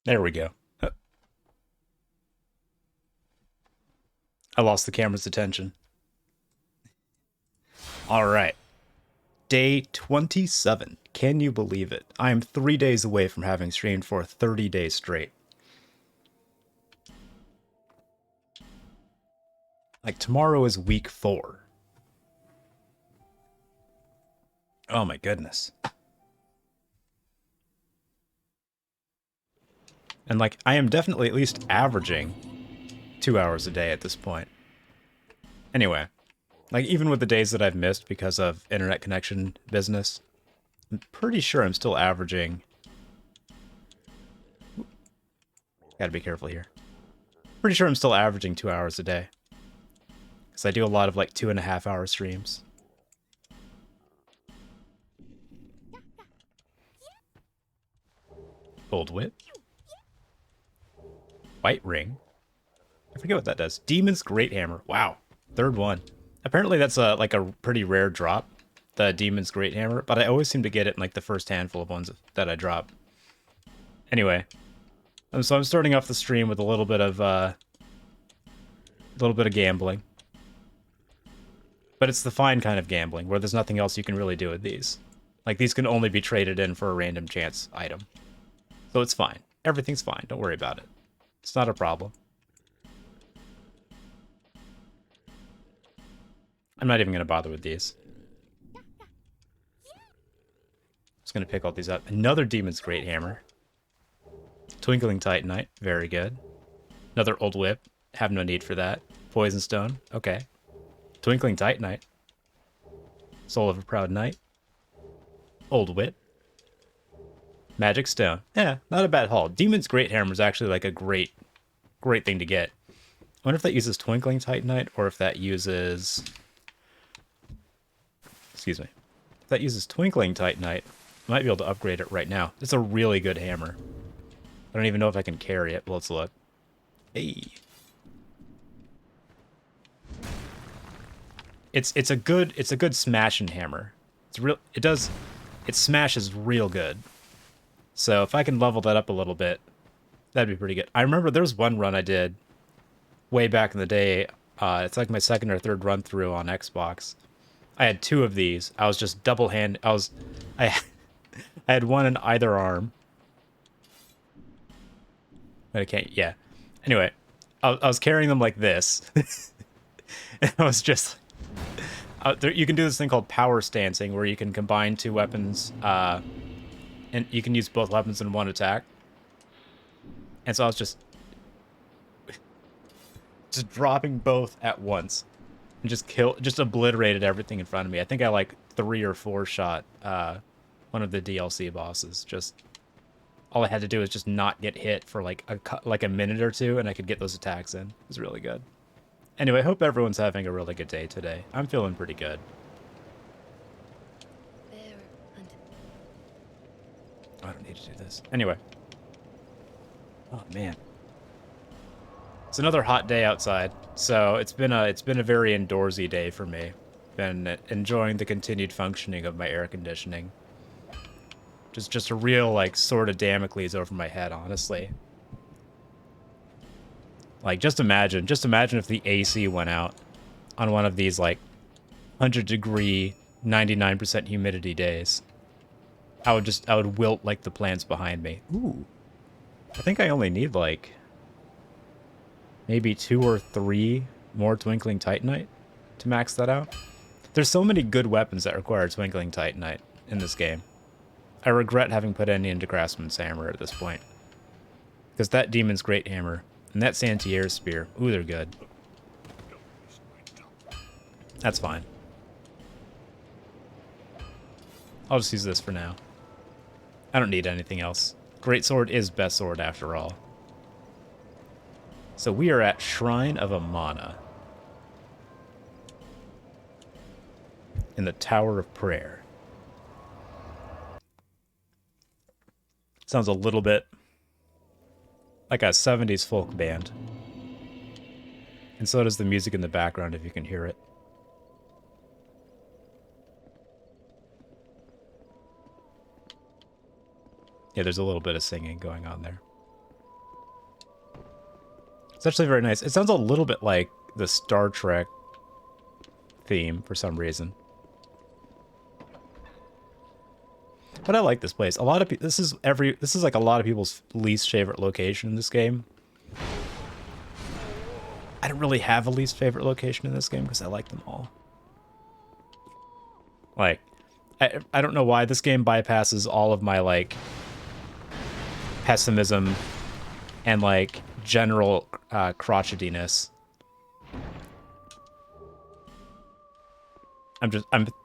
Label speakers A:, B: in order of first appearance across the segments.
A: There we go. I lost the camera's attention. All right. Day 27. Can you believe it? I am 3 days away from having streamed for 30 days straight. Like, tomorrow is week 4. Oh my goodness. And like, I am definitely at least averaging 2 hours a day at this point. Anyway, like, even with the days that I've missed because of internet connection business, I'm pretty sure I'm still averaging... Gotta be careful here. Pretty sure I'm still averaging 2 hours a day. Because I do a lot of like 2.5 hour streams. Gold whip. White ring. I forget what that does. Demon's Great Hammer. Wow. Third one. Apparently that's like a pretty rare drop, the Demon's Great Hammer, but I always seem to get it in like the first handful of ones that I drop. Anyway, so I'm starting off the stream with a little bit of gambling. But it's the fine kind of gambling, where there's nothing else you can really do with these. Like, these can only be traded in for a random chance item. So it's fine. Everything's fine. Don't worry about it. It's not a problem. I'm not even going to bother with these. Just going to pick all these up. Another Demon's Great Hammer. Twinkling Titanite. Very good. Another Old Whip. Have no need for that. Poison Stone. Okay. Twinkling Titanite. Soul of a Proud Knight. Old Whip. Magic Stone. Yeah, not a bad haul. Demon's Great Hammer is actually like a great thing to get. I wonder if that uses Twinkling Titanite or if that uses... Excuse me. If that uses Twinkling Titanite, I might be able to upgrade it right now. It's a really good hammer. I don't even know if I can carry it, but let's look. Hey. It's a good smashing hammer. It smashes real good. So if I can level that up a little bit, that'd be pretty good. I remember there was one run I did way back in the day. It's like my second or third run through on Xbox. I had 2 of these. I was just double hand. I had one in either arm. But I can't. Yeah. Anyway, I was carrying them like this, and I was just. You can do this thing called power stancing, where you can combine 2 weapons, and you can use both weapons in one attack. And so I was just dropping both at once, and just obliterated everything in front of me. I think I like 3 or 4 shot one of the DLC bosses. Just all I had to do was just not get hit for like a minute or 2, and I could get those attacks in. It was really good. Anyway, I hope everyone's having a really good day today. I'm feeling pretty good. I don't need to do this. Anyway. Oh, man. It's another hot day outside, so it's been a very indoorsy day for me. Been enjoying the continued functioning of my air conditioning. Just a real, like, sword of Damocles over my head, honestly. Like, just imagine if the AC went out on one of these, like, 100-degree, 99% humidity days. I would wilt like the plants behind me. Ooh. I think I only need, like, maybe 2 or 3 more Twinkling Titanite to max that out. There's so many good weapons that require Twinkling Titanite in this game. I regret having put any into Craftsman's Hammer at this point. Because that Demon's Great Hammer and that Santier's Spear, ooh, they're good. That's fine. I'll just use this for now. I don't need anything else. Greatsword is best sword after all. So we are at Shrine of Amana. In the Tower of Prayer. Sounds a little bit like a 70s folk band. And so does the music in the background, if you can hear it. Yeah, there's a little bit of singing going on there. It's actually very nice. It sounds a little bit like the Star Trek theme for some reason. But I like this place. A lot of this is like a lot of people's least favorite location in this game. I don't really have a least favorite location in this game because I like them all. Like, I don't know why this game bypasses all of my, like, pessimism and, like, general crotchetiness.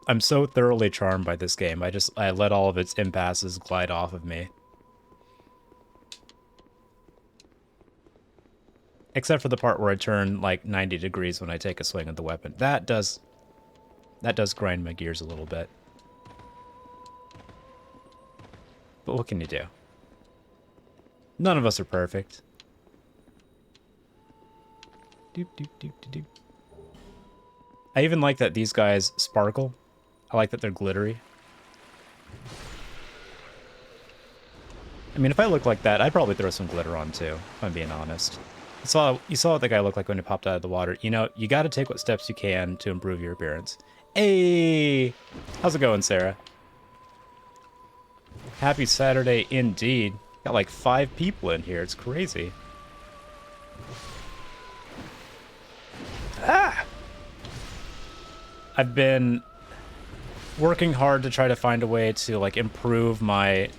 A: I'm so thoroughly charmed by this game. I let all of its impasses glide off of me. Except for the part where I turn, like, 90 degrees when I take a swing at the weapon. That does grind my gears a little bit. But what can you do? None of us are perfect. Doop, doop, doop, doop, doop. I even like that these guys sparkle. I like that they're glittery. I mean, if I look like that, I'd probably throw some glitter on too, if I'm being honest. You saw what the guy looked like when he popped out of the water. You know, you got to take what steps you can to improve your appearance. Hey! How's it going, Sarah? Happy Saturday indeed. Got like 5 people in here. It's crazy. Ah! I've been working hard to try to find a way to, like, improve my...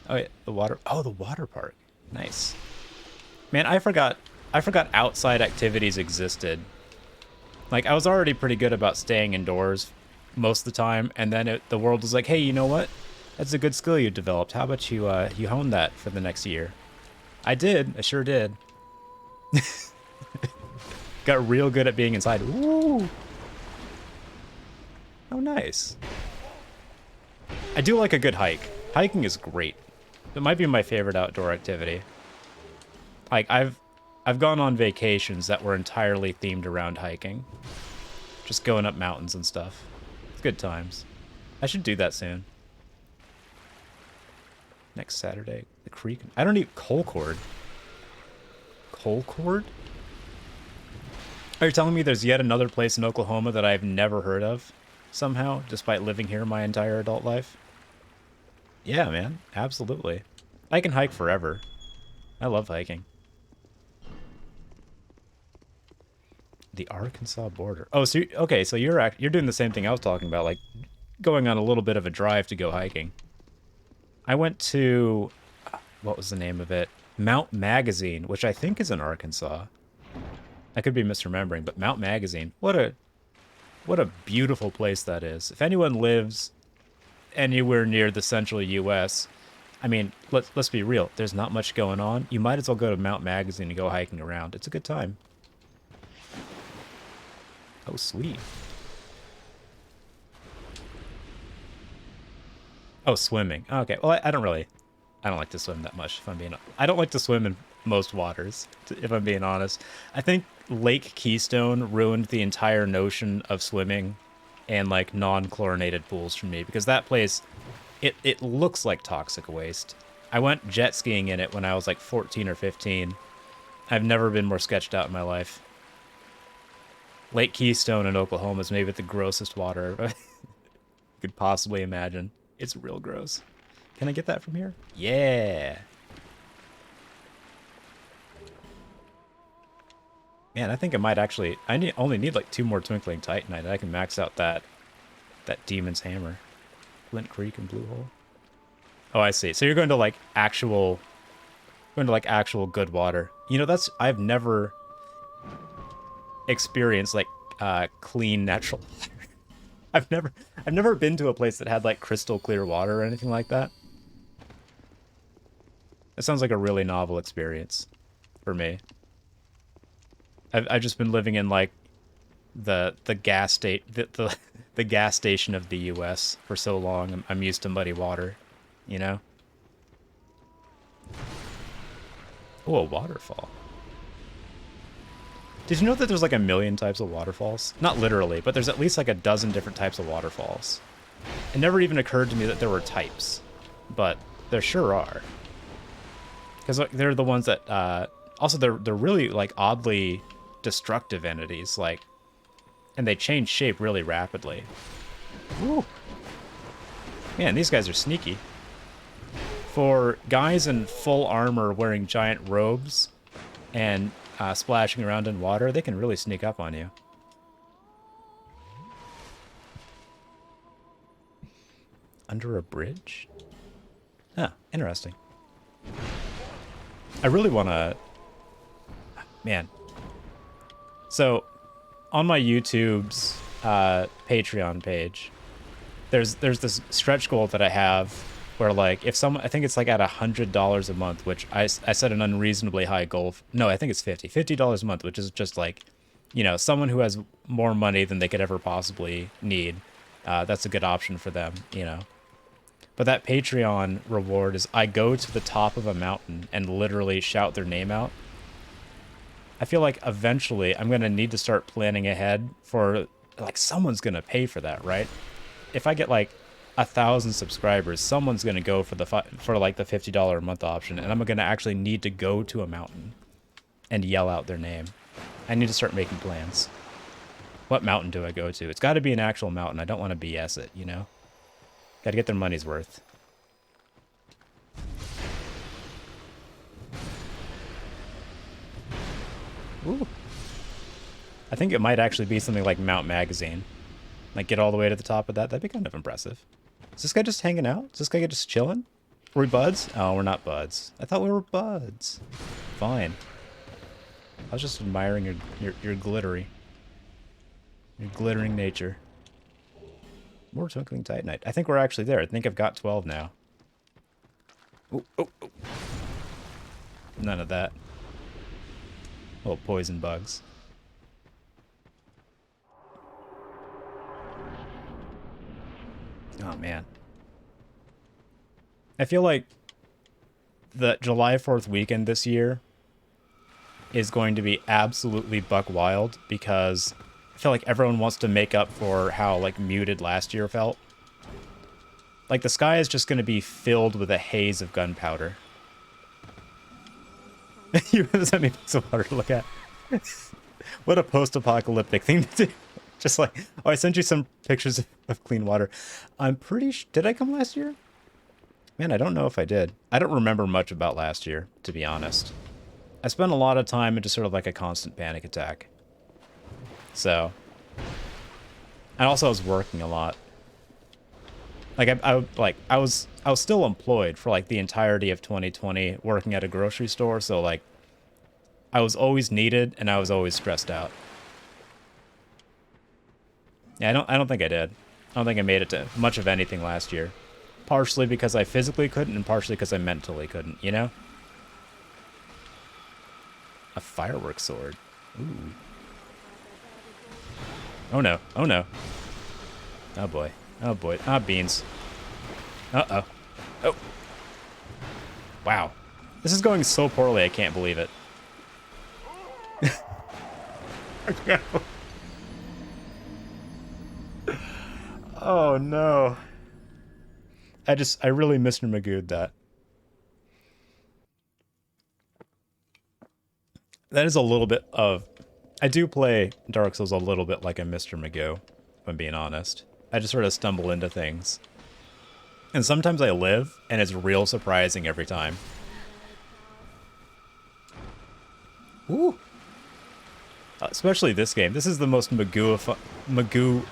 A: Oh, wait, the water park. Nice. Man, I forgot outside activities existed. Like, I was already pretty good about staying indoors most of the time, and then the world was like, hey, you know what? That's a good skill you developed. How about you hone that for the next year? I did. I sure did. Got real good at being inside. Ooh. Oh, nice. I do like a good hike. Hiking is great. It might be my favorite outdoor activity. Like, I've gone on vacations that were entirely themed around hiking. Just going up mountains and stuff. It's good times. I should do that soon. Next Saturday, the creek. I don't need Colcord. Colcord? Are you telling me there's yet another place in Oklahoma that I've never heard of? Somehow, despite living here my entire adult life? Yeah, man. Absolutely. I can hike forever. I love hiking. The Arkansas border. Oh, so okay, so you're doing the same thing I was talking about, like going on a little bit of a drive to go hiking. I went to, what was the name of it? Mount Magazine, which I think is in Arkansas. I could be misremembering, but Mount Magazine. What a beautiful place that is. If anyone lives anywhere near the central U.S., I mean, let's be real. There's not much going on. You might as well go to Mount Magazine and go hiking around. It's a good time. Oh, sweet. Oh, swimming. Okay. Well, I don't like to swim that much, if I'm being honest. I don't like to swim in most waters, if I'm being honest. I think Lake Keystone ruined the entire notion of swimming and, like, non-chlorinated pools for me, because that place, it looks like toxic waste. I went jet skiing in it when I was, like, 14 or 15. I've never been more sketched out in my life. Lake Keystone in Oklahoma is maybe the grossest water I could possibly imagine. It's real gross. Can I get that from here? Yeah. Man, I think I might actually... only need like 2 more Twinkling Titanite. I can max out that Demon's Hammer. Flint Creek and Blue Hole. Oh, I see. So you're going to like actual good water. You know, I've never experienced like clean natural water. I've never been to a place that had like crystal clear water or anything like that. It sounds like a really novel experience for me. I've just been living in like the gas station of the U.S. for so long. I'm used to muddy water, you know. Oh, a waterfall. Did you know that there's like 1 million types of waterfalls? Not literally, but there's at least like a dozen different types of waterfalls. It never even occurred to me that there were types, but there sure are. Because they're the ones that Also, they're really like oddly destructive entities, like, and they change shape really rapidly. Woo. Man, these guys are sneaky. For guys in full armor wearing giant robes and splashing around in water, they can really sneak up on you. Under a bridge? Huh, interesting. I really want to... Man. So, on my YouTube's Patreon page, there's this stretch goal that I have where, like, if someone... I think it's, like, at $100 a month, which I set an unreasonably high goal. No, I think it's $50 a month, which is just, like, you know, someone who has more money than they could ever possibly need. That's a good option for them, you know. But that Patreon reward is I go to the top of a mountain and literally shout their name out. I feel like eventually I'm going to need to start planning ahead for, like, someone's going to pay for that, right? If I get, like, 1,000 subscribers, someone's going to go for like the $50 a month option, and I'm going to actually need to go to a mountain and yell out their name. I need to start making plans. What mountain do I go to? It's got to be an actual mountain. I don't want to BS it, you know? Got to get their money's worth. Ooh. I think it might actually be something like Mount Magazine. Like, get all the way to the top of that. That'd be kind of impressive. Is this guy just hanging out? Is this guy just chilling? Are we buds? Oh, we're not buds. I thought we were buds. Fine. I was just admiring your glittery. Your glittering nature. More Twinkling Titanite. I think we're actually there. I think I've got 12 now. Oh, oh, oh. None of that. Oh, poison bugs. Oh, man. I feel like the July 4th weekend this year is going to be absolutely buck wild because I feel like everyone wants to make up for how, like, muted last year felt. Like, the sky is just going to be filled with a haze of gunpowder. You sent me some water to look at. What a post-apocalyptic thing to do. Just like, oh, I sent you some pictures of clean water. I'm pretty sure... Did I come last year? Man, I don't know if I did. I don't remember much about last year, to be honest. I spent a lot of time into sort of like a constant panic attack. So, and also I was working a lot. Like I was still employed for like the entirety of 2020, working at a grocery store. So like, I was always needed and I was always stressed out. Yeah, I don't think I did. I don't think I made it to much of anything last year. Partially because I physically couldn't, and partially because I mentally couldn't. You know? A fireworks sword. Ooh. Oh no. Oh no. Oh boy. Oh boy. Ah, beans. Uh-oh. Oh. Wow. This is going so poorly, I can't believe it. Oh no. I really Mr. Magoo'd that. That is a little bit of... I do play Dark Souls a little bit like a Mr. Magoo, if I'm being honest. I just sort of stumble into things. And sometimes I live, and it's real surprising every time. Ooh. Especially this game. This is the most Magoo-ifying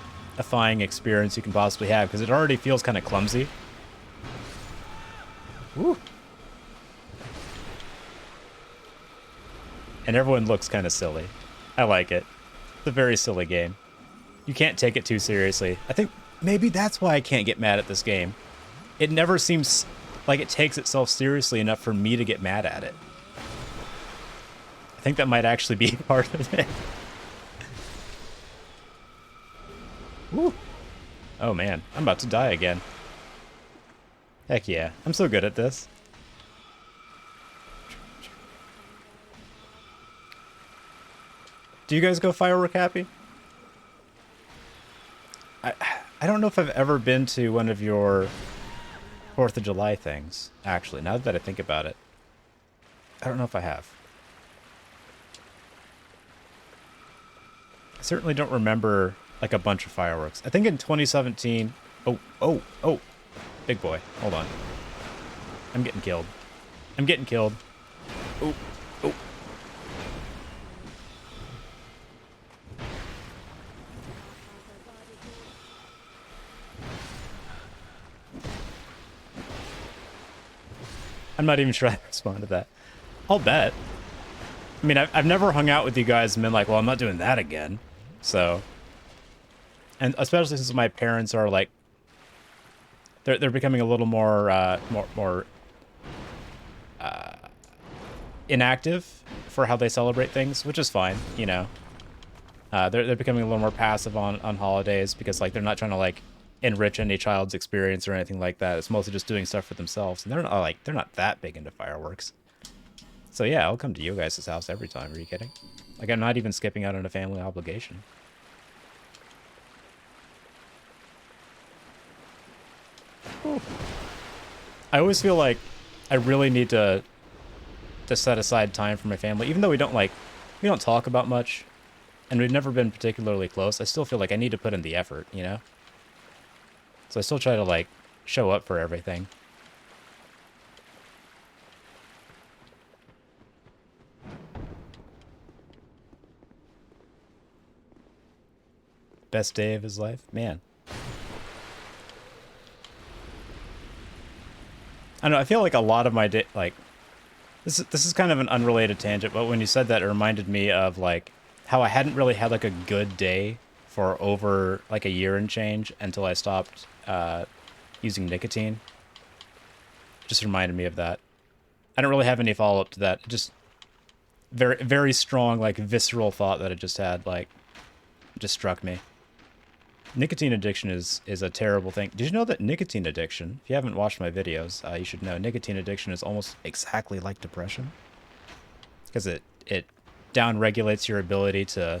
A: experience you can possibly have, because it already feels kind of clumsy. Ooh. And everyone looks kind of silly. I like it. It's a very silly game. You can't take it too seriously. I think maybe that's why I can't get mad at this game. It never seems like it takes itself seriously enough for me to get mad at it. I think that might actually be part of it. Woo. Oh man, I'm about to die again. Heck yeah, I'm so good at this. Do you guys go firework happy? I don't know if I've ever been to one of your 4th of July things, actually, now that I think about it. I don't know if I have. certainly don't remember like a bunch of fireworks. I think in 2017. Oh, big boy. Hold on. I'm getting killed. I'm getting killed. Oh. I'm not even sure how to respond to that. I'll bet. I mean, I've never hung out with you guys and been like, well, I'm not doing that again. So, and especially since my parents are like, they're becoming a little more inactive for how they celebrate things, which is fine, you know. They're becoming a little more passive on holidays because like they're not trying to like enrich any child's experience or anything like that. It's mostly just doing stuff for themselves, and they're not that big into fireworks. So yeah, I'll come to you guys' house every time. Are you kidding? Like, I'm not even skipping out on a family obligation. Ooh. I always feel like I really need to set aside time for my family, even though we don't talk about much, and we've never been particularly close. I still feel like I need to put in the effort, you know? So I still try to like show up for everything. Best day of his life? Man. I don't know, I feel like a lot of my day, like, this is kind of an unrelated tangent, but when you said that, it reminded me of, like, how I hadn't really had, like, a good day for over, like, a year and change until I stopped using nicotine. Just reminded me of that. I don't really have any follow-up to that. Just very, very strong, like, visceral thought that I just had, like, just struck me. Nicotine addiction is a terrible thing. Did you know that nicotine addiction, if you haven't watched my videos, you should know nicotine addiction is almost exactly like depression? Because it down-regulates your ability to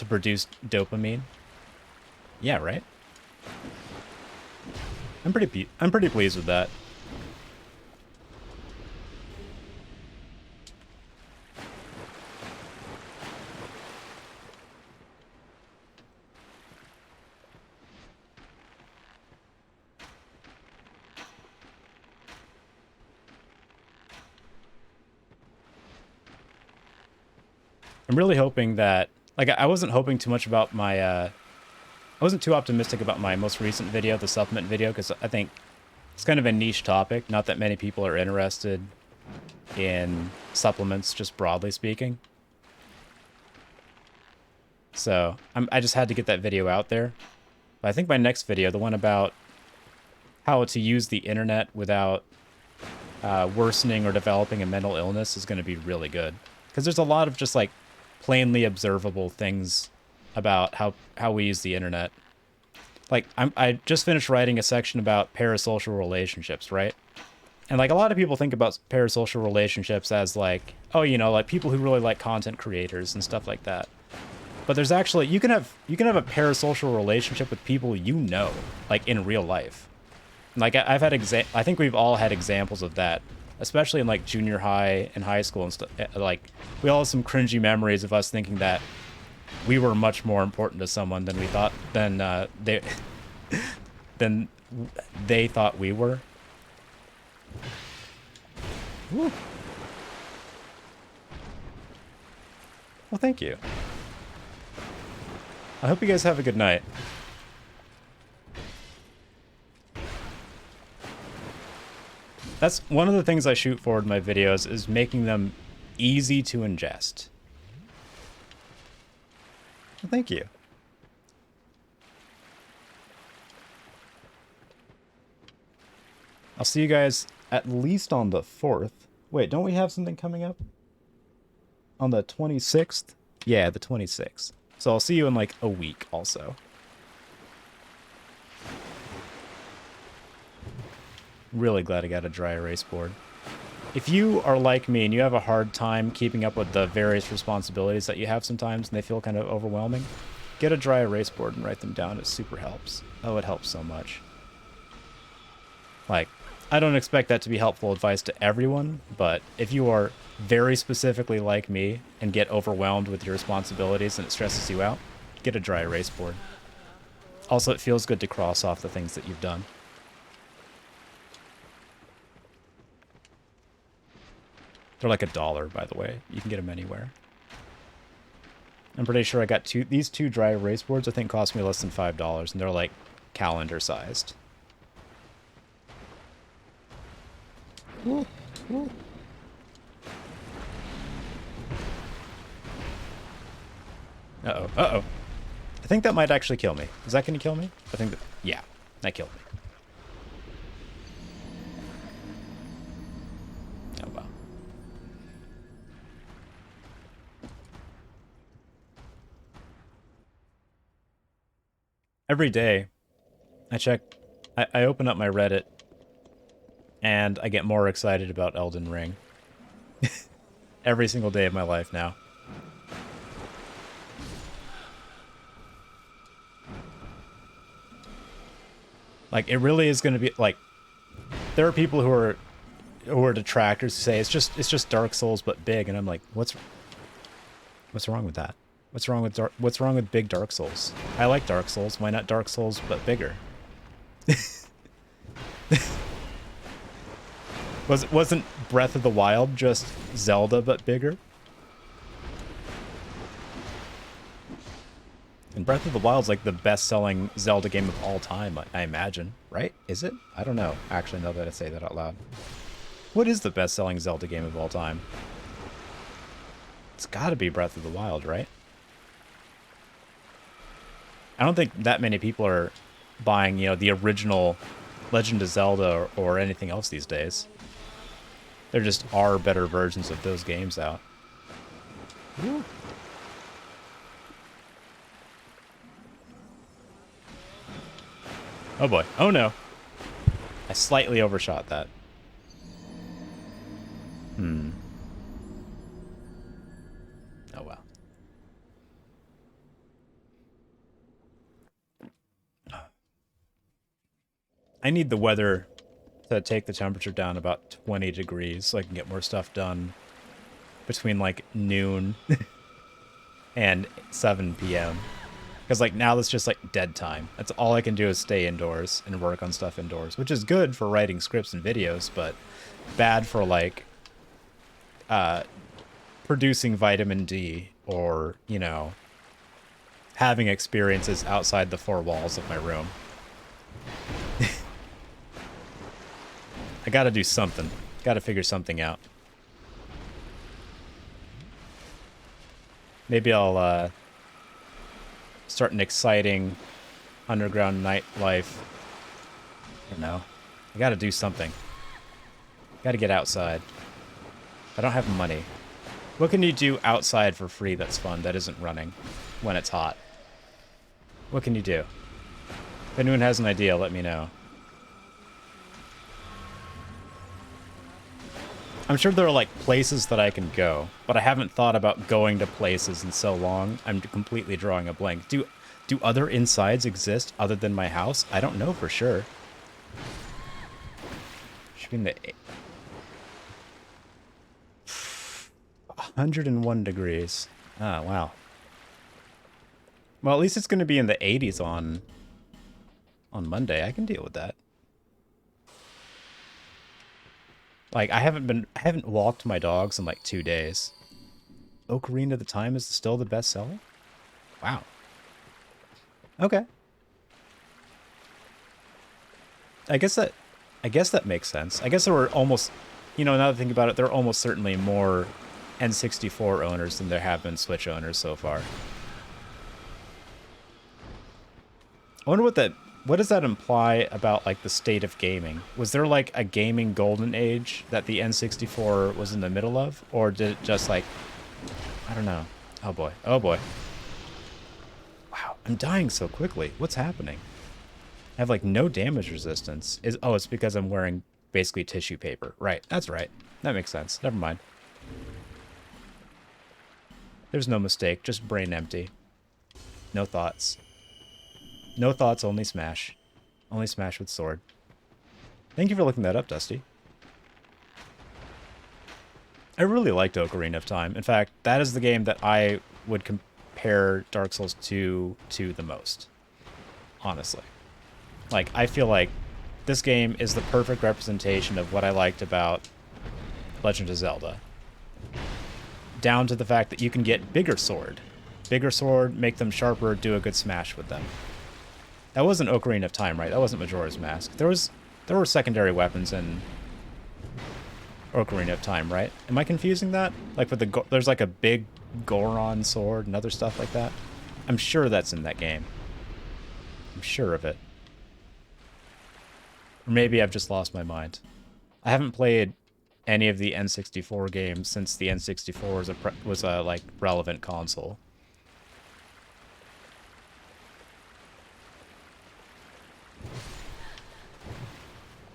A: produce dopamine. Yeah, right? I'm pretty pleased with that. I'm really hoping that, like, I wasn't hoping too much about my, I wasn't too optimistic about my most recent video, the supplement video, because I think it's kind of a niche topic. Not that many people are interested in supplements, just broadly speaking. So I just had to get that video out there. But I think my next video, the one about how to use the internet without worsening or developing a mental illness, is going to be really good. Because there's a lot of just, like, plainly observable things about how we use the internet. Like, I just finished writing a section about parasocial relationships, right? And, like, a lot of people think about parasocial relationships as, like, oh, you know, like, people who really like content creators and stuff like that. But there's actually, you can have a parasocial relationship with people you know, like, in real life. Like, I've had I think we've all had examples of that, especially in, like, junior high and high school and stuff. Like, we all have some cringy memories of us thinking that we were much more important to someone than we thought, than they thought we were. Woo. Well, thank you. I hope you guys have a good night. That's one of the things I shoot for in my videos, is making them easy to ingest. Well, thank you. I'll see you guys at least on the 4th. Wait, don't we have something coming up? On the 26th? Yeah, the 26th. So I'll see you in like a week also. Really glad I got a dry erase board. If you are like me and you have a hard time keeping up with the various responsibilities that you have sometimes and they feel kind of overwhelming, get a dry erase board and write them down. It super helps. Oh, it helps so much. Like, I don't expect that to be helpful advice to everyone, but if you are very specifically like me and get overwhelmed with your responsibilities and it stresses you out, get a dry erase board. Also, it feels good to cross off the things that you've done. They're like $1, by the way. You can get them anywhere. I'm pretty sure I got these two dry erase boards, I think cost me less than $5, and they're like calendar sized. Ooh, ooh. Uh-oh, uh-oh. I think that might actually kill me. Is that going to kill me? I think that, yeah, that killed me. Oh, wow. Every day, I open up my Reddit, and I get more excited about Elden Ring. Every single day of my life now. Like, it really is going to be, like, there are people who are detractors who say it's just Dark Souls but big, and I'm like, what's wrong with that? What's wrong with big Dark Souls? I like Dark Souls. Why not Dark Souls but bigger? Wasn't Breath of the Wild just Zelda but bigger? And Breath of the Wild's like the best-selling Zelda game of all time, I imagine, right? Is it? I don't know, actually, now that I say that out loud. What is the best-selling Zelda game of all time? It's gotta be Breath of the Wild, right? I don't think that many people are buying, you know, the original Legend of Zelda or anything else these days. There just are better versions of those games out. Woo. Oh boy. Oh no. I slightly overshot that. Oh well. I need the weather to take the temperature down about 20 degrees so I can get more stuff done between like noon and 7 p.m. Because like now that's just like dead time. That's all I can do is stay indoors and work on stuff indoors, which is good for writing scripts and videos, but bad for like producing vitamin D or, you know, having experiences outside the four walls of my room. I gotta do something. Gotta figure something out. Maybe I'll start an exciting underground nightlife. I don't know. I gotta do something. Gotta get outside. I don't have money. What can you do outside for free that's fun, that isn't running when it's hot? What can you do? If anyone has an idea, let me know. I'm sure there are like places that I can go, but I haven't thought about going to places in so long. I'm completely drawing a blank. Do other insides exist other than my house? I don't know for sure. Should be in the 101 degrees. Ah, wow. Well, at least it's going to be in the 80s on Monday. I can deal with that. Like, I haven't walked my dogs in like 2 days. Ocarina of the Time is still the best seller? Wow. Okay. I guess that makes sense. I guess there were almost, you know, now that I think about it, there are almost certainly more N64 owners than there have been Switch owners so far. I wonder what does that imply about like the state of gaming? Was there like a gaming golden age that the N64 was in the middle of, or did it just like, I don't know. Oh boy. Oh boy. Wow, I'm dying so quickly. What's happening? I have like no damage resistance. Oh, it's because I'm wearing basically tissue paper. Right. That's right. That makes sense. Never mind. There's no mistake, just brain empty. No thoughts. No thoughts, only smash. Only smash with sword. Thank you for looking that up, Dusty. I really liked Ocarina of Time. In fact, that is the game that I would compare Dark Souls 2 to the most. Honestly. Like, I feel like this game is the perfect representation of what I liked about Legend of Zelda. Down to the fact that you can get bigger sword. Bigger sword, make them sharper, do a good smash with them. That wasn't Ocarina of Time, right? That wasn't Majora's Mask. There were secondary weapons in Ocarina of Time, right? Am I confusing that? Like with there's like a big Goron sword and other stuff like that? I'm sure that's in that game. I'm sure of it. Or maybe I've just lost my mind. I haven't played any of the N64 games since the N64 was a like relevant console.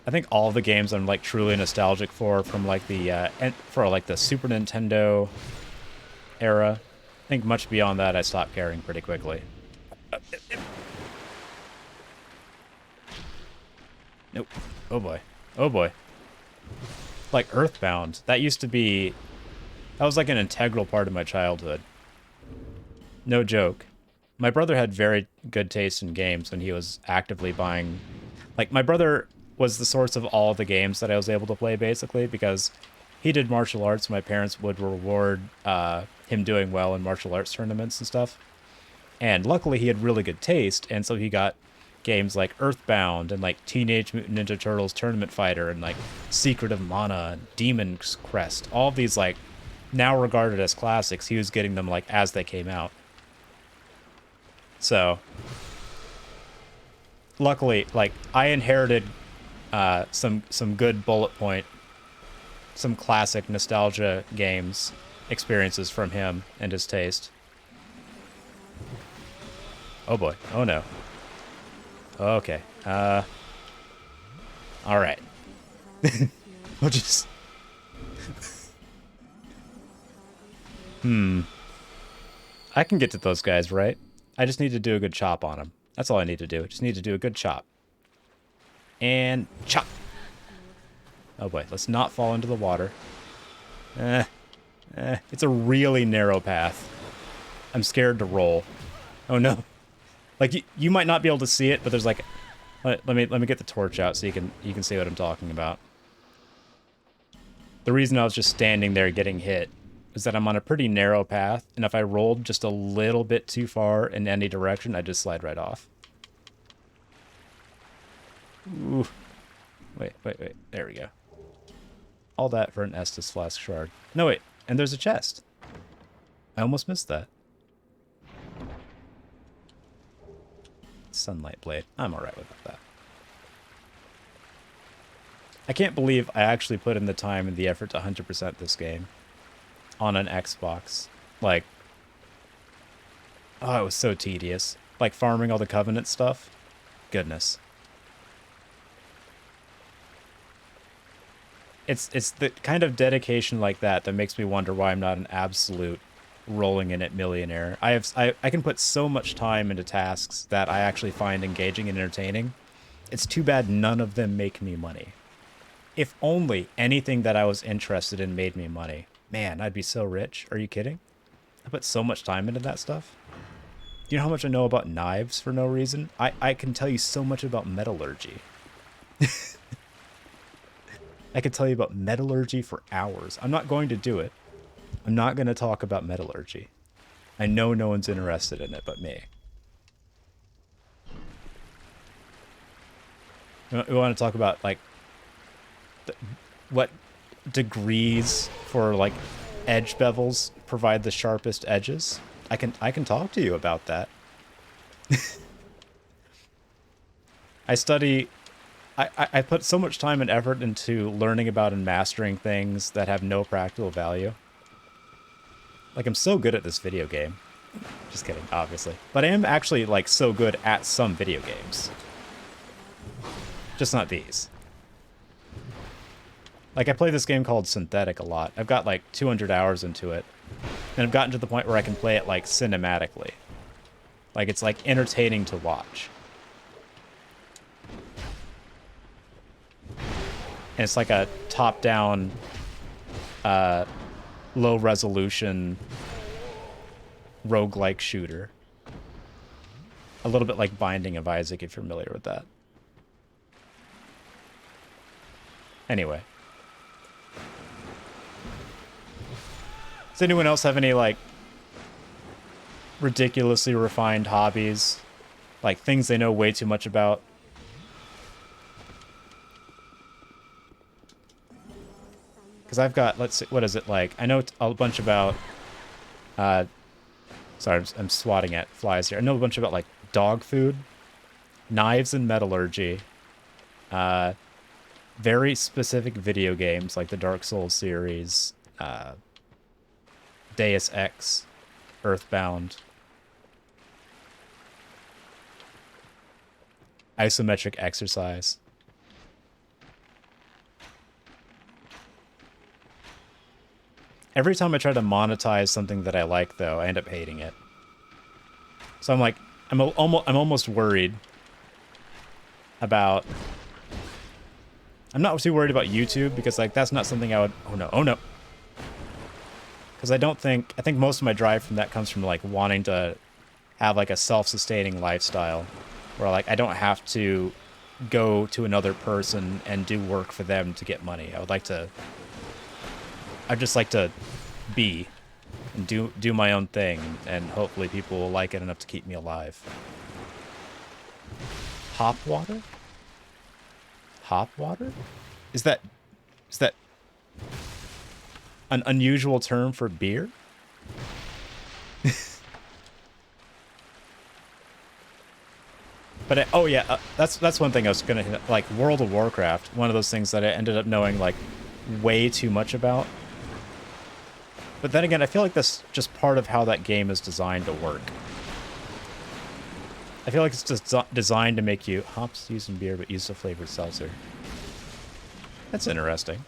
A: I think all the games I'm like truly nostalgic for from like the Super Nintendo era. I think much beyond that I stopped caring pretty quickly. Nope. Oh boy. Oh boy. Like Earthbound. That was like an integral part of my childhood. No joke. My brother had very good taste in games when he was actively buying. Like, my brother was the source of all the games that I was able to play, basically, because he did martial arts. My parents would reward him doing well in martial arts tournaments and stuff. And luckily, he had really good taste, and so he got games like Earthbound and like Teenage Mutant Ninja Turtles Tournament Fighter and like Secret of Mana and Demon's Crest. All of these like now regarded as classics. He was getting them like as they came out. So luckily, like I inherited some good bullet point, some classic nostalgia games experiences from him and his taste. Oh boy. Oh no. Okay. All right. We'll just... I can get to those guys, right? I just need to do a good chop on them. That's all I need to do. Just need to do a good chop. And chop. Oh boy, let's not fall into the water. It's a really narrow path. I'm scared to roll. Oh no. Like you might not be able to see it, but there's like, let me get the torch out so you can see what I'm talking about. The reason I was just standing there getting hit is that I'm on a pretty narrow path, and if I rolled just a little bit too far in any direction, I'd just slide right off. Ooh. Wait. There we go. All that for an Estus Flask Shard. No, wait. And there's a chest. I almost missed that. Sunlight Blade. I'm alright with that. I can't believe I actually put in the time and the effort to 100% this game on an Xbox. Like, oh, it was so tedious. Like farming all the Covenant stuff. Goodness. It's the kind of dedication like that that makes me wonder why I'm not an absolute rolling in it millionaire. I can put so much time into tasks that I actually find engaging and entertaining. It's too bad none of them make me money. If only anything that I was interested in made me money. Man, I'd be so rich. Are you kidding? I put so much time into that stuff. Do you know how much I know about knives for no reason? I can tell you so much about metallurgy. I could tell you about metallurgy for hours. I'm not going to do it. I'm not going to talk about metallurgy. I know no one's interested in it but me. We want to talk about, like, what degrees for, like, edge bevels provide the sharpest edges? I can talk to you about that. I put so much time and effort into learning about and mastering things that have no practical value. Like, I'm so good at this video game. Just kidding, obviously. But I am actually, like, so good at some video games. Just not these. Like, I play this game called Synthetic a lot. I've got, like, 200 hours into it. And I've gotten to the point where I can play it, like, cinematically. Like, it's, like, entertaining to watch. And it's like a top-down, low-resolution roguelike shooter. A little bit like Binding of Isaac, if you're familiar with that. Anyway. Does anyone else have any, like, ridiculously refined hobbies? Like, things they know way too much about? Because I've got, let's see, what is it like? I know a bunch about, sorry, I'm swatting at flies here. I know a bunch about, like, dog food, knives and metallurgy, very specific video games, like the Dark Souls series, Deus Ex, Earthbound, isometric exercise. Every time I try to monetize something that I like, though, I end up hating it. So I'm like, I'm almost worried about... I'm not too worried about YouTube, because, like, that's not something I would... Oh no. Because I think most of my drive from that comes from, like, wanting to have, like, a self-sustaining lifestyle. Where, like, I don't have to go to another person and do work for them to get money. I'd just like to be and do my own thing, and hopefully people will like it enough to keep me alive. Hop water? Hop water? Is that an unusual term for beer? But oh yeah, that's one thing I was gonna hit. Like World of Warcraft, one of those things that I ended up knowing like way too much about. But then again, I feel like that's just part of how that game is designed to work. I feel like it's just designed to make you hops used in beer, but used a flavored seltzer. That's interesting.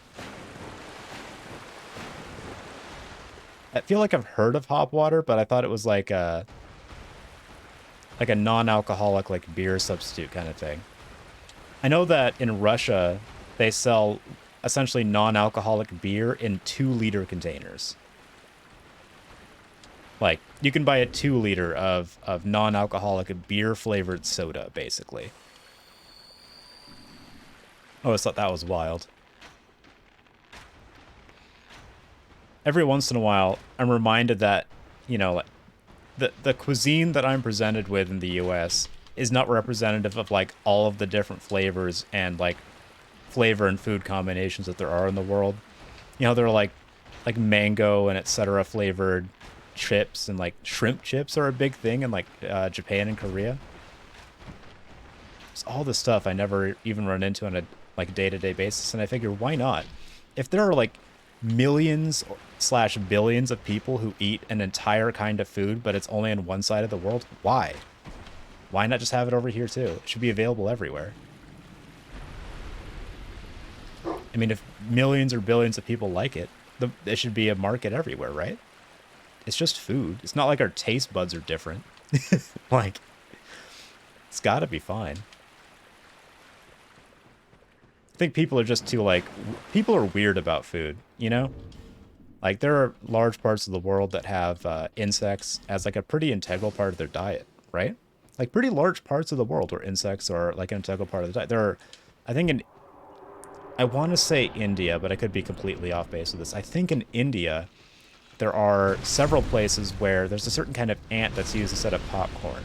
A: I feel like I've heard of hop water, but I thought it was like a non-alcoholic like beer substitute kind of thing. I know that in Russia they sell essentially non-alcoholic beer in 2-liter containers. Like, you can buy a 2-liter of non-alcoholic beer-flavored soda, basically. I always thought that was wild. Every once in a while, I'm reminded that, you know, like, the cuisine that I'm presented with in the US is not representative of, like, all of the different flavors and, like, flavor and food combinations that there are in the world. You know, there are, like mango and etc. flavored chips, and like shrimp chips are a big thing in like Japan and Korea. It's all this stuff I never even run into on a like day-to-day basis, and I figure, why not? If there are like millions / billions of people who eat an entire kind of food, but it's only on one side of the world, why not just have it over here too? It should be available everywhere. I mean, if millions or billions of people like it, there should be a market everywhere, right? It's just food. It's not like our taste buds are different. Like, it's gotta be fine. I think people are just too, like, people are weird about food, you know? Like, there are large parts of the world that have insects as, like, a pretty integral part of their diet, right? Like, pretty large parts of the world where insects are, like, an integral part of the diet. There are, I think I want to say India, but I could be completely off base with this. I think in India, there are several places where there's a certain kind of ant that's used instead of popcorn.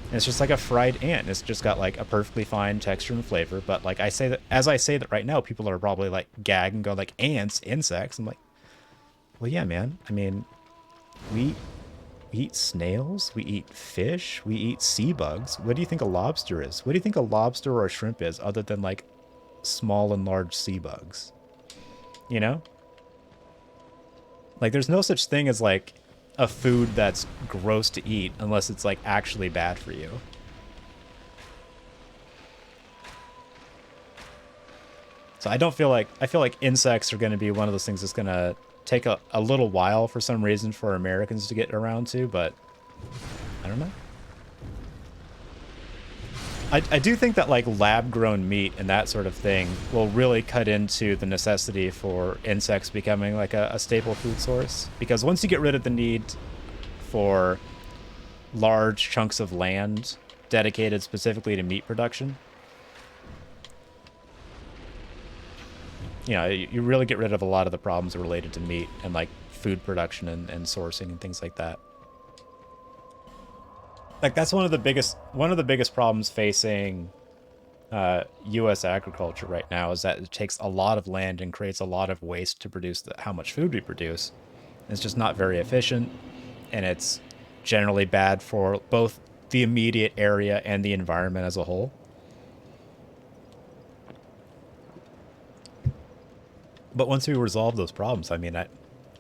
A: And it's just like a fried ant. It's just got like a perfectly fine texture and flavor. But like I say that right now, people are probably like gag and go like, ants, insects. I'm like, well, yeah, man. I mean, we eat snails, we eat fish, we eat sea bugs. What do you think a lobster is? What do you think a lobster or a shrimp is other than like small and large sea bugs? You know? Like, there's no such thing as, like, a food that's gross to eat unless it's, like, actually bad for you. So I feel like insects are going to be one of those things that's going to take a little while for some reason for Americans to get around to, but I don't know. I do think that like lab-grown meat and that sort of thing will really cut into the necessity for insects becoming like a staple food source. Because once you get rid of the need for large chunks of land dedicated specifically to meat production, you know, you really get rid of a lot of the problems related to meat and like food production and sourcing and things like that. Like that's one of the biggest problems facing U.S. agriculture right now is that it takes a lot of land and creates a lot of waste to produce how much food we produce. It's just not very efficient, and it's generally bad for both the immediate area and the environment as a whole. But once we resolve those problems, I mean, I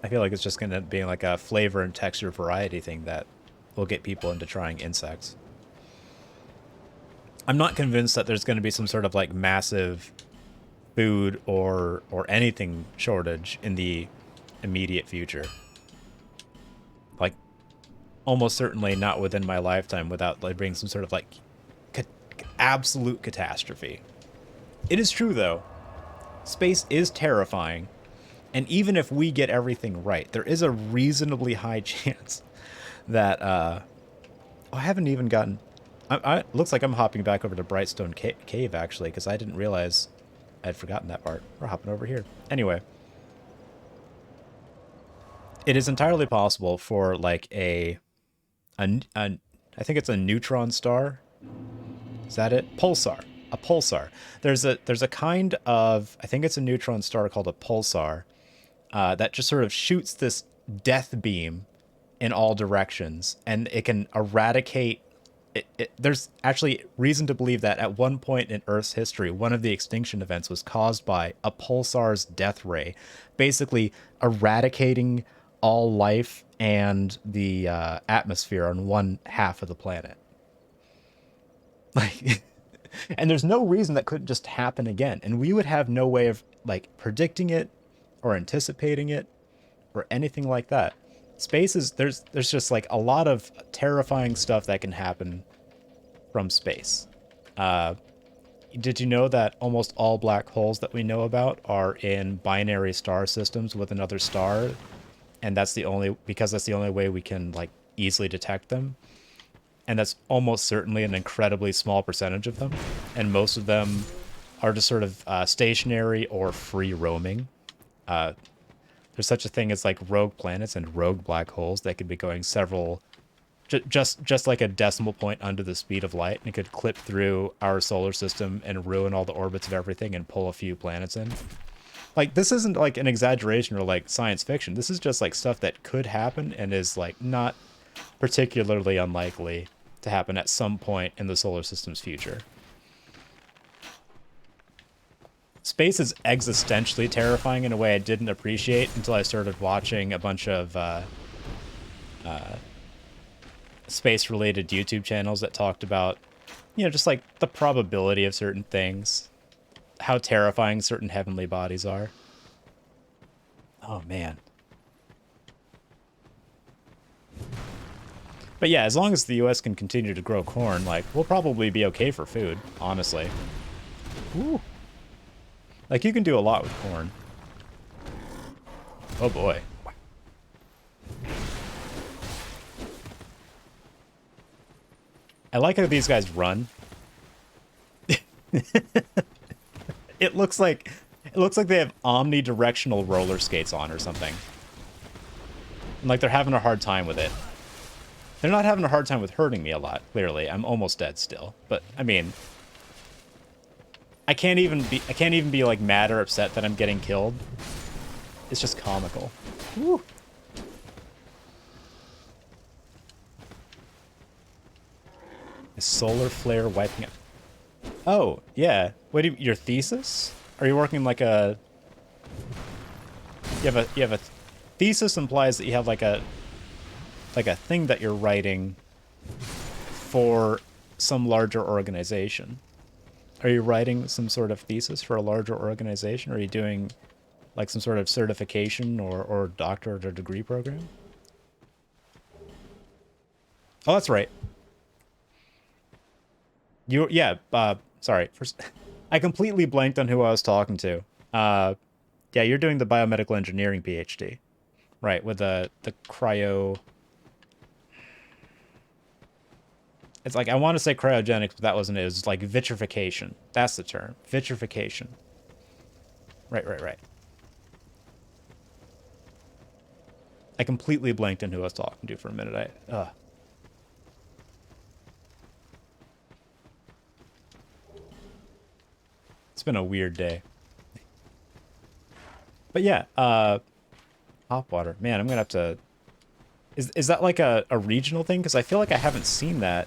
A: feel like it's just going to be like a flavor and texture variety thing that will get people into trying insects. I'm not convinced that there's going to be some sort of like massive food or anything shortage in the immediate future. Like, almost certainly not within my lifetime without like bringing some sort of like absolute catastrophe. It is true though. Space is terrifying, and even if we get everything right, there is a reasonably high chance that I haven't even gotten. Looks like I'm hopping back over to Brightstone Cave actually, because I didn't realize I'd forgotten that part. We're hopping over here. Anyway, it is entirely possible for like I think it's a neutron star. Is that it? Pulsar. A pulsar. There's a kind of, I think it's a neutron star called a pulsar that just sort of shoots this death beam in all directions, and it can eradicate. There's actually reason to believe that at one point in Earth's history, one of the extinction events was caused by a pulsar's death ray, basically eradicating all life and the atmosphere on one half of the planet. Like, and there's no reason that couldn't just happen again, and we would have no way of like predicting it or anticipating it or anything like that. Space is there's just like a lot of terrifying stuff that can happen from space. Did you know that almost all black holes that we know about are in binary star systems with another star, and that's the only way we can like easily detect them? And that's almost certainly an incredibly small percentage of them, and most of them are just sort of stationary or free roaming. There's such a thing as like rogue planets and rogue black holes that could be going several, just like a decimal point under the speed of light, and it could clip through our solar system and ruin all the orbits of everything and pull a few planets in. Like, this isn't like an exaggeration or like science fiction. This is just like stuff that could happen and is like not particularly unlikely to happen at some point in the solar system's future. Space is existentially terrifying in a way I didn't appreciate until I started watching a bunch of space-related YouTube channels that talked about, you know, just like the probability of certain things, how terrifying certain heavenly bodies are. Oh, man. But yeah, as long as the US can continue to grow corn, like, we'll probably be okay for food, honestly. Ooh. Like, you can do a lot with corn. Oh boy. I like how these guys run. It looks like they have omnidirectional roller skates on or something. And like they're having a hard time with it. They're not having a hard time with hurting me a lot, clearly. I'm almost dead still. But I mean, I can't even be like mad or upset that I'm getting killed. It's just comical. Woo. Is solar flare wiping out? Oh, yeah. What do your thesis? Are you working like a you have a thesis implies that you have like a thing that you're writing for some larger organization. Are you writing some sort of thesis for a larger organization? Or are you doing like some sort of certification or doctorate or degree program? Oh, that's right. Yeah, sorry. First, I completely blanked on who I was talking to. Yeah, you're doing the biomedical engineering PhD. Right, with the cryo. It's like, I want to say cryogenics, but that wasn't it. It was like vitrification. That's the term. Vitrification. Right, right, right. I completely blanked on who I was talking to for a minute. It's been a weird day. But yeah, hop water. Man, I'm gonna have to... Is that like a regional thing? Because I feel like I haven't seen that.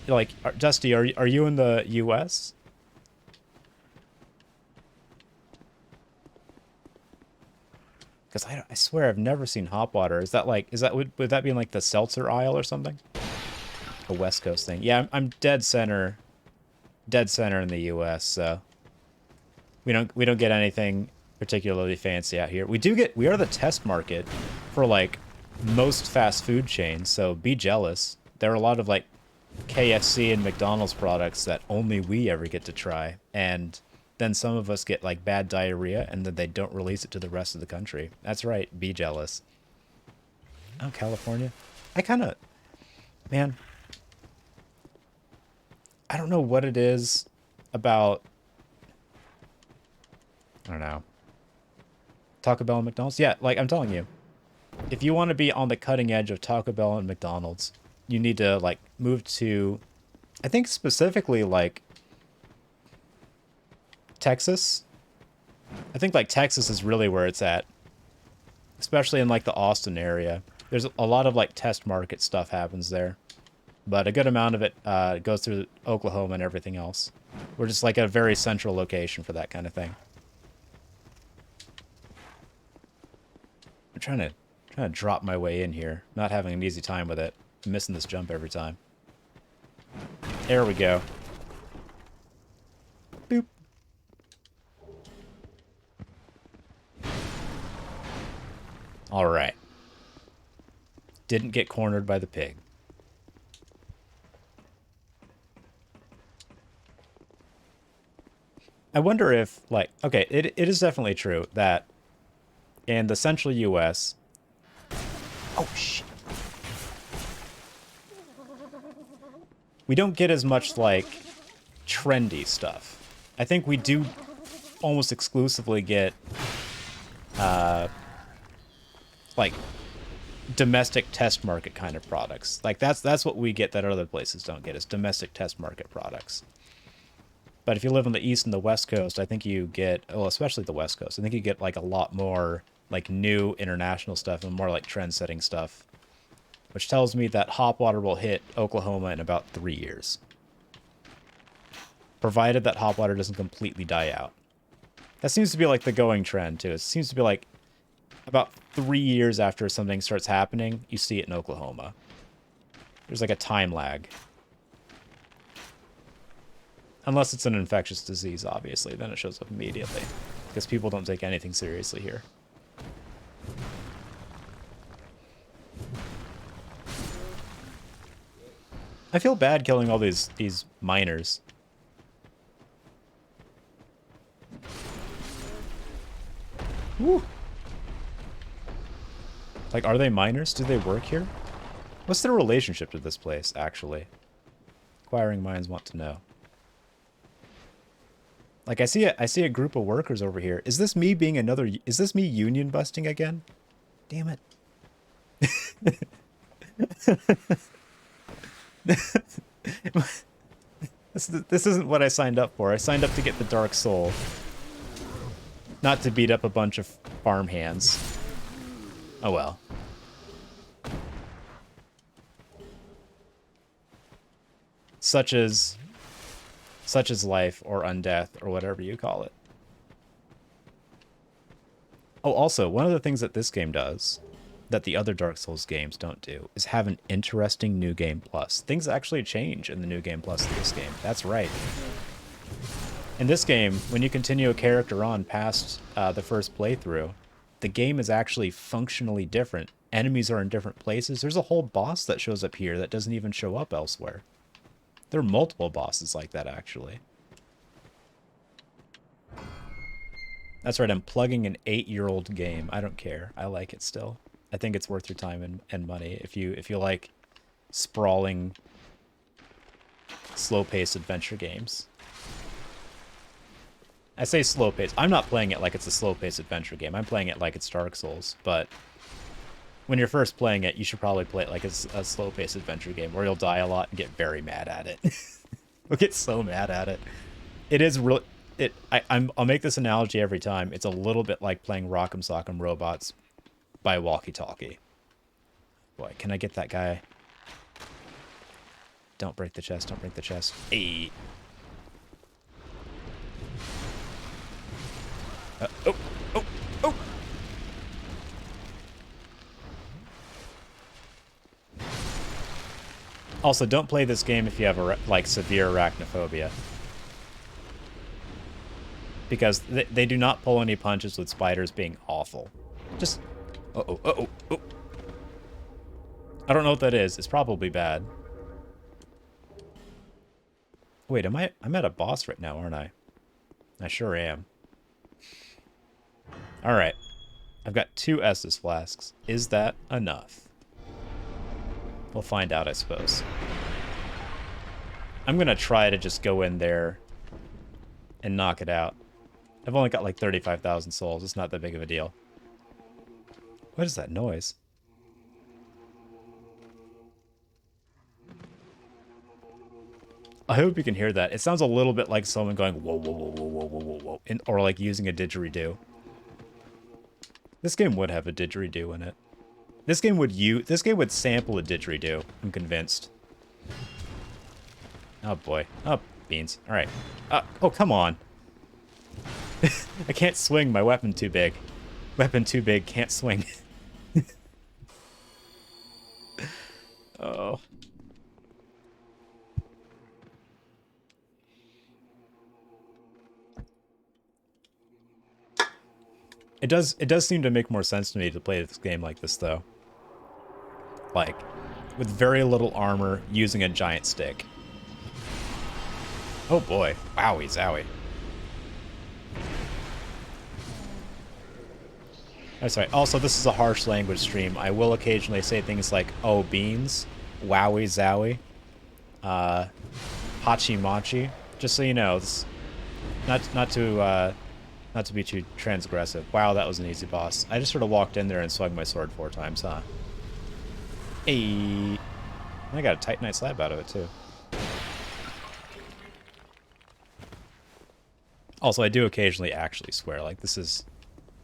A: Like, Dusty, are you in the U.S.? Because I swear I've never seen hop water. Is that like, would that be in like the seltzer aisle or something? A West Coast thing. Yeah, I'm dead center in the U.S. So we don't get anything particularly fancy out here. We are the test market for like most fast food chains. So be jealous. There are a lot of like KFC and McDonald's products that only we ever get to try, and then some of us get like bad diarrhea, and then they don't release it to the rest of the country. That's right. Be jealous. Oh, California. I kind of, man, I don't know what it is about, I don't know, Taco Bell and McDonald's. Yeah, like I'm telling you, if you want to be on the cutting edge of Taco Bell and McDonald's, you need to like move to, I think specifically like Texas. I think like Texas is really where it's at, especially in like the Austin area. There's a lot of like test market stuff happens there, but a good amount of it goes through Oklahoma and everything else. We're just like a very central location for that kind of thing. I'm trying to drop my way in here. Not having an easy time with it. I'm missing this jump every time. There we go. Boop. All right. Didn't get cornered by the pig. I wonder if, like, okay, it is definitely true that in the central U.S. Oh, shit. We don't get as much, like, trendy stuff. I think we do almost exclusively get, like, domestic test market kind of products. Like, that's what we get that other places don't get, is domestic test market products. But if you live on the East and the West Coast, I think you get, well, especially the West Coast, I think you get, like, a lot more, like, new international stuff and more, like, trend-setting stuff. Which tells me that hop water will hit Oklahoma in about 3 years. Provided that hop water doesn't completely die out. That seems to be, like, the going trend, too. It seems to be, like, about 3 years after something starts happening, you see it in Oklahoma. There's, like, a time lag. Unless it's an infectious disease, obviously. Then it shows up immediately. Because people don't take anything seriously here. I feel bad killing all these miners. Woo! Like, are they miners? Do they work here? What's their relationship to this place, actually? Acquiring minds want to know. Like, I see a group of workers over here. Is this me being is this me union busting again? Damn it. This isn't what I signed up for. I signed up to get the Dark Soul. Not to beat up a bunch of farm hands. Oh well. Such as life or undeath or whatever you call it. Oh, also, one of the things that this game does that the other Dark Souls games don't do is have an interesting New Game Plus. Things actually change in the New Game Plus of this game. That's right. In this game, when you continue a character on past the first playthrough, the game is actually functionally different enemies are in different places. There's a whole boss that shows up here that doesn't even show up elsewhere. There are multiple bosses like that, actually. That's right, I'm plugging an 8-year-old game. I don't care. I like it still. I think it's worth your time and money if you like sprawling, slow-paced adventure games. I say slow-paced. I'm not playing it like it's a slow-paced adventure game. I'm playing it like it's Dark Souls, but when you're first playing it, you should probably play it like it's a slow-paced adventure game, or you'll die a lot and get very mad at it. You'll get so mad at it. It is real. I'll make this analogy every time. It's a little bit like playing Rock'em Sock'em Robots by Walkie Talkie. Boy, can I get that guy? Don't break the chest. Don't break the chest. Hey. Oh. Also, don't play this game if you have like severe arachnophobia. Because they do not pull any punches with spiders being awful. Just... Uh-oh. I don't know what that is. It's probably bad. Wait, I'm at a boss right now, aren't I? I sure am. Alright. I've got 2 Estus flasks. Is that enough? We'll find out, I suppose. I'm gonna try to just go in there and knock it out. I've only got like 35,000 souls. It's not that big of a deal. What is that noise? I hope you can hear that. It sounds a little bit like someone going whoa, whoa, whoa, whoa, whoa, whoa, whoa, whoa, or like using a didgeridoo. This game would have a didgeridoo in it. This game would sample a didgeridoo. I'm convinced. Oh boy. Oh, beans. All right. Oh, come on. I can't swing. My weapon too big. Weapon too big. Can't swing. Oh. It does seem to make more sense to me to play this game like this, though. Like, with very little armor, using a giant stick. Oh boy. Wowie zowie. That's right. Also, this is a harsh language stream. I will occasionally say things like, oh, beans, wowie zowie, hachi machi. Just so you know, it's not to be too transgressive. Wow, that was an easy boss. I just sort of walked in there and swung my sword 4 times, huh? Hey. I got a Titanite slab out of it, too. Also, I do occasionally actually swear. Like, this is...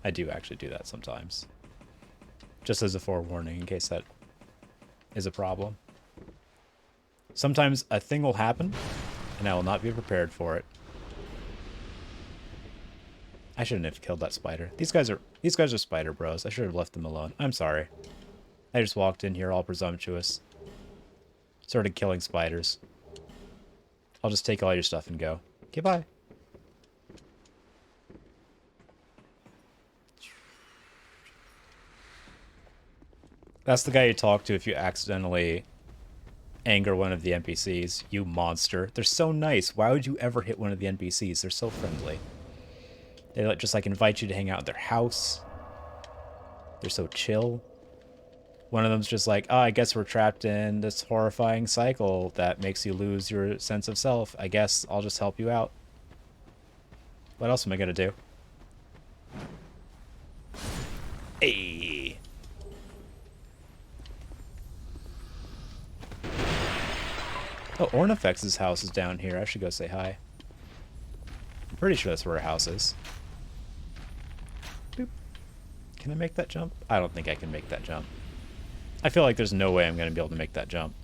A: I do actually do that sometimes. Just as a forewarning, in case that is a problem. Sometimes a thing will happen, and I will not be prepared for it. I shouldn't have killed that spider. These guys are spider bros. I should have left them alone. I'm sorry. I just walked in here all presumptuous. Started killing spiders. I'll just take all your stuff and go. Okay, bye. That's the guy you talk to if you accidentally anger one of the NPCs. You monster. They're so nice. Why would you ever hit one of the NPCs? They're so friendly. They just like invite you to hang out at their house. They're so chill. One of them's just like, oh, I guess we're trapped in this horrifying cycle that makes you lose your sense of self. I guess I'll just help you out. What else am I gonna do? Hey. Oh, Ornifex's house is down here. I should go say hi. I'm pretty sure that's where her house is. Boop. Can I make that jump? I don't think I can make that jump. I feel like there's no way I'm going to be able to make that jump.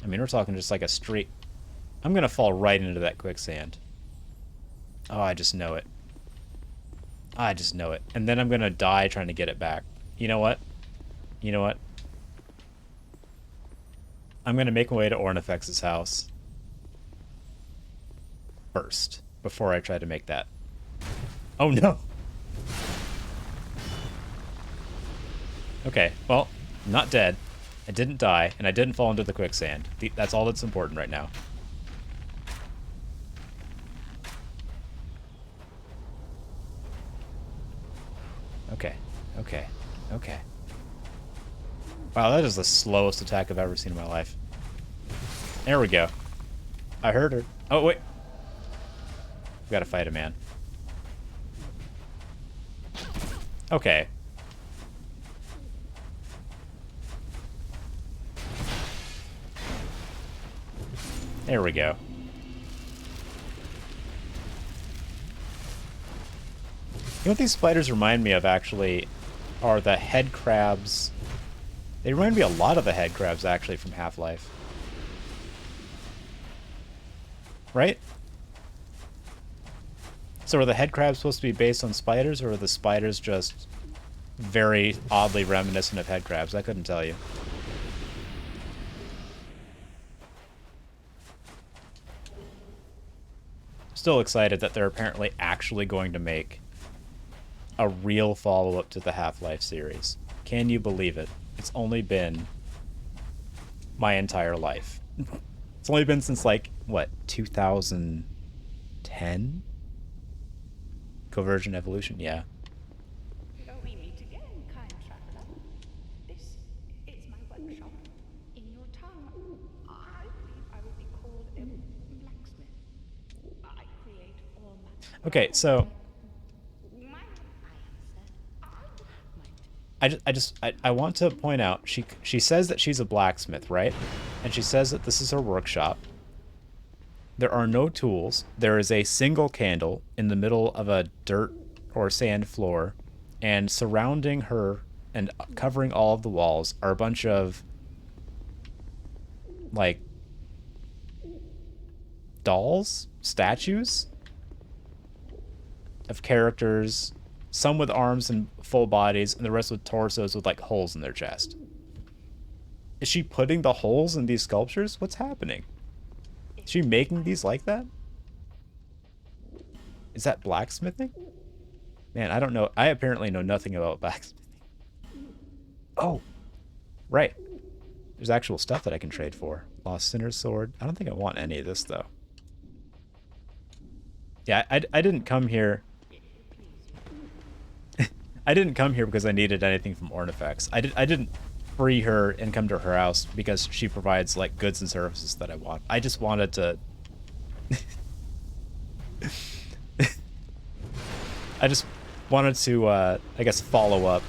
A: I mean, we're talking just like a straight... I'm going to fall right into that quicksand. Oh, I just know it. I just know it. And then I'm going to die trying to get it back. You know what? You know what? I'm going to make my way to Ornifex's house first, before I try to make that. Oh, no! Okay, well, I'm not dead. I didn't die, and I didn't fall into the quicksand. That's all that's important right now. Okay, okay, okay. Wow, that is the slowest attack I've ever seen in my life. There we go. I heard her. Oh, wait. We gotta fight a man. Okay. There we go. You know what these spiders remind me of, actually, are the head crabs. They remind me a lot of the head crabs, actually, from Half-Life. Right? So are the head crabs supposed to be based on spiders, or are the spiders just very oddly reminiscent of head crabs? I couldn't tell you. Still excited that they're apparently actually going to make a real follow-up to the Half-Life series. Can you believe it? It's only been my entire life. It's only been since, like, what, 2010? Convergent Evolution, yeah.
B: Though we meet again, kind traveler. This is my workshop. In your town, I believe I will be called a blacksmith. I create all manner.
A: Okay, so
B: I
A: I want to point out, she says that she's a blacksmith, right? And she says that this is her workshop. There are no tools. There is a single candle in the middle of a dirt or sand floor, and surrounding her and covering all of the walls are a bunch of, like, dolls, statues of characters, some with arms and full bodies, and the rest with torsos with, like, holes in their chest. Is she putting the holes in these sculptures? What's happening? Is she making these like that? Is that blacksmithing? Man, I don't know. I apparently know nothing about blacksmithing. Oh, right. There's actual stuff that I can trade for. Lost Sinner's Sword. I don't think I want any of this, though. Yeah, I didn't come here... I didn't come here because I needed anything from Ornifex. I didn't free her and come to her house because she provides, like, goods and services that I want. I just wanted to... I just wanted to, I guess, follow up.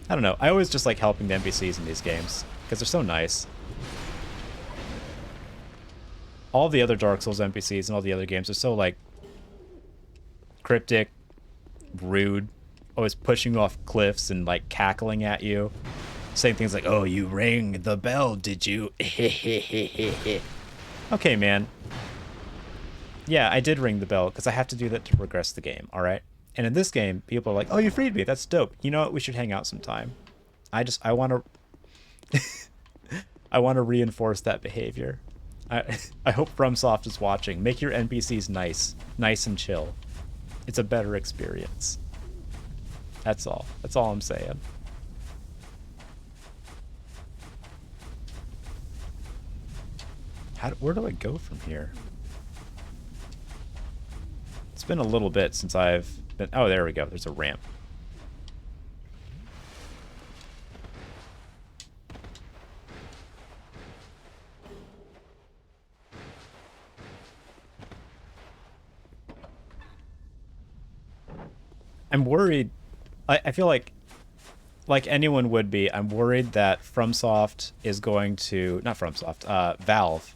A: I don't know. I always just like helping the NPCs in these games because they're so nice. All the other Dark Souls NPCs and all the other games are so, like, cryptic, rude, always pushing you off cliffs and, like, cackling at you. Saying things like, oh, you rang the bell, did you? Okay, man. Yeah, I did ring the bell because I have to do that to progress the game, alright? And in this game, people are like, oh, you freed me, that's dope. You know what, we should hang out sometime. I want to... I want to reinforce that behavior. I hope FromSoft is watching. Make your NPCs nice. Nice and chill. It's a better experience. That's all. That's all I'm saying. Where do I go from here? It's been a little bit since I've been... Oh, there we go. There's a ramp. I'm worried. I feel like anyone would be, I'm worried that FromSoft is going to... Not FromSoft. Valve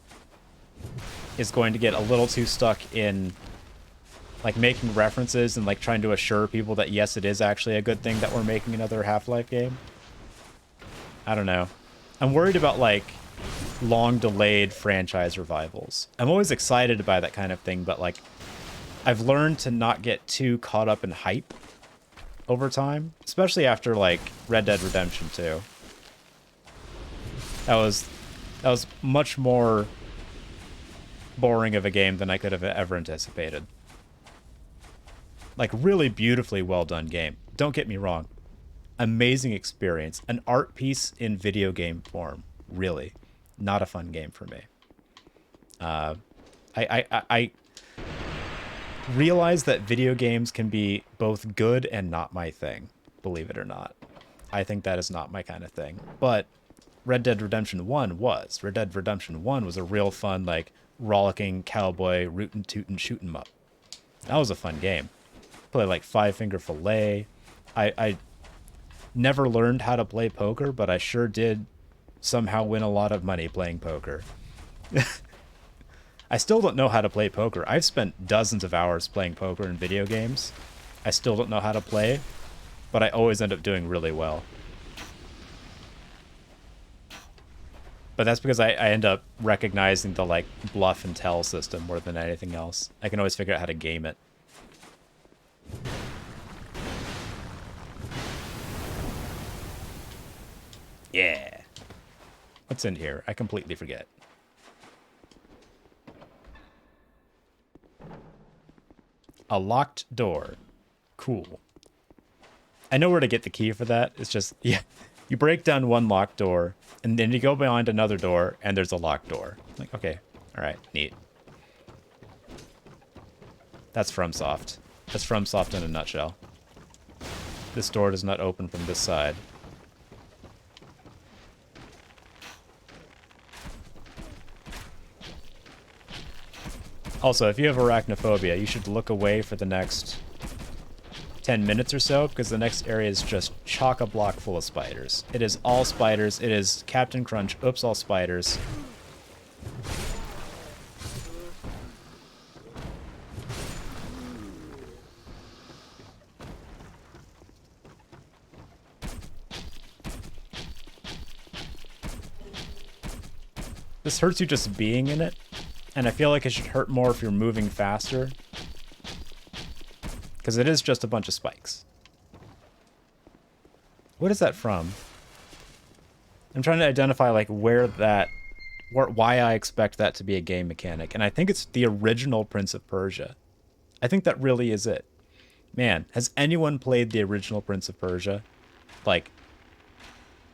A: is going to get a little too stuck in, like, making references and, like, trying to assure people that, yes, it is actually a good thing that we're making another Half-Life game. I don't know. I'm worried about, like, long-delayed franchise revivals. I'm always excited by that kind of thing, but, like, I've learned to not get too caught up in hype over time, especially after, like, Red Dead Redemption 2. That was much more boring of a game than I could have ever anticipated. Like, really beautifully well done game. Don't get me wrong. amazing experience. An art piece in video game form. Really. Not a fun game for me. I realize that video games can be both good and not my thing, believe it or not. I think that is not my kind of thing. But Red Dead Redemption 1 was. Red Dead Redemption 1 was a real fun, like, rollicking cowboy rootin' tootin' shoot 'em up. That was a fun game. Play like Five Finger Fillet. I never learned how to play poker, but I sure did somehow win a lot of money playing poker. I still don't know how to play poker. I've spent dozens of hours playing poker in video games. I still don't know how to play, but I always end up doing really well. But that's because I end up recognizing the, like, bluff and tell system more than anything else. I can always figure out how to game it. Yeah. What's in here? I completely forget. A locked door. Cool. I know where to get the key for that. It's just, yeah, you break down one locked door, and then you go behind another door, and there's a locked door. Like, okay, all right, neat. That's FromSoft. That's FromSoft in a nutshell. This door does not open from this side. Also, if you have arachnophobia, you should look away for the next 10 minutes or so, because the next area is just chock-a-block full of spiders. It is all spiders. It is Captain Crunch. Oops, all spiders. This hurts you just being in it, and I feel like it should hurt more if you're moving faster, because it is just a bunch of spikes. What is that from? I'm trying to identify, like, why I expect that to be a game mechanic, and I think it's the original Prince of Persia. I think that really is it. Man, has anyone played the original Prince of Persia? Like,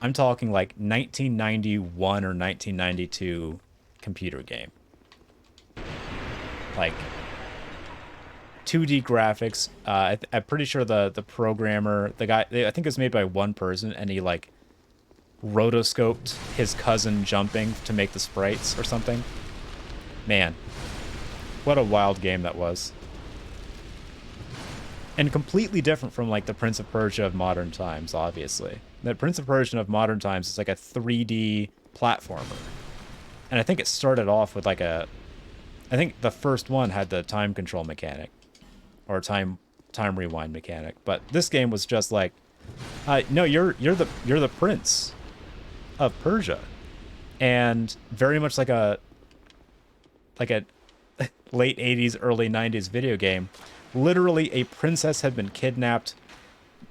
A: I'm talking like 1991 or 1992 computer game. Like 2D graphics. I'm pretty sure the programmer, the guy, I think it was made by one person, and he like rotoscoped his cousin jumping to make the sprites or something. Man, what a wild game that was. And completely different from like the Prince of Persia of modern times, obviously. The Prince of Persia of modern times is like a 3D platformer. And I think it started off with like I think the first one had the time control mechanic. Or time rewind mechanic. But this game was just like, no, you're the prince of Persia. And very much like a late 80s, early 90s video game. Literally, a princess had been kidnapped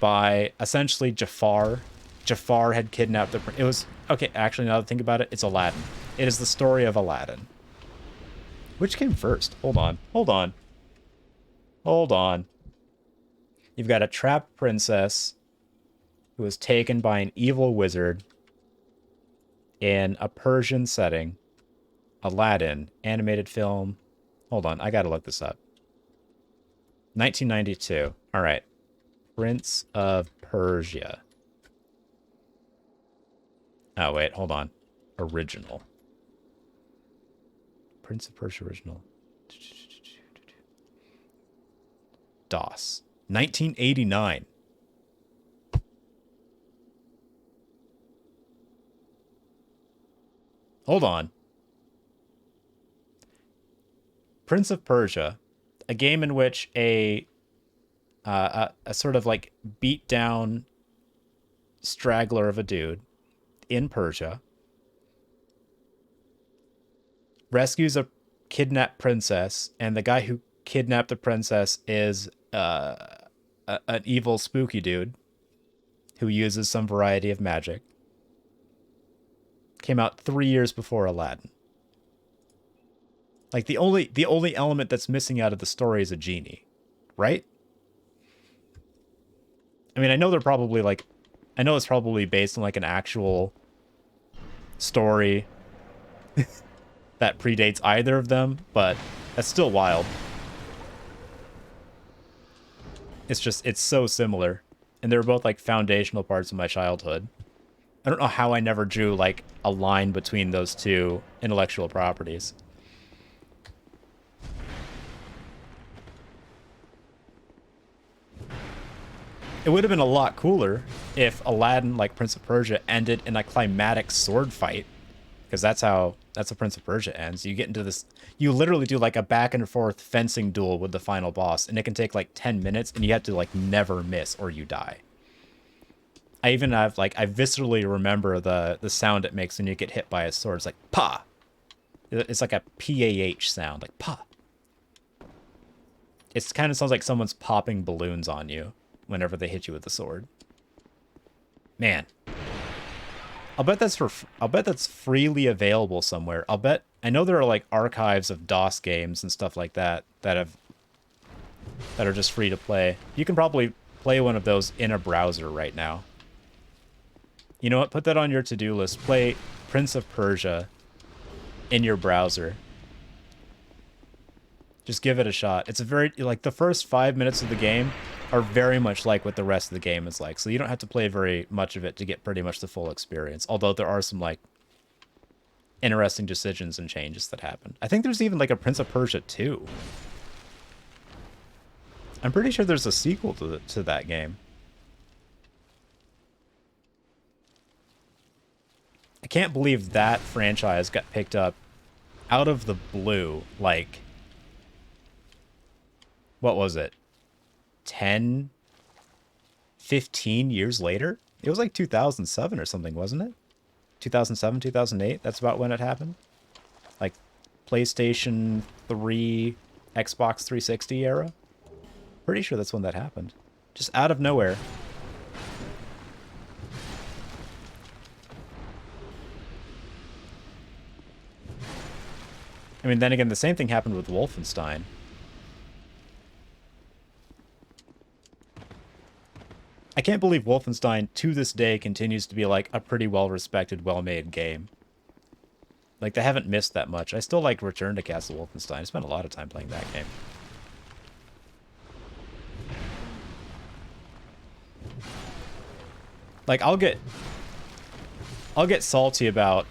A: by essentially Jafar. Jafar had kidnapped the prince. It was, okay, actually, now that I think about it, it's Aladdin. It is the story of Aladdin. Which came first? Hold on. You've got a trapped princess who was taken by an evil wizard in a Persian setting. Aladdin, animated film. Hold on, I gotta look this up. 1992. All right. Prince of Persia. Oh, wait, hold on. Original. Prince of Persia original. DOS. 1989. Hold on. Prince of Persia, a game in which a sort of like beat down straggler of a dude in Persia rescues a kidnapped princess, and the guy who kidnapped the princess is an evil spooky dude who uses some variety of magic. Came out 3 years before Aladdin. Like the only element that's missing out of the story is a genie, right? I mean, I know they're probably like I know it's probably based on like an actual story that predates either of them, but that's still wild. It's just, it's so similar. And they're both like foundational parts of my childhood. I don't know how I never drew like a line between those two intellectual properties. It would have been a lot cooler if Aladdin, like Prince of Persia, ended in a climatic sword fight. Because that's how Prince of Persia ends. You get into this, you literally do like a back and forth fencing duel with the final boss, and it can take like 10 minutes, and you have to like never miss or you die. I even have like, I viscerally remember the sound it makes when you get hit by a sword. It's like, pa! It's like a PAH sound, like pa. It kind of sounds like someone's popping balloons on you whenever they hit you with the sword. Man. I'll bet that's freely available somewhere. I know there are like archives of DOS games and stuff like that that are just free to play. You can probably play one of those in a browser right now. You know what? Put that on your to-do list. Play Prince of Persia in your browser. Just give it a shot. It's a very, like, the first 5 minutes of the game are very much like what the rest of the game is like. So you don't have to play very much of it to get pretty much the full experience. Although there are some, like, interesting decisions and changes that happen. I think there's even, like, a Prince of Persia 2. I'm pretty sure there's a sequel to that game. I can't believe that franchise got picked up out of the blue, like, what was it? 10, 15 years later? It was like 2007 or something, wasn't it? 2007, 2008? That's about when it happened? Like, PlayStation 3, Xbox 360 era? Pretty sure that's when that happened. Just out of nowhere. I mean, then again, the same thing happened with Wolfenstein. I can't believe Wolfenstein, to this day, continues to be, like, a pretty well-respected, well-made game. Like, they haven't missed that much. I still like Return to Castle Wolfenstein. I spent a lot of time playing that game. Like, I'll get salty about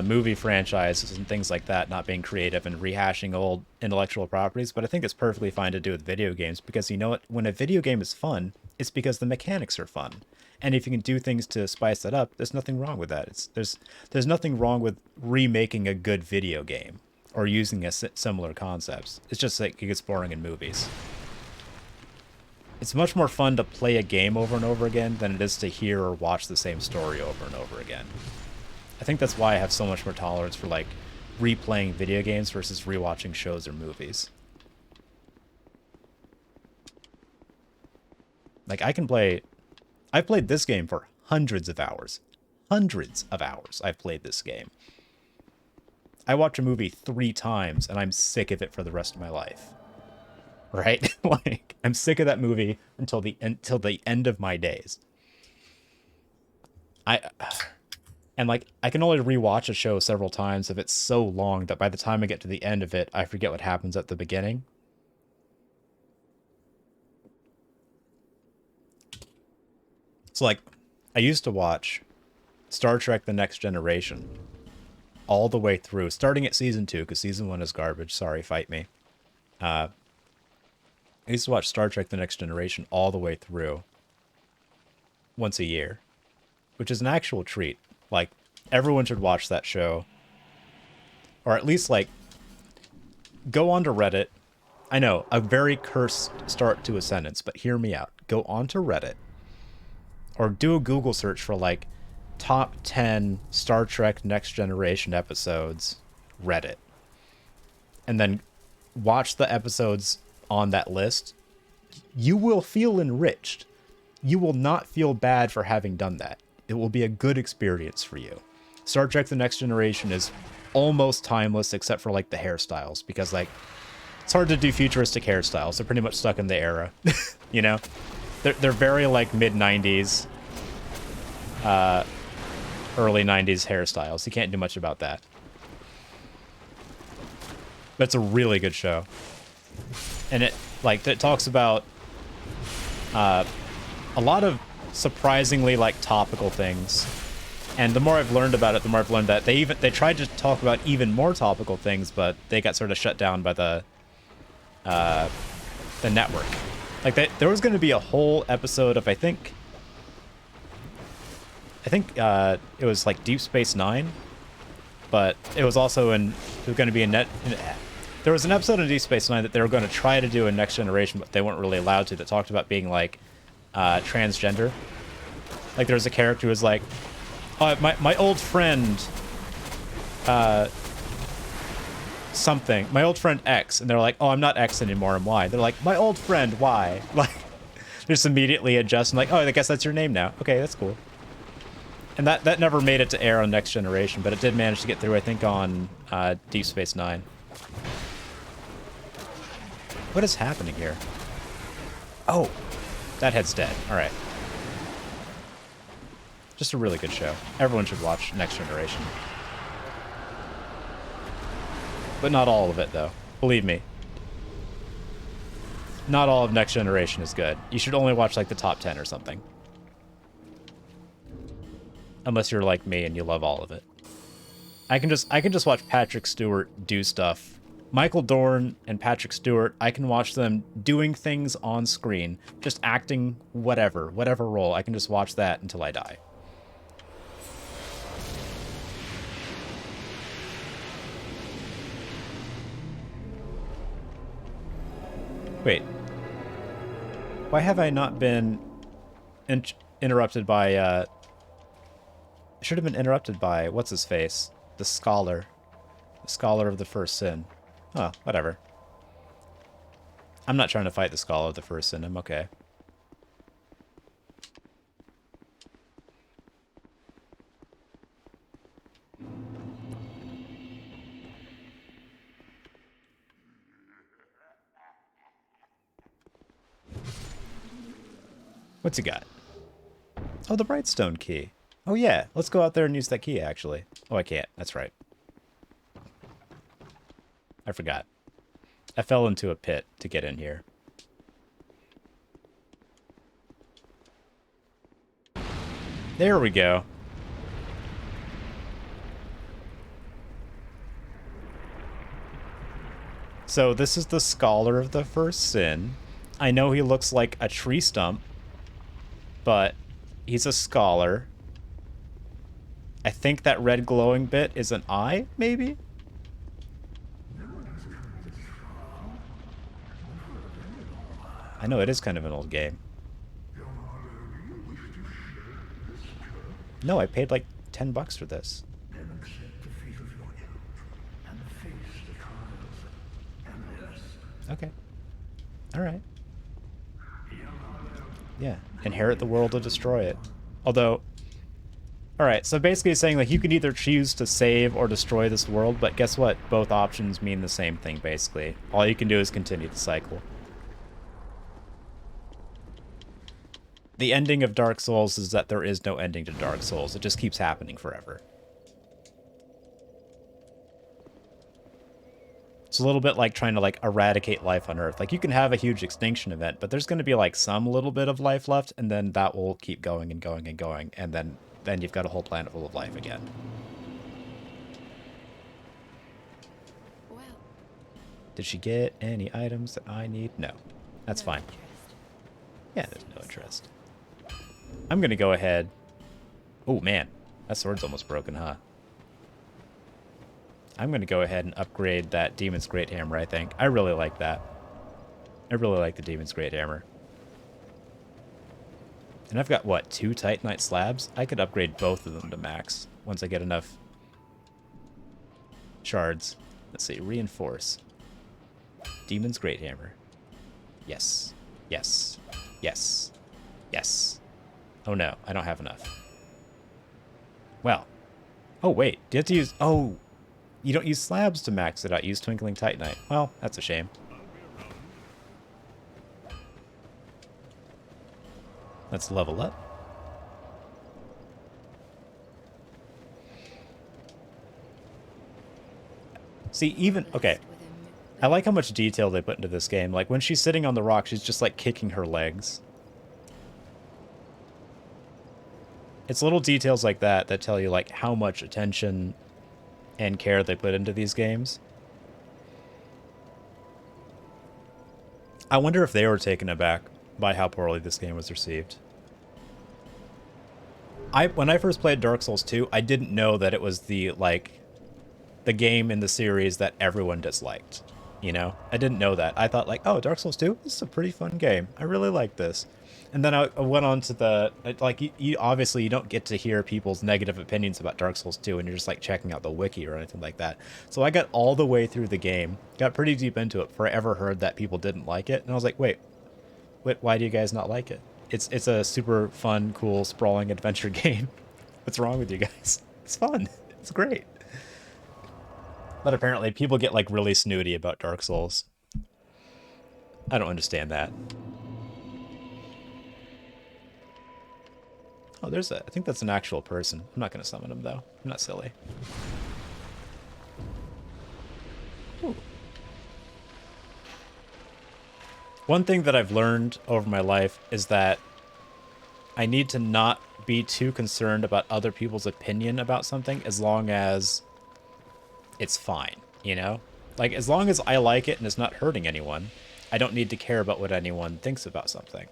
A: movie franchises and things like that not being creative and rehashing old intellectual properties, but I think it's perfectly fine to do with video games because, you know what? When a video game is fun, it's because the mechanics are fun. And if you can do things to spice that up, there's nothing wrong with that. There's nothing wrong with remaking a good video game or using similar concepts. It's just like it gets boring in movies. It's much more fun to play a game over and over again than it is to hear or watch the same story over and over again. I think that's why I have so much more tolerance for, like, replaying video games versus rewatching shows or movies. Like, I've played this game for hundreds of hours. Hundreds of hours I've played this game. I watch a movie 3 times, and I'm sick of it for the rest of my life. Right? Like, I'm sick of that movie until the end of my days. And, like, I can only rewatch a show several times if it's so long that by the time I get to the end of it, I forget what happens at the beginning. So, like, I used to watch Star Trek The Next Generation all the way through, starting at Season 2, because Season 1 is garbage. Sorry, fight me. I used to watch Star Trek The Next Generation all the way through once a year, which is an actual treat. Like, everyone should watch that show. Or at least, like, go onto Reddit. I know, a very cursed start to a sentence, but hear me out. Go onto Reddit. Or do a Google search for, like, top 10 Star Trek Next Generation episodes, Reddit. And then watch the episodes on that list. You will feel enriched. You will not feel bad for having done that. It will be a good experience for you. Star Trek The Next Generation is almost timeless except for, like, the hairstyles, because, like, it's hard to do futuristic hairstyles. They're pretty much stuck in the era, you know? They're very, like, mid-90s. early 90s hairstyles. He can't do much about that. But it's a really good show. And it talks about a lot of surprisingly like topical things. And the more I've learned about it, the more I've learned that they tried to talk about even more topical things, but they got sort of shut down by the network. Like there was going to be a whole episode of I think it was like Deep Space Nine, but it was also it was going to be there was an episode in Deep Space Nine that they were going to try to do in Next Generation, but they weren't really allowed to. That talked about being like transgender. Like there was a character who was like, "Oh, my old friend, something. My old friend X," and they're like, "Oh, I'm not X anymore. I'm Y." They're like, "My old friend Y." Like, just immediately adjust and like, "Oh, I guess that's your name now. Okay, that's cool." And that never made it to air on Next Generation, but it did manage to get through, I think, on Deep Space Nine. What is happening here? Oh, that head's dead. All right. Just a really good show. Everyone should watch Next Generation. But not all of it, though. Believe me. Not all of Next Generation is good. You should only watch, like, the top 10 or something. Unless you're like me and you love all of it. I can just watch Patrick Stewart do stuff. Michael Dorn and Patrick Stewart, I can watch them doing things on screen, just acting whatever role. I can just watch that until I die. Wait. Why have I not been interrupted by should have been interrupted by what's his face? The scholar of the first sin. Oh, whatever. I'm not trying to fight the scholar of the first sin. I'm okay. What's he got? Oh, the Brightstone key. Oh yeah, let's go out there and use that key, actually. Oh, I can't. That's right. I forgot. I fell into a pit to get in here. There we go. So this is the scholar of the first sin. I know he looks like a tree stump, but he's a scholar. I think that red glowing bit is an eye, maybe? I know it is kind of an old game. No, I paid like $10 for this. Okay. Alright. Yeah. Inherit the world or destroy it. Although... Alright, so basically it's saying like you can either choose to save or destroy this world, but guess what? Both options mean the same thing, basically. All you can do is continue the cycle. The ending of Dark Souls is that there is no ending to Dark Souls. It just keeps happening forever. It's a little bit like trying to like eradicate life on Earth. Like you can have a huge extinction event, but there's going to be like some little bit of life left, and then that will keep going and going and going, and then you've got a whole planet full of life again.
B: Well,
A: did she get any items that I need? No. That's fine. Yeah, there's no interest. I'm going to go ahead. Oh, man. That sword's almost broken, huh? I'm going to go ahead and upgrade that Demon's Great Hammer, I think. I really like that. I really like the Demon's Great Hammer. And I've got, what, 2 Titanite slabs? I could upgrade both of them to max once I get enough shards. Let's see, reinforce. Demon's Great Hammer. Yes. Yes. Yes. Yes. Oh no, I don't have enough. Well. Oh wait, do you have to use... Oh, you don't use slabs to max it out. You use Twinkling Titanite. Well, that's a shame. Let's level up. See, even okay, I like how much detail they put into this game. Like when she's sitting on the rock, she's just like kicking her legs. It's little details like that that tell you like how much attention and care they put into these games. I wonder if they were taken aback by how poorly this game was received. When I first played Dark Souls 2, I didn't know that it was the game in the series that everyone disliked. You know? I didn't know that. I thought like, oh, Dark Souls 2? This is a pretty fun game. I really like this. And then I went on to the like you obviously you don't get to hear people's negative opinions about Dark Souls 2 and you're just like checking out the wiki or anything like that. So I got all the way through the game, got pretty deep into it before I ever heard that people didn't like it, and I was like, wait, why do you guys not like it? It's a super fun, cool, sprawling adventure game. What's wrong with you guys? It's fun. It's great. But apparently people get like really snooty about Dark Souls. I don't understand that. Oh, I think that's an actual person. I'm not going to summon him, though. I'm not silly. Ooh. One thing that I've learned over my life is that I need to not be too concerned about other people's opinion about something as long as it's fine, you know? Like, as long as I like it and it's not hurting anyone, I don't need to care about what anyone thinks about something.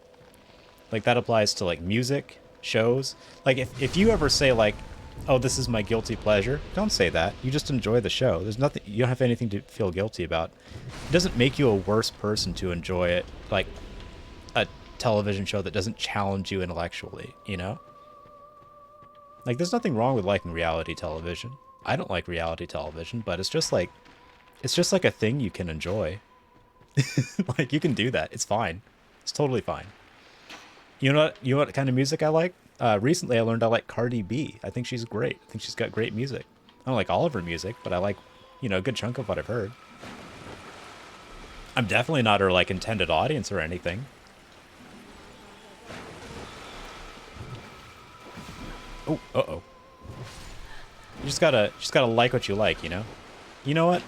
A: Like, that applies to, like, music, shows. Like, if you ever say, like, oh, this is my guilty pleasure, don't say that. You just enjoy the show. There's nothing, you don't have anything to feel guilty about. It doesn't make you a worse person to enjoy it, like, a television show that doesn't challenge you intellectually, you know? Like, there's nothing wrong with liking reality television. I don't like reality television, but it's just like a thing you can enjoy. Like, you can do that. It's fine. It's totally fine. You know what kind of music I like? Recently I learned I like Cardi B. I think she's great. I think she's got great music. I don't like all of her music, but I like, you know, a good chunk of what I've heard. I'm definitely not her, like, intended audience or anything. Oh, uh-oh. You just gotta like what you like, you know? You know what?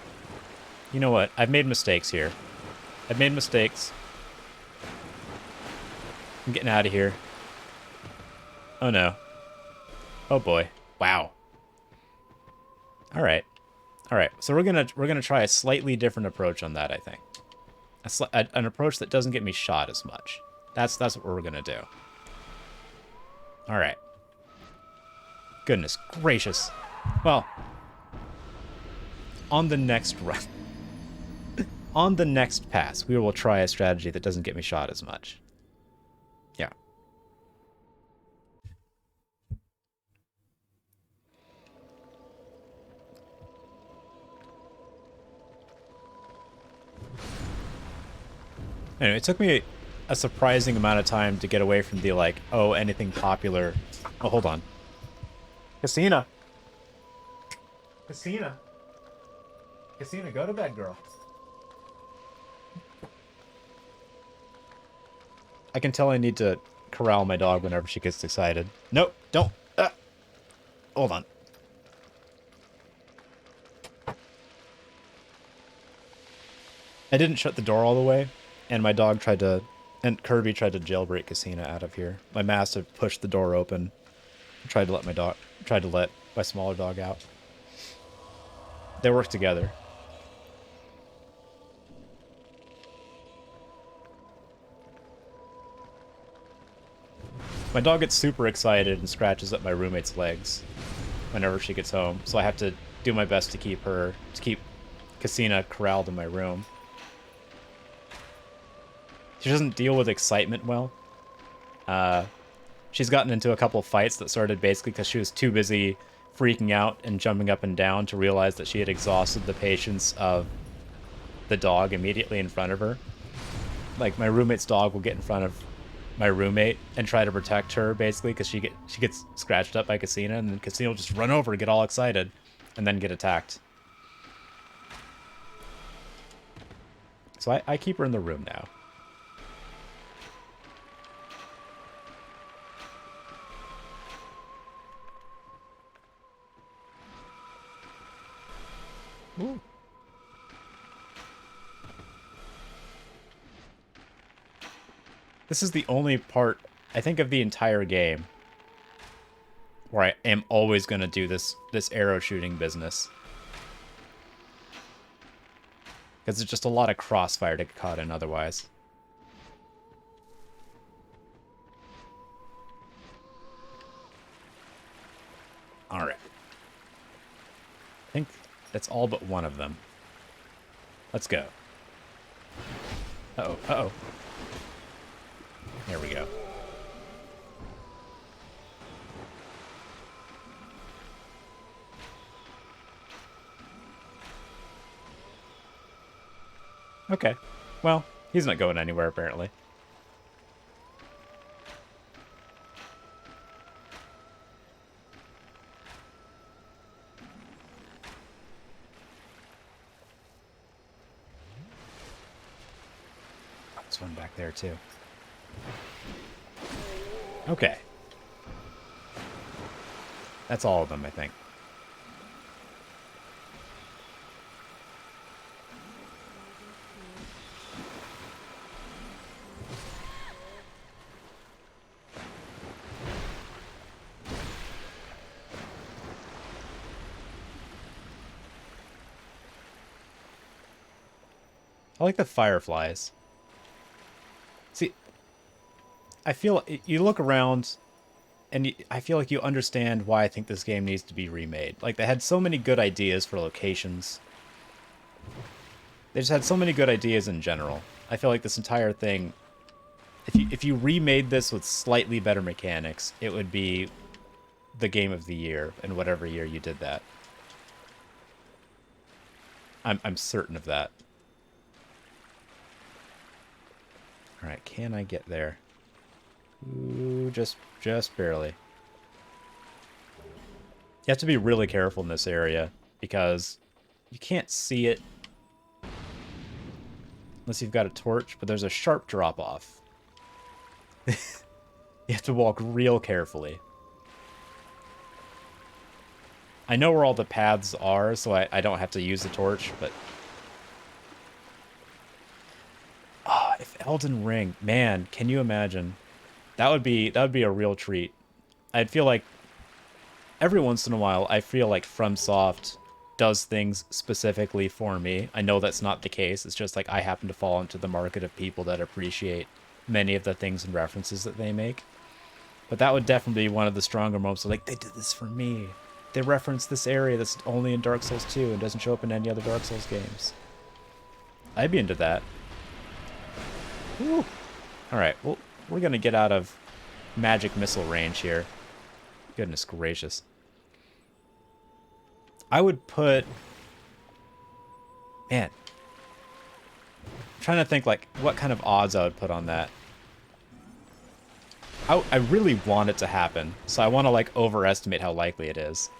A: You know what? I've made mistakes here. I've made mistakes. I'm getting out of here. Oh no. Oh boy. Wow. All right. All right. So we're gonna try a slightly different approach on that, I think. An approach that doesn't get me shot as much. That's what we're gonna do. All right. Goodness gracious. Well, on the next run, on the next pass, we will try a strategy that doesn't get me shot as much. Yeah. Anyway, it took me a surprising amount of time to get away from the, like, oh, anything popular. Oh, hold on. Casina. Casina. Casina, go to bed, girl. I can tell I need to corral my dog whenever she gets excited. Nope, don't. Hold on. I didn't shut the door all the way, and my dog and Kirby tried to jailbreak Casina out of here. My mastiff pushed the door open, tried to let my smaller dog out. They work together. My dog gets super excited and scratches at my roommate's legs whenever she gets home, so I have to do my best to keep Casina corralled in my room. She doesn't deal with excitement well. She's gotten into a couple fights that started basically because she was too busy freaking out and jumping up and down to realize that she had exhausted the patience of the dog immediately in front of her. Like, my roommate's dog will get in front of my roommate and try to protect her, basically, because she gets scratched up by Casina, and then Casina will just run over and get all excited, and then get attacked. So I keep her in the room now. Ooh. This is the only part, I think, of the entire game where I am always going to do this arrow shooting business. Because it's just a lot of crossfire to get caught in otherwise. Alright. I think that's all but one of them. Let's go. Uh-oh, uh-oh. There we go. Okay. Well, he's not going anywhere, apparently. Oh, there's one back there, too. Okay. That's all of them, I think. I like the fireflies. See, I feel you look around and I feel like you understand why I think this game needs to be remade. Like, they had so many good ideas for locations. They just had so many good ideas in general. I feel like this entire thing, if you remade this with slightly better mechanics, it would be the game of the year in whatever year you did that. I'm certain of that. Alright, can I get there? Ooh, just barely. You have to be really careful in this area because you can't see it unless you've got a torch, but there's a sharp drop-off. You have to walk real carefully. I know where all the paths are, so I don't have to use the torch, but... Ah, if Elden Ring... Man, can you imagine? That would be a real treat. I'd feel like... Every once in a while, I feel like FromSoft does things specifically for me. I know that's not the case. It's just like I happen to fall into the market of people that appreciate many of the things and references that they make. But that would definitely be one of the stronger moments of like, they did this for me. They referenced this area that's only in Dark Souls 2 and doesn't show up in any other Dark Souls games. I'd be into that. Woo. Alright, well, we're gonna get out of magic missile range here. Goodness gracious. I would put... Man. I'm trying to think, like, what kind of odds I would put on that. I really want it to happen, so I want to, like, overestimate how likely it is.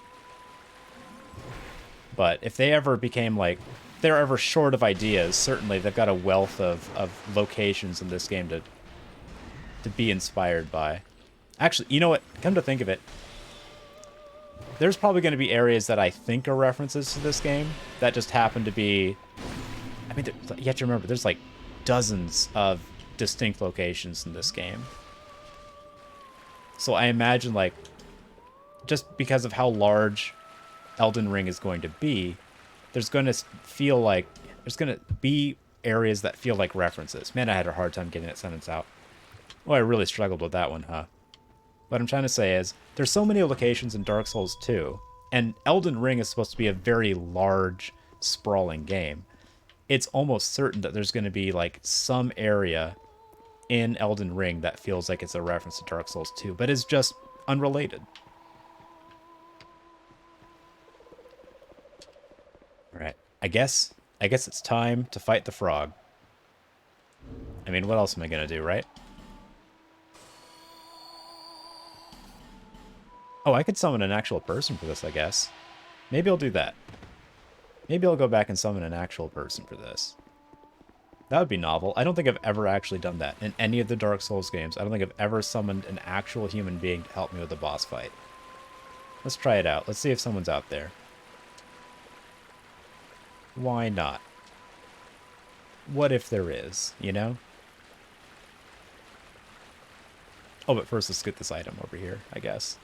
A: But if they ever became, like... If they're ever short of ideas, certainly they've got a wealth of locations in this game to be inspired by. Actually, you know what? Come to think of it, there's probably going to be areas that I think are references to this game that just happen to be... I mean, you have to remember, there's like dozens of distinct locations in this game. So I imagine, like, just because of how large Elden Ring is going to be, there's going to feel like... There's going to be areas that feel like references. Man, I had a hard time getting that sentence out. Well, I really struggled with that one, huh? What I'm trying to say is, there's so many locations in Dark Souls 2, and Elden Ring is supposed to be a very large, sprawling game. It's almost certain that there's going to be, like, some area in Elden Ring that feels like it's a reference to Dark Souls 2, but is just unrelated. Alright, I guess it's time to fight the frog. I mean, what else am I going to do, right? Oh, I could summon an actual person for this, I guess. Maybe I'll do that. Maybe I'll go back and summon an actual person for this. That would be novel. I don't think I've ever actually done that in any of the Dark Souls games. I don't think I've ever summoned an actual human being to help me with a boss fight. Let's try it out. Let's see if someone's out there. Why not? What if there is, you know? Oh, but first let's get this item over here, I guess.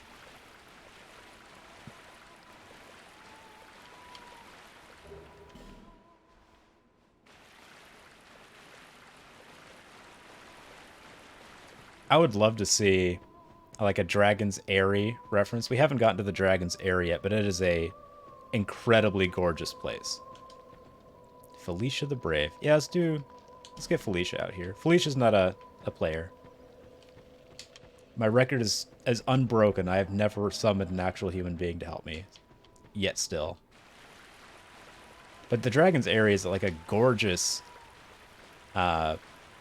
A: I would love to see like a Dragon's Eyrie reference. We haven't gotten to the Dragon's Eyrie yet, but it is a incredibly gorgeous place. Felicia the Brave. Yeah, let's get Felicia out here. Felicia's not a player. My record is as unbroken. I have never summoned an actual human being to help me. Yet still. But the Dragon's Eyrie is like a gorgeous,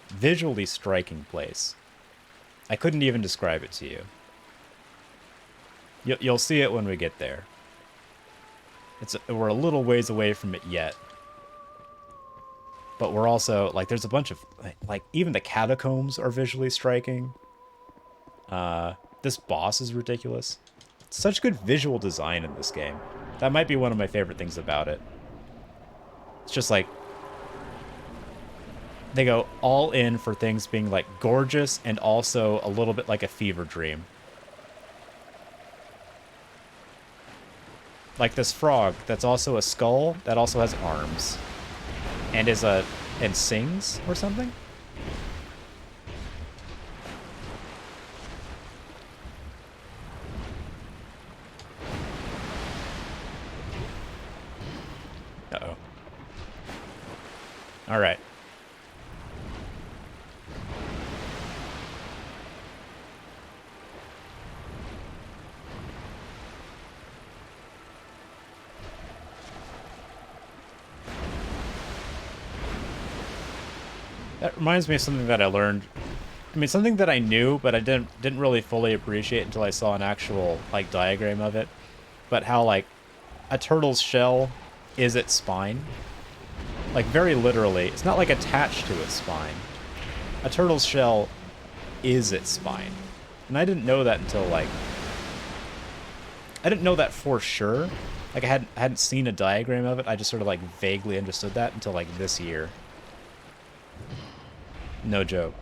A: visually striking place. I couldn't even describe it to you. You'll see it when we get there. We're a little ways away from it yet. But we're also, like, there's a bunch of, like, even the catacombs are visually striking. This boss is ridiculous. Such good visual design in this game. That might be one of my favorite things about it. It's just like, they go all in for things being, like, gorgeous and also a little bit like a fever dream. Like this frog that's also a skull that also has arms. And and sings or something? Uh-oh. All right. That reminds me of something that I learned. I mean, something that I knew, but I didn't really fully appreciate until I saw an actual, like, diagram of it. But how, like, a turtle's shell is its spine. Like, very literally. It's not, like, attached to its spine. A turtle's shell is its spine. And I didn't know that until, like... I didn't know that for sure. Like, I hadn't seen a diagram of it. I just sort of, like, vaguely understood that until, like, this year. No joke.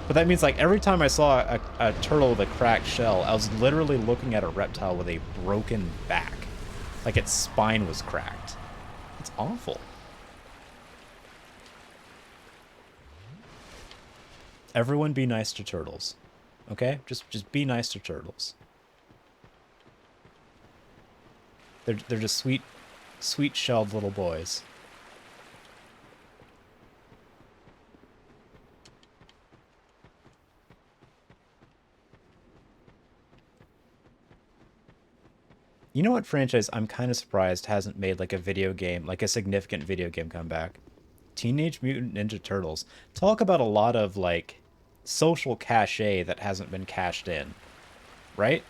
A: But that means, like, every time I saw a turtle with a cracked shell, I was literally looking at a reptile with a broken back. Like its spine was cracked. It's awful. Everyone be nice to turtles. Okay? Just be nice to turtles. They're just sweet shelled little boys. You know what franchise I'm kind of surprised hasn't made like a video game, like a significant video game comeback? Teenage Mutant Ninja Turtles. Talk about a lot of like social cachet that hasn't been cashed in, right?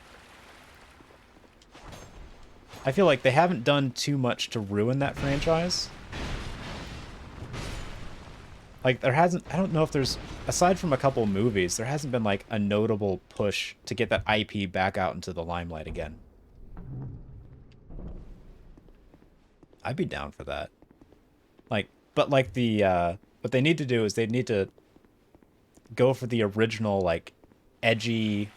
A: I feel like they haven't done too much to ruin that franchise. Like there hasn't, I don't know if there's, aside from a couple movies, there hasn't been like a notable push to get that IP back out into the limelight again. I'd be down for that. Like, but like what they need to do is they need to go for the original, like, edgy,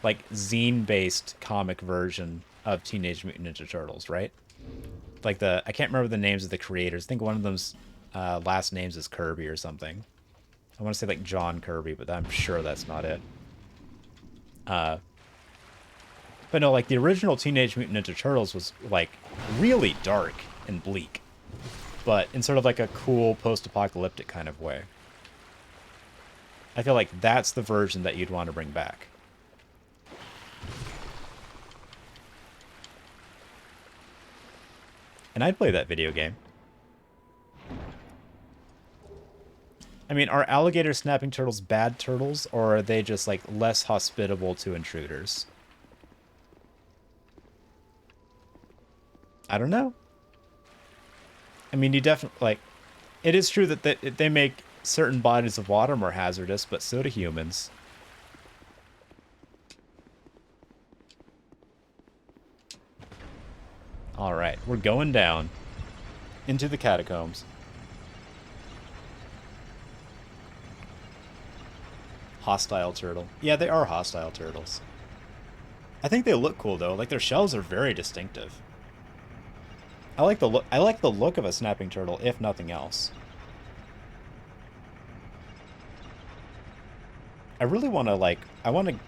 A: like, zine-based comic version of Teenage Mutant Ninja Turtles, right? Like I can't remember the names of the creators. I think one of them's last names is Kirby or something. I want to say like John Kirby, but I'm sure that's not it. But no, like the original Teenage Mutant Ninja Turtles was like really dark and bleak, but in sort of like a cool post-apocalyptic kind of way. I feel like that's the version that you'd want to bring back. And I'd play that video game. I mean, are alligator snapping turtles bad turtles, or are they just like less hospitable to intruders? I don't know. I mean, you definitely, like, it is true that they make certain bodies of water more hazardous, but so do humans. Alright, we're going down into the catacombs. Hostile turtle. Yeah, they are hostile turtles. I think they look cool though. Like their shells are very distinctive. I like the look. I like the look of a snapping turtle, if nothing else. I really want to like. I want to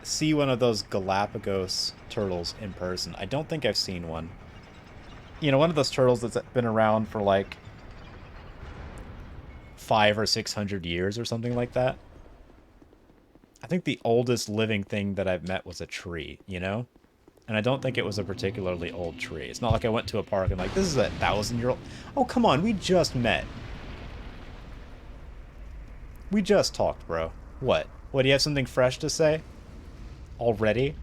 A: see one of those Galapagos turtles in person. I don't think I've seen one. You know, one of those turtles that's been around for like 500 or 600 years or something like that. I think the oldest living thing that I've met was a tree, you know? And I don't think it was a particularly old tree. It's not like I went to a park and like, this is a 1,000-year-old. Oh, come on, we just met. We just talked, bro. What? What, do you have something fresh to say? Already?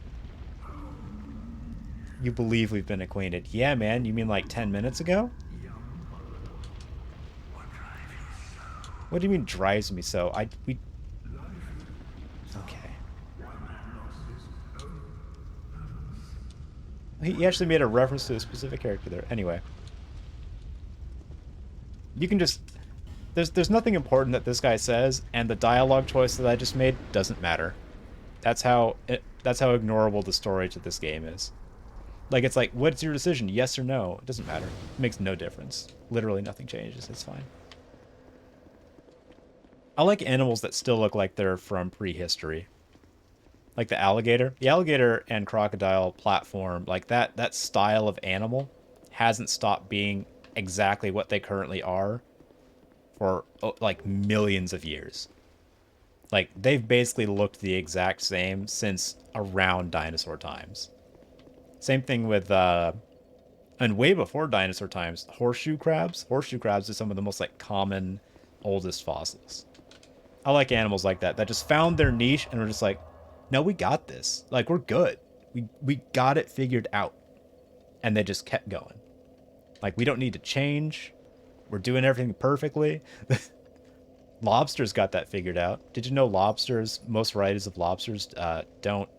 A: You believe we've been acquainted. Yeah, man, you mean like 10 minutes ago? What do you mean drives me so? Okay. He actually made a reference to a specific character there. Anyway. You can just... There's nothing important that this guy says, and the dialogue choice that I just made doesn't matter. That's how ignorable the story to this game is. Like, it's like, what's your decision? Yes or no? It doesn't matter. It makes no difference. Literally nothing changes. It's fine. I like animals that still look like they're from prehistory. Like the alligator. The alligator and crocodile platform, like that style of animal hasn't stopped being exactly what they currently are for like millions of years. Like they've basically looked the exact same since around dinosaur times. Same thing with and way before dinosaur times, horseshoe crabs. Horseshoe crabs are some of the most like common oldest fossils. I like animals like that just found their niche and were just like, no, we got this. Like we're good. We got it figured out. And they just kept going. Like we don't need to change. We're doing everything perfectly. Lobsters got that figured out. Did you know lobsters, most varieties of lobsters don't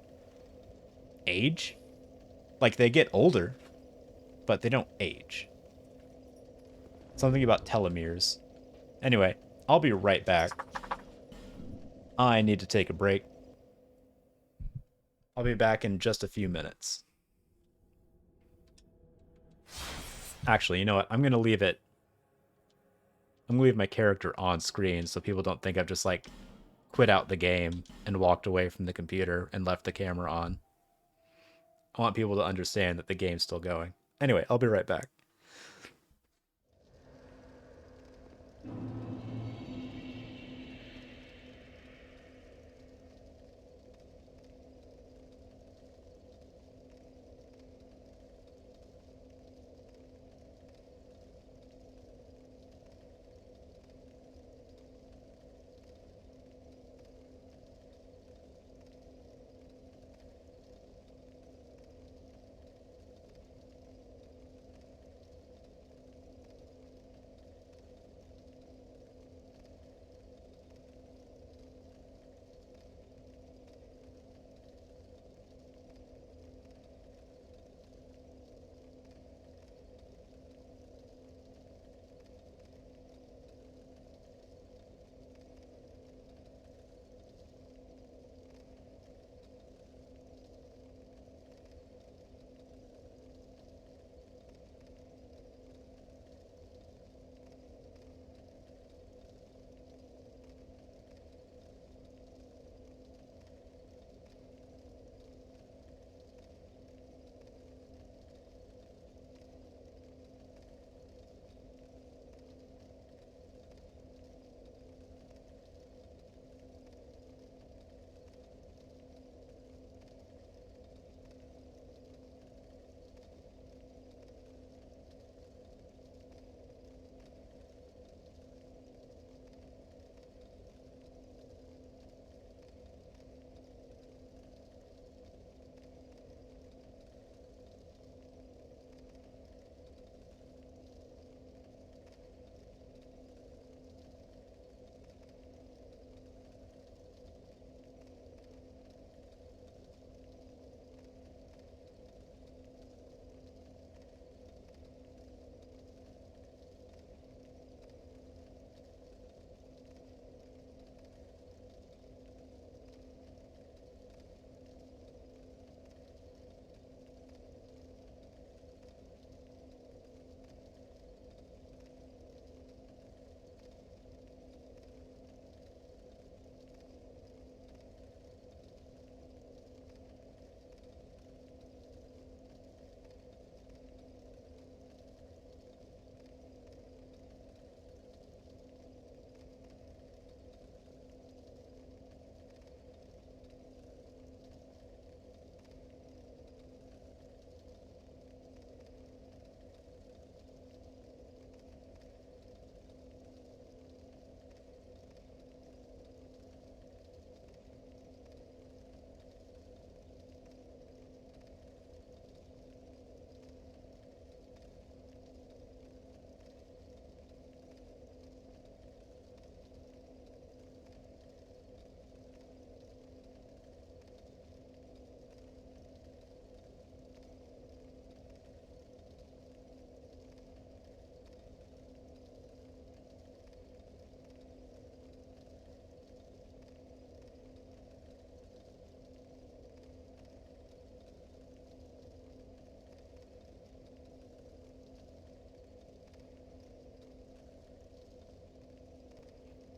A: age? Like they get older, but they don't age. Something about telomeres. Anyway, I'll be right back. I need to take a break. I'll be back in just a few minutes. Actually, you know what? I'm going to leave it. I'm going to leave my character on screen so people don't think I've just like quit out the game and walked away from the computer and left the camera on. I want people to understand that the game's still going. Anyway, I'll be right back.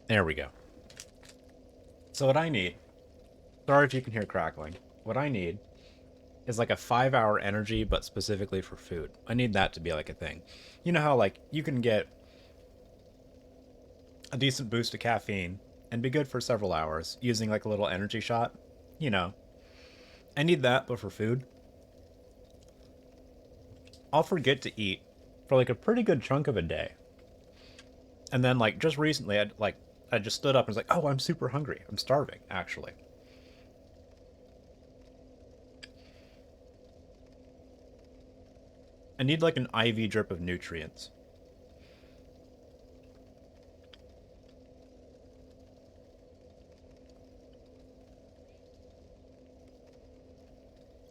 A: There we go. So what I need, sorry if you can hear crackling, what I need is like a 5-hour energy, but specifically for food. I need that to be like a thing. You know how like you can get a decent boost of caffeine and be good for several hours using like a little energy shot? You know, I need that, but for food. I'll forget to eat for like a pretty good chunk of a day. And then like just recently I just stood up and was like, "Oh, I'm super hungry. I'm starving, actually." I need like an IV drip of nutrients.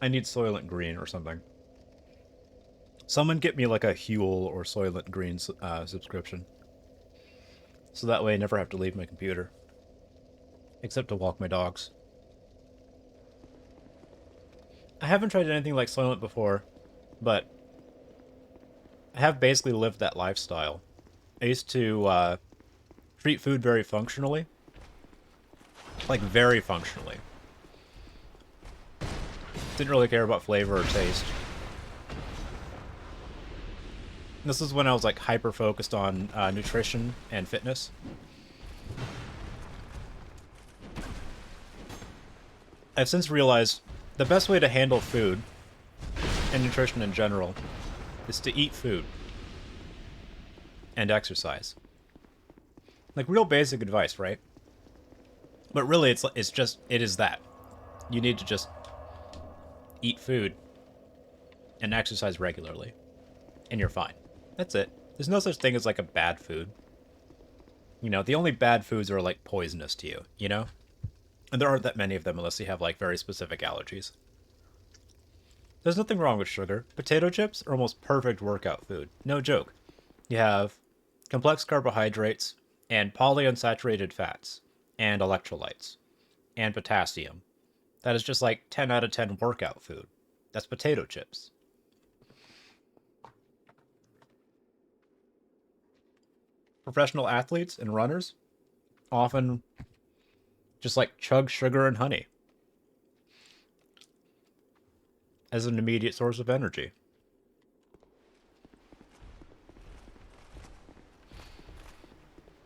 A: I need Soylent Green or something. Someone get me like a Huel or Soylent Green subscription. So that way I never have to leave my computer. Except to walk my dogs. I haven't tried anything like Soylent before, but I have basically lived that lifestyle. I used to treat food very functionally. Like, very functionally. Didn't really care about flavor or taste. This is when I was like hyper focused on nutrition and fitness. I've since realized the best way to handle food and nutrition in general is to eat food and exercise. Like real basic advice, right? But really it is that. You need to just eat food and exercise regularly and you're fine. That's it. There's no such thing as like a bad food. You know, the only bad foods are like poisonous to you, you know? And there aren't that many of them unless you have like very specific allergies. There's nothing wrong with sugar. Potato chips are almost perfect workout food. No joke. You have complex carbohydrates and polyunsaturated fats and electrolytes and potassium. That is just like 10 out of 10 workout food. That's potato chips. Professional athletes and runners often just like chug sugar and honey as an immediate source of energy.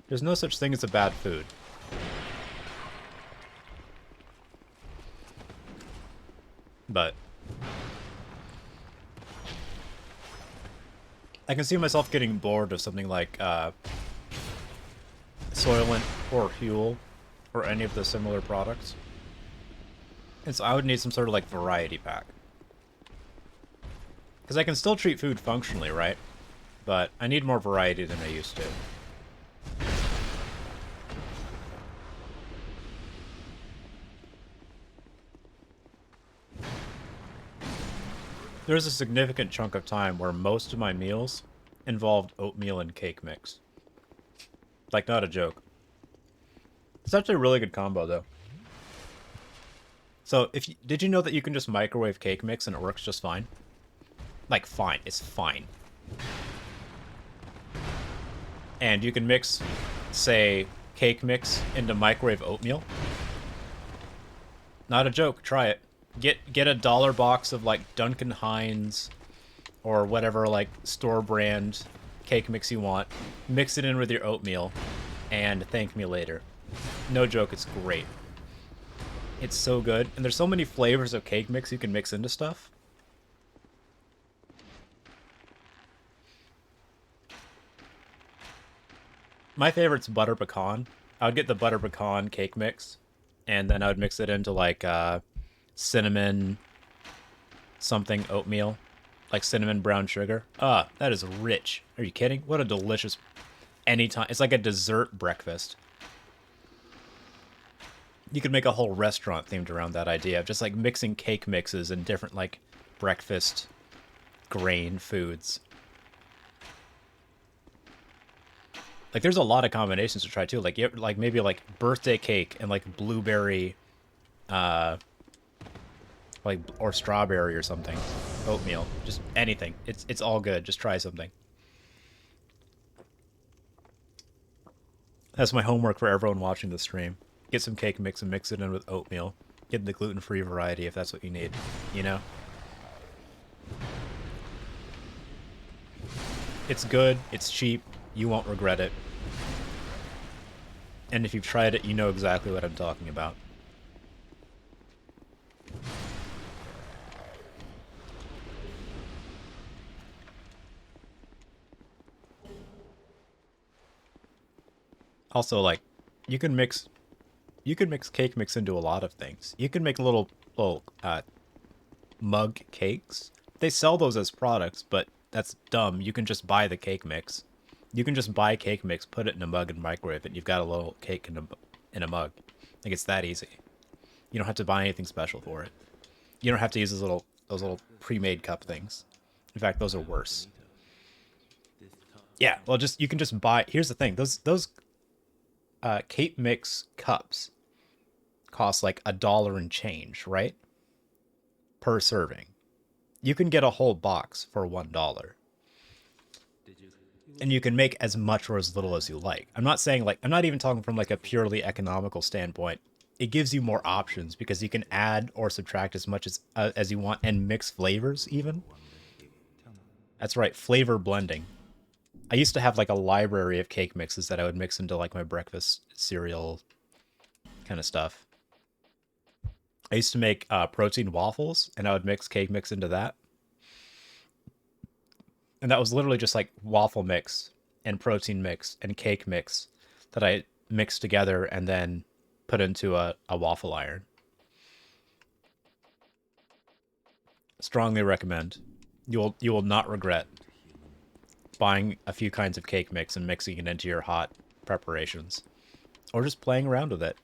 A: There's no such thing as a bad food. But I can see myself getting bored of something like Soylent or Huel or any of the similar products. And so I would need some sort of like variety pack. Because I can still treat food functionally, right? But I need more variety than I used to. There's a significant chunk of time where most of my meals involved oatmeal and cake mix. Like, not a joke. It's actually a really good combo, though. So, did you know that you can just microwave cake mix and it works just fine? Like, fine. It's fine. And you can mix, say, cake mix into microwave oatmeal. Not a joke. Try it. Get a $1 box of like Duncan Hines or whatever like store brand cake mix you want. Mix it in with your oatmeal and thank me later. No joke, it's great. It's so good. And there's so many flavors of cake mix you can mix into stuff. My favorite's butter pecan. I would get the butter pecan cake mix and then I would mix it into like cinnamon something oatmeal, like cinnamon brown sugar. Ah, that is rich. Are you kidding? What a delicious anytime. It's like a dessert breakfast. You could make a whole restaurant themed around that idea of just like mixing cake mixes and different like breakfast grain foods. Like there's a lot of combinations to try too. Like maybe like birthday cake and like blueberry like or strawberry or something. Oatmeal. Just anything. It's all good. Just try something. That's my homework for everyone watching the stream. Get some cake mix and mix it in with oatmeal. Get the gluten-free variety if that's what you need, you know? It's good, it's cheap, you won't regret it. And if you've tried it, you know exactly what I'm talking about. Also, like, you can mix cake mix into a lot of things. You can make little mug cakes. They sell those as products, but that's dumb. You can just buy the cake mix. You can just buy cake mix, put it in a mug and microwave it. You've got a little cake in a mug. Like, it's that easy. You don't have to buy anything special for it. You don't have to use those little pre-made cup things. In fact, those are worse. Yeah, well, you can just buy. Here's the thing: those cake mix cups cost like $1 and change, right? Per serving. You can get a whole box for $1. And you can make as much or as little as you like. I'm not saying, like, I'm not even talking from like a purely economical standpoint. It gives you more options because you can add or subtract as much as you want and mix flavors even. That's right, flavor blending. I used to have like a library of cake mixes that I would mix into like my breakfast cereal kind of stuff. I used to make protein waffles, and I would mix cake mix into that. And that was literally just like waffle mix and protein mix and cake mix that I mixed together and then put into a waffle iron. Strongly recommend. You will not regret buying a few kinds of cake mix and mixing it into your hot preparations. Or just playing around with it.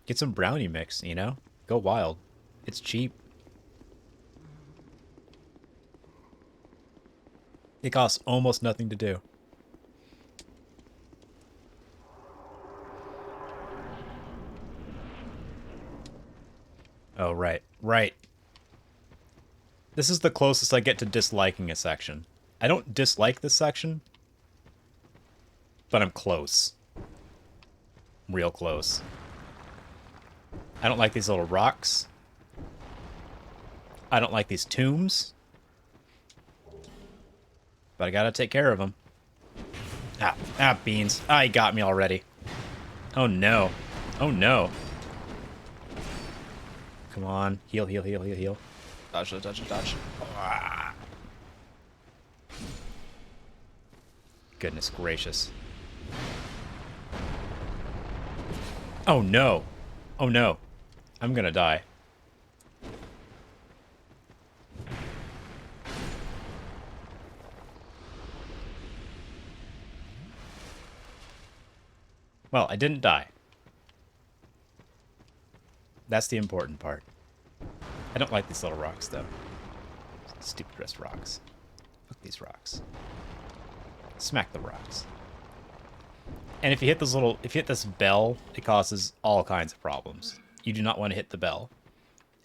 A: Get some brownie mix, you know? Go wild. It's cheap. It costs almost nothing to do. Oh, right. Right. This is the closest I get to disliking a section. I don't dislike this section, but I'm close. Real close. I don't like these little rocks. I don't like these tombs. But I gotta take care of them. Beans. Ah, he got me already. Oh no. Oh no. Come on. Heal, heal, heal, heal, heal. Dodge, dodge, dodge, dodge. Ah. Goodness gracious. Oh no. Oh no. I'm gonna die. Well, I didn't die. That's the important part. I don't like these little rocks, though. Stupid dressed rocks. Fuck these rocks. Smack the rocks. And if you hit this bell, it causes all kinds of problems. You do not want to hit the bell.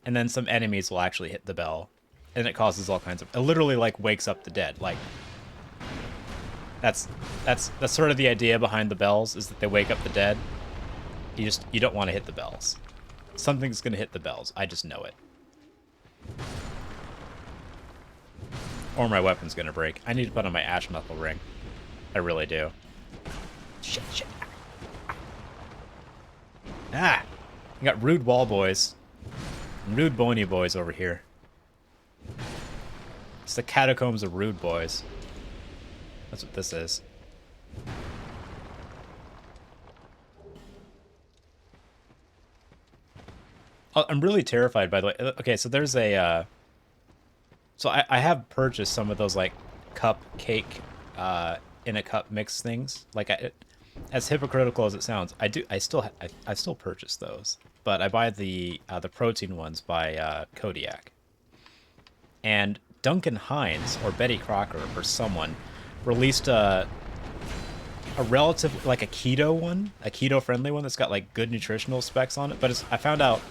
A: And then some enemies will actually hit the bell, and it causes all kinds of... It literally, like, wakes up the dead. Like, that's sort of the idea behind the bells, is that they wake up the dead. You don't want to hit the bells. Something's gonna hit the bells. I just know it. Or my weapon's gonna break. I need to put on my ash knuckle ring. I really do. Shit, shit. Ah! I got rude wall boys. And rude bony boys over here. It's the catacombs of rude boys. That's what this is. Oh, I'm really terrified, by the way. Okay, so there's a... So I have purchased some of those, like, cup cake in a cup mix things. Like, as hypocritical as it sounds, I still purchase those. But I buy the protein ones by Kodiak. And Duncan Hines, or Betty Crocker, or someone, released a relative, like a keto one, a keto-friendly one that's got, like, good nutritional specs on it. But I found out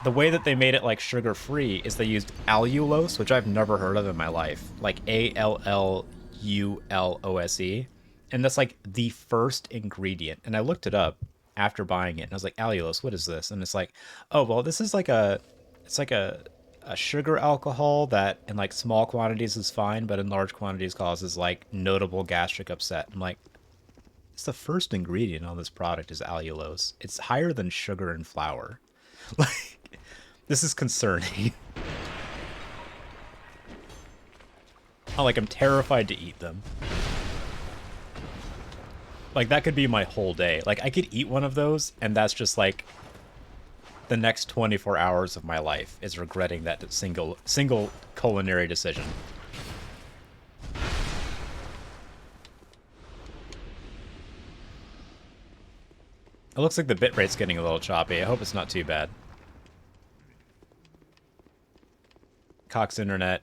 A: the way that they made it, like, sugar-free is they used allulose, which I've never heard of in my life. Like, Allulose. And that's like the first ingredient. And I looked it up after buying it, and I was like, allulose, what is this? And it's like, oh well, this is like it's like a sugar alcohol that in like small quantities is fine, but in large quantities causes like notable gastric upset. I'm like, it's the first ingredient on this product is allulose. It's higher than sugar and flour. Like, this is concerning. I'm terrified to eat them. Like, that could be my whole day. Like, I could eat one of those, and that's just like the next 24 hours of my life is regretting that single culinary decision. It looks like the bitrate's getting a little choppy. I hope it's not too bad. Cox Internet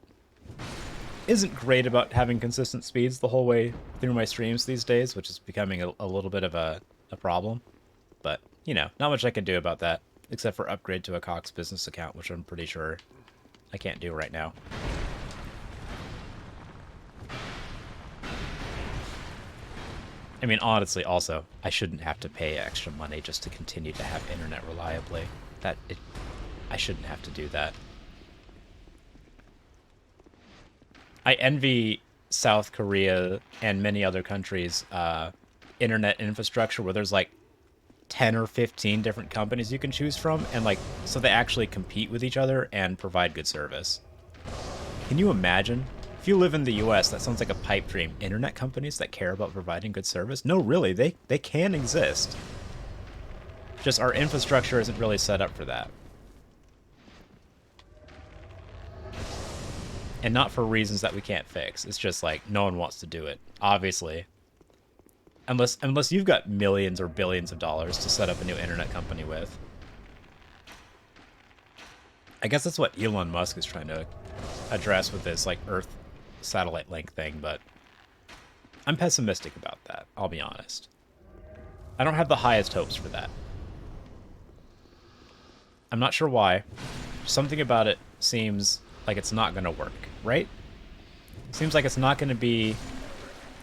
A: isn't great about having consistent speeds the whole way through my streams these days, which is becoming a little bit of a problem. But, you know, not much I can do about that, except for upgrade to a Cox business account, which I'm pretty sure I can't do right now. I mean, honestly, also, I shouldn't have to pay extra money just to continue to have internet reliably. I shouldn't have to do that. I envy South Korea and many other countries' internet infrastructure where there's like 10 or 15 different companies you can choose from, and like, so they actually compete with each other and provide good service. Can you imagine? If you live in the US, that sounds like a pipe dream. Internet companies that care about providing good service? No, really, they can exist. Just our infrastructure isn't really set up for that. And not for reasons that we can't fix. It's just like, no one wants to do it, obviously. Unless you've got millions or billions of dollars to set up a new internet company with. I guess that's what Elon Musk is trying to address with this, like, Earth satellite link thing, but I'm pessimistic about that, I'll be honest. I don't have the highest hopes for that. I'm not sure why. Something about it seems like it's not going to work, right? Seems like it's not going to be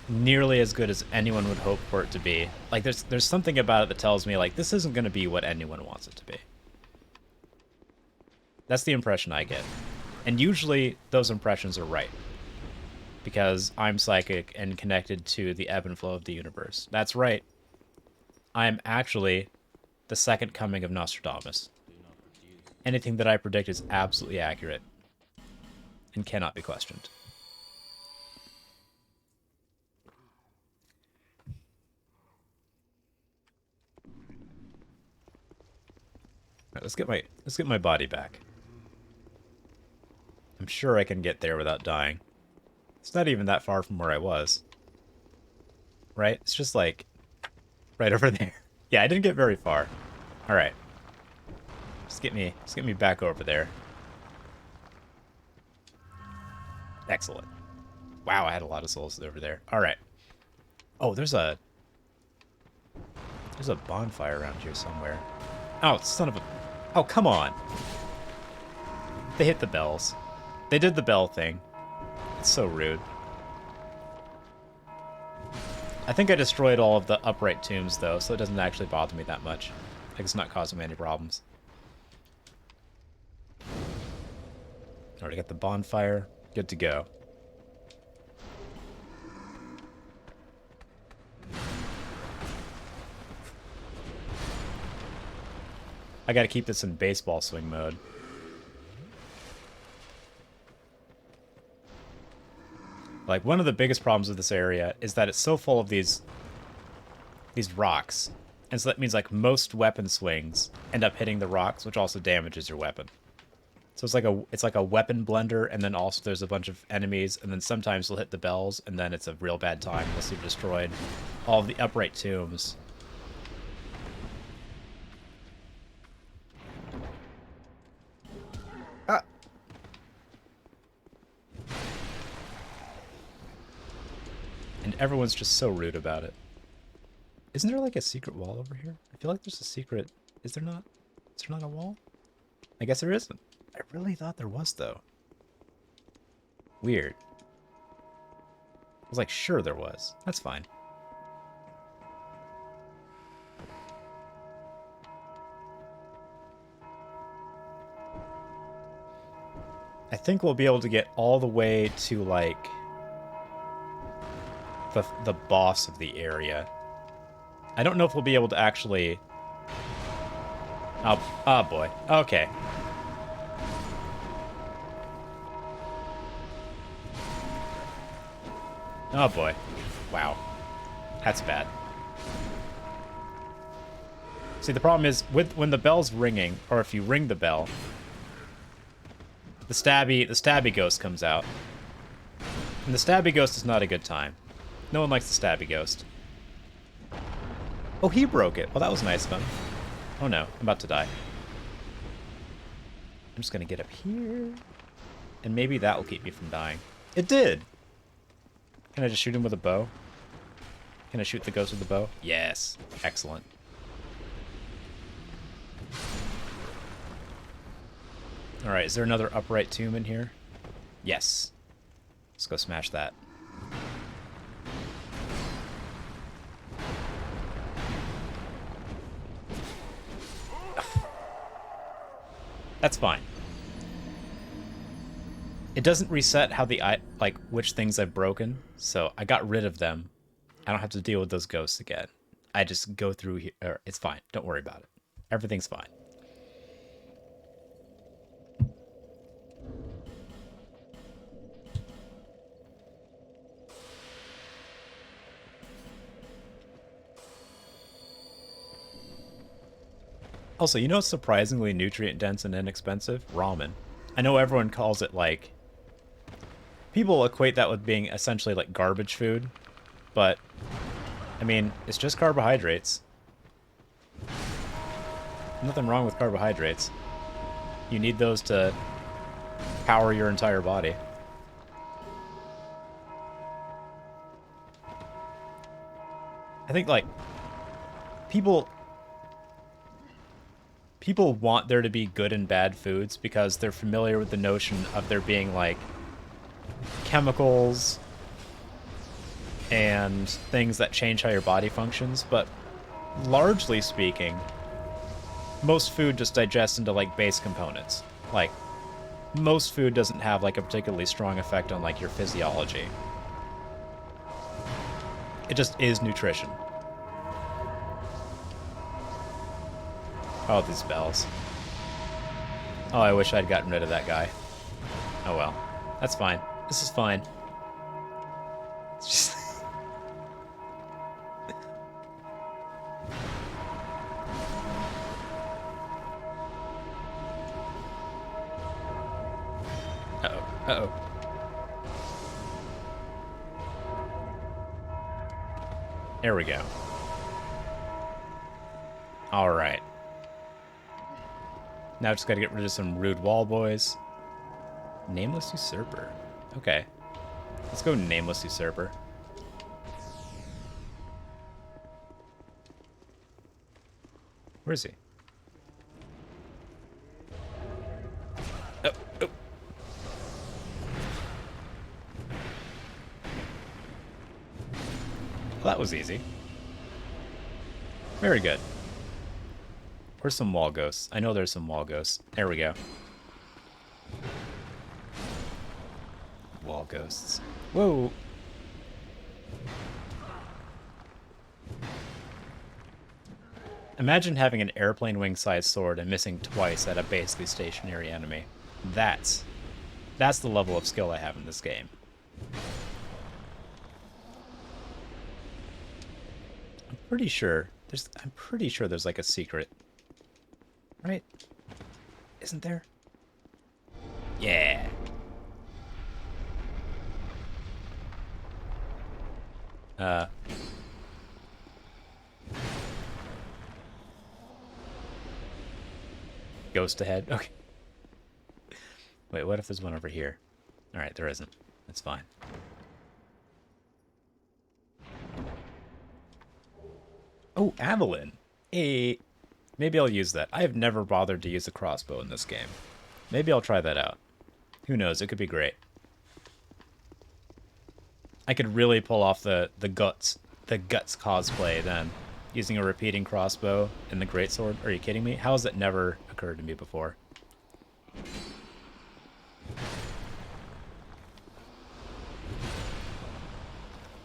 A: nearly as good as anyone would hope for it to be. Like, there's something about it that tells me, like, this isn't going to be what anyone wants it to be. That's the impression I get. And usually, those impressions are right. Because I'm psychic and connected to the ebb and flow of the universe. That's right. I am actually the second coming of Nostradamus. Anything that I predict is absolutely accurate. And cannot be questioned. Right, let's get my body back. I'm sure I can get there without dying. It's not even that far from where I was. Right? It's just like right over there. Yeah, I didn't get very far. All right. Just get me back over there. Excellent. Wow, I had a lot of souls over there. All right. Oh, there's a bonfire around here somewhere. Oh, son of a... Oh, come on. They hit the bells. They did the bell thing. It's so rude. I think I destroyed all of the upright tombs, though, so it doesn't actually bother me that much. Like, it's not causing me any problems. Already got the bonfire. Good to go. I gotta keep this in baseball swing mode. Like, one of the biggest problems with this area is that it's so full of these rocks. And so that means, like, most weapon swings end up hitting the rocks, which also damages your weapon. So it's like a weapon blender, and then also there's a bunch of enemies, and then sometimes they'll hit the bells, and then it's a real bad time unless you've destroyed all of the upright tombs. Ah! And everyone's just so rude about it. Isn't there like a secret wall over here? I feel like there's a secret... Is there not? Is there not a wall? I guess there isn't. I really thought there was, though. Weird. I was like, sure there was. That's fine. I think we'll be able to get all the way to, like, the boss of the area. I don't know if we'll be able to actually... Oh boy. Okay. Oh boy. Wow. That's bad. See, the problem is, when the bell's ringing, or if you ring the bell, the stabby ghost comes out. And the stabby ghost is not a good time. No one likes the stabby ghost. Oh, he broke it. Well, that was nice of him. Oh no, I'm about to die. I'm just gonna get up here. And maybe that will keep me from dying. It did! Can I just shoot him with a bow? Can I shoot the ghost with the bow? Yes. Excellent. Alright, is there another upright tomb in here? Yes. Let's go smash that. That's fine. It doesn't reset how like, which things I've broken, so I got rid of them. I don't have to deal with those ghosts again. I just go through here. It's fine. Don't worry about it. Everything's fine. Also, you know what's surprisingly nutrient-dense and inexpensive? Ramen. I know everyone calls it, like... People equate that with being essentially, like, garbage food. But, I mean, it's just carbohydrates. Nothing wrong with carbohydrates. You need those to power your entire body. I think, like, people want there to be good and bad foods because they're familiar with the notion of there being, like, chemicals and things that change how your body functions, but largely speaking, most food just digests into, like, base components. Like, most food doesn't have, like, a particularly strong effect on, like, your physiology. It just is nutrition. Oh, these bells. Oh, I wish I'd gotten rid of that guy. Oh well. That's fine. This is fine. It's just... Uh-oh. Uh-oh. There we go. Alright. Now just gotta get rid of some rude wall boys. Nameless Usurper. Okay. Let's go Nameless Usurper. Where is he? Oh, oh. Well, that was easy. Very good. Where's some wall ghosts? I know there's some wall ghosts. There we go. Wall ghosts. Whoa! Imagine having an airplane wing-sized sword and missing twice at a basically stationary enemy. That's the level of skill I have in this game. I'm pretty sure there's like a secret. Right? Isn't there? Yeah. Ghost ahead. Okay. Wait, what if there's one over here? Alright, there isn't. That's fine. Oh, Avalon. Hey. Maybe I'll use that. I have never bothered to use a crossbow in this game. Maybe I'll try that out. Who knows? It could be great. I could really pull off the guts cosplay then, using a repeating crossbow and the greatsword. Are you kidding me? How has that never occurred to me before?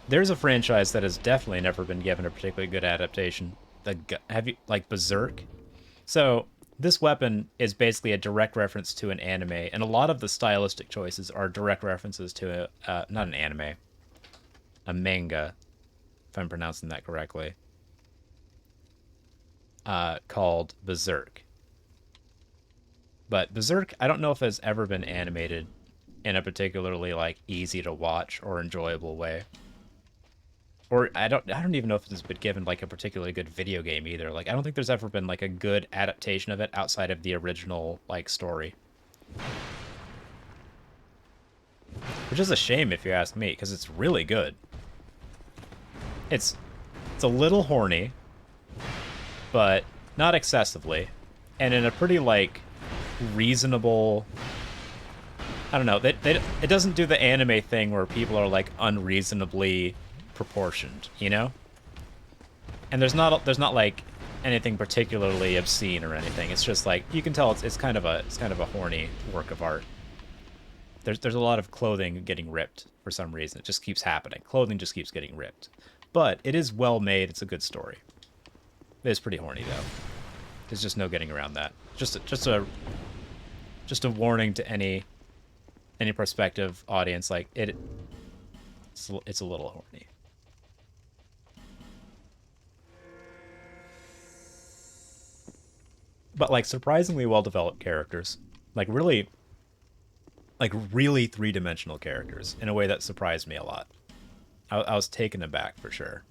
A: There's a franchise that has definitely never been given a particularly good adaptation. Have you like Berserk? So this weapon is basically a direct reference to an anime, and a lot of the stylistic choices are direct references to not an anime, a manga, if I'm pronouncing that correctly, called Berserk. But Berserk, I don't know if it's ever been animated in a particularly like easy to watch or enjoyable way. Or I don't even know if it's been given like a particularly good video game either. Like I don't think there's ever been like a good adaptation of it outside of the original like story. Which is a shame if you ask me, because it's really good. It's a little horny, but not excessively. And in a pretty like reasonable, I don't know, it doesn't do the anime thing where people are like unreasonably proportioned, you know? And there's not like anything particularly obscene or anything. It's just like you can tell it's kind of a horny work of art. There's a lot of clothing getting ripped for some reason. It just keeps happening. Clothing just keeps getting ripped. But it is well made. It's a good story. It's pretty horny though. There's just no getting around that. Just a warning to any prospective audience. Like it's a little horny. But like surprisingly well developed characters. Like really three-dimensional characters in a way that surprised me a lot. I was taken aback for sure.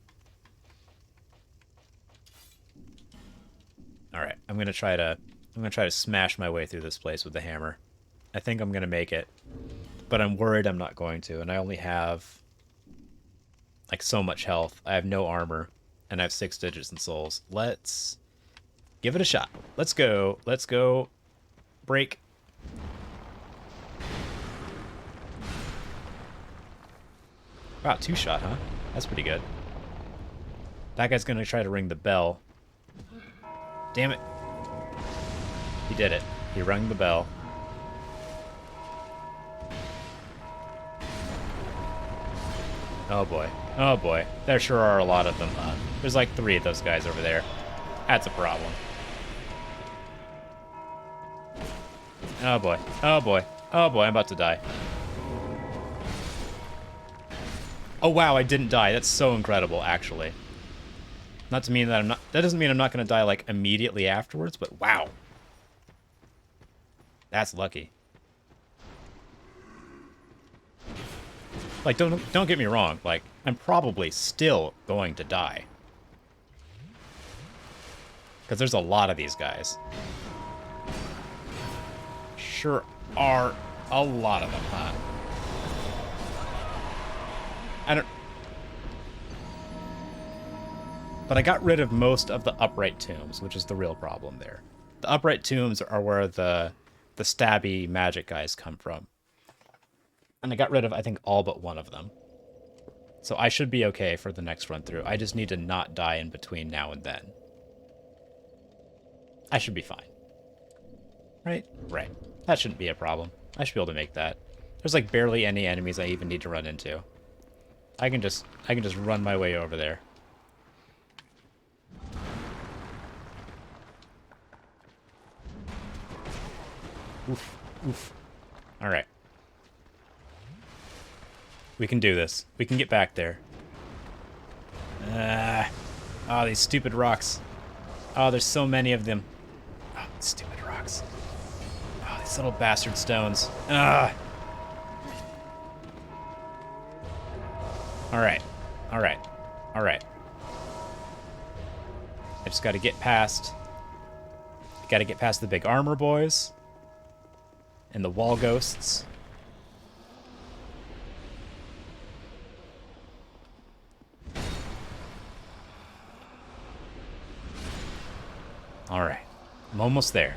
A: All right, I'm gonna try to smash my way through this place with the hammer. I think I'm gonna make it, but I'm worried I'm not going to, and I only have like so much health. I have no armor, and I have 6 digits in souls. Let's give it a shot. Let's go. Let's go. Break. Wow, 2-shot, huh? That's pretty good. That guy's gonna try to ring the bell. Damn it. He did it. He rung the bell. Oh boy. Oh boy. There sure are a lot of them, huh? There's like 3 of those guys over there. That's a problem. Oh boy. Oh boy. Oh boy, I'm about to die. Oh wow, I didn't die. That's so incredible, actually. Not to mean that I'm not... That doesn't mean I'm not going to die, like, immediately afterwards, but wow. That's lucky. Like, don't get me wrong. Like, I'm probably still going to die. Because there's a lot of these guys. Sure are a lot of them, huh? But I got rid of most of the upright tombs, which is the real problem there. The upright tombs are where the stabby magic guys come from. And I got rid of, I think, all but one of them. So I should be okay for the next run through. I just need to not die in between now and then. I should be fine. Right? Right. That shouldn't be a problem. I should be able to make that. There's like barely any enemies I even need to run into. I can just run my way over there. Oof. Oof. Alright. We can do this. We can get back there. Oh, these stupid rocks. Oh, there's so many of them. Oh, stupid rocks. Oh, these little bastard stones. Alright. Alright. Alright. I just gotta get past... Gotta get past the big armor boys. And the wall ghosts. Alright. I'm almost there.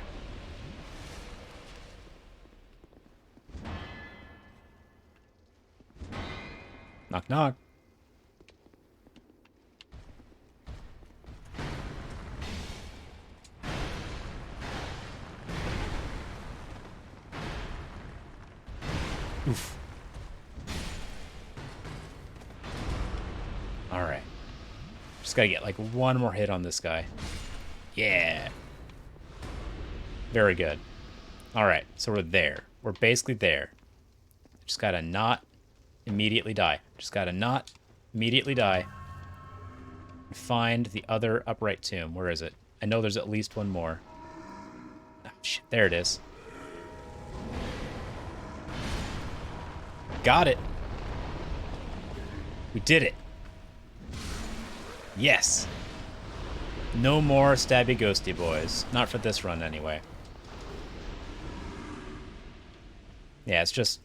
A: Knock, knock. Oof. Just gotta get like one more hit on this guy. Yeah. Very good. All right, so we're there. We're basically there. Just gotta not immediately die. Just gotta not immediately die. Find the other upright tomb. Where is it? I know there's at least one more. Oh, shit, there it is. Got it. We did it. Yes. No more stabby ghosty boys. Not for this run, anyway. Yeah, it's just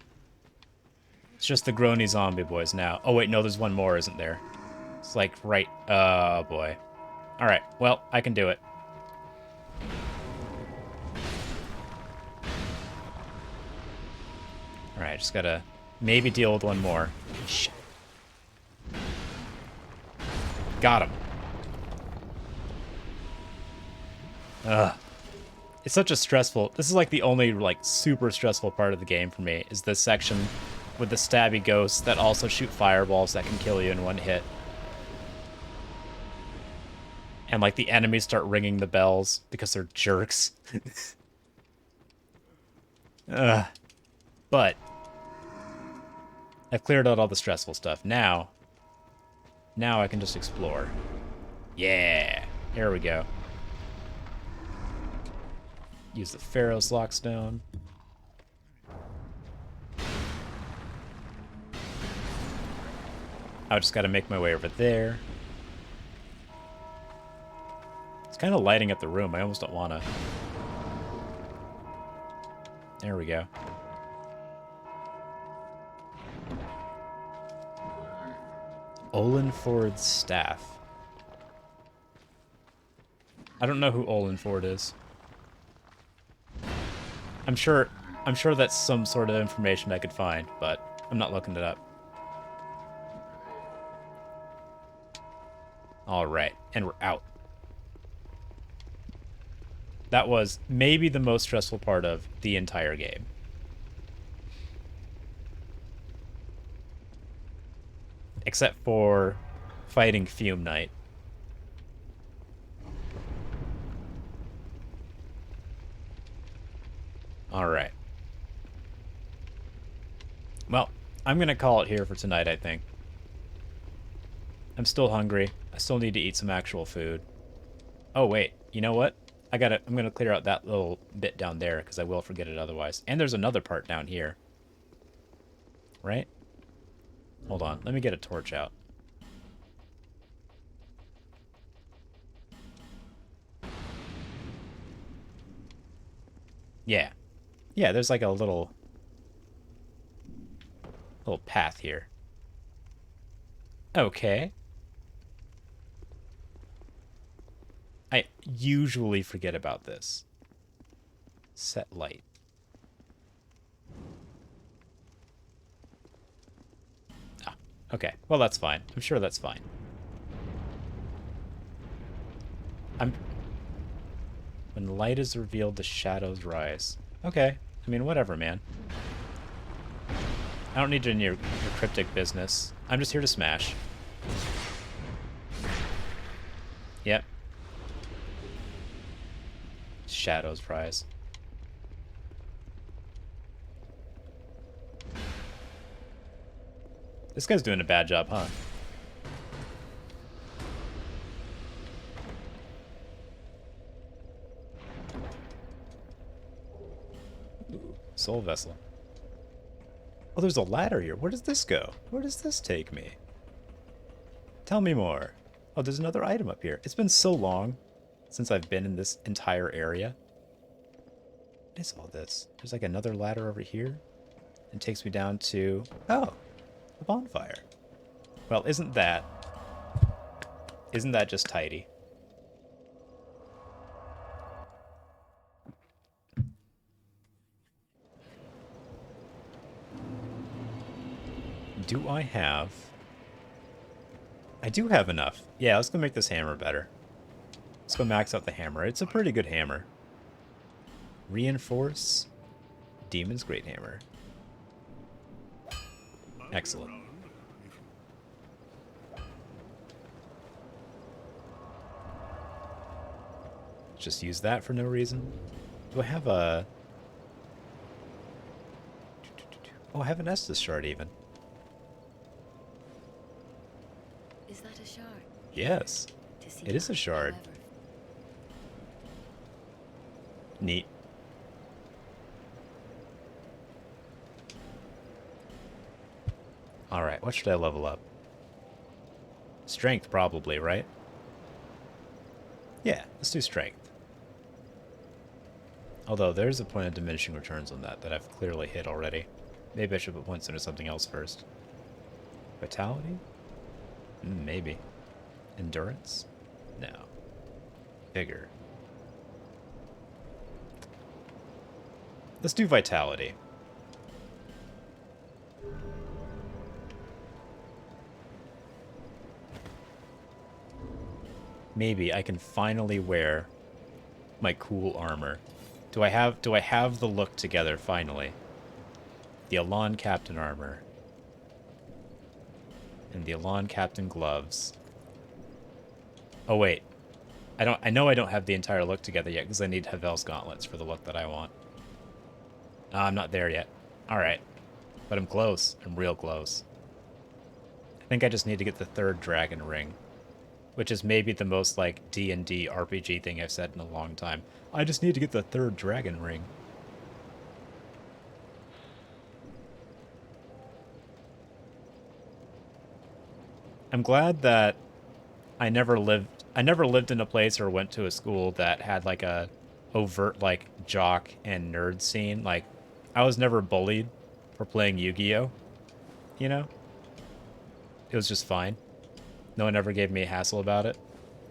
A: the groany zombie boys now. Oh, wait, no, there's one more, isn't there? It's like right... Oh, boy. Alright, well, I can do it. Alright, just gotta maybe deal with one more. Shit. Got him. Ugh. It's such a stressful... This is like the only like super stressful part of the game for me, is this section with the stabby ghosts that also shoot fireballs that can kill you in one hit. And like the enemies start ringing the bells because they're jerks. Ugh. But I've cleared out all the stressful stuff. Now I can just explore. Yeah. Here we go. Use the Pharaoh's Lockstone. I just got to make my way over there. It's kind of lighting up the room. I almost don't want to. There we go. Olenford's staff. I don't know who Olenford is. I'm sure that's some sort of information I could find, but I'm not looking it up. All right, and we're out. That was maybe the most stressful part of the entire game. Except for fighting Fume Knight. Alright. Well, I'm going to call it here for tonight, I think. I'm still hungry. I still need to eat some actual food. Oh, wait. You know what? I'm going to clear out that little bit down there, because I will forget it otherwise. And there's another part down here. Right? Hold on. Let me get a torch out. Yeah. Yeah, there's like a little path here. Okay. I usually forget about this. Set light. Ah, okay. Well, that's fine. I'm sure that's fine. When light is revealed, the shadows rise. Okay. I mean, whatever, man. I don't need your cryptic business. I'm just here to smash. Yep. Shadows rise. This guy's doing a bad job, huh? Ooh, soul vessel. Oh, there's a ladder here. Where does this go? Where does this take me? Tell me more. Oh, there's another item up here. It's been so long since I've been in this entire area. What is all this? There's like another ladder over here. It takes me down to... Oh, a bonfire. Well, isn't that just tidy? Do I have... I do have enough. Yeah, let's go make this hammer better. Let's go max out the hammer. It's a pretty good hammer. Reinforce. Demon's Great Hammer. Excellent. Just use that for no reason. Do I have a... Oh, I have an Estus shard even.
C: Is that a shard?
A: Yes.
C: To see
A: It is a shard.
C: however.
A: Neat. Alright, what should I level up? Strength, probably, right? Yeah, let's do strength. Although, there's a point of diminishing returns on that I've clearly hit already. Maybe I should put points into something else first. Vitality? Maybe. Endurance? No. Vigor. Let's do vitality. Maybe I can finally wear my cool armor. Do I have the look together finally? The Elan Captain armor. And the Elan Captain gloves. Oh wait. I know I don't have the entire look together yet because I need Havel's gauntlets for the look that I want. I'm not there yet. Alright. But I'm close. I'm real close. I think I just need to get the 3rd dragon ring. Which is maybe the most, like, D&D RPG thing I've said in a long time. I just need to get the 3rd dragon ring. I'm glad that I never lived in a place or went to a school that had, like, a overt, like, jock and nerd scene. Like, I was never bullied for playing Yu-Gi-Oh! You know? It was just fine. No one ever gave me a hassle about it.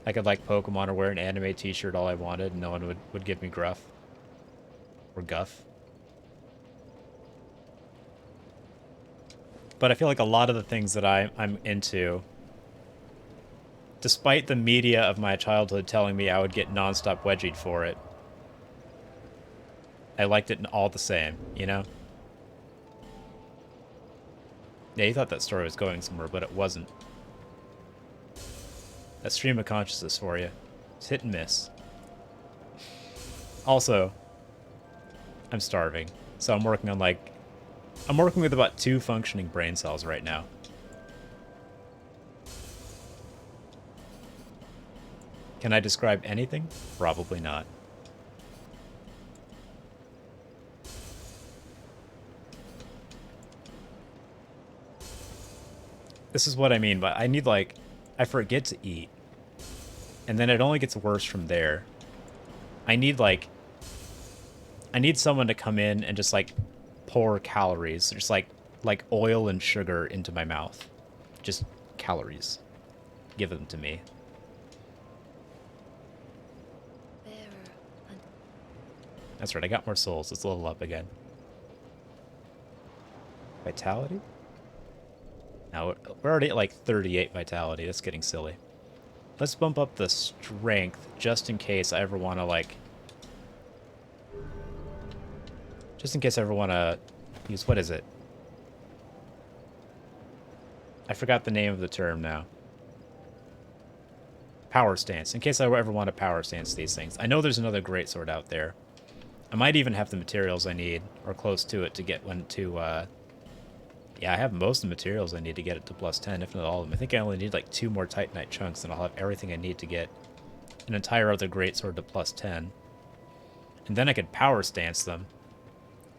A: I could like Pokemon or wear an anime t-shirt all I wanted, and no one would give me gruff. Or guff. But I feel like a lot of the things that I'm into, despite the media of my childhood telling me I would get nonstop wedgied for it, I liked it all the same, you know? Yeah, you thought that story was going somewhere, but it wasn't. That stream of consciousness for you. It's hit and miss. Also, I'm starving. So I'm working on like... I'm working with about 2 functioning brain cells right now. Can I describe anything? Probably not. This is what I mean, but I need like... I forget to eat. And then it only gets worse from there. I need like... I need someone to come in and just like pour calories. Just like oil and sugar into my mouth. Just calories. Give them to me. That's right, I got more souls. Let's level up again. Vitality? Now, we're already at like 38 vitality. That's getting silly. Let's bump up the strength just in case I ever want to like... Just in case I ever want to use... What is it? I forgot the name of the term now. Power stance. In case I ever want to power stance these things. I know there's another greatsword out there. I might even have the materials I need, or close to it, to get one to, Yeah, I have most of the materials I need to get it to plus 10, if not all of them. I think I only need like 2 more Titanite chunks, and I'll have everything I need to get an entire other greatsword to plus 10. And then I could power stance them.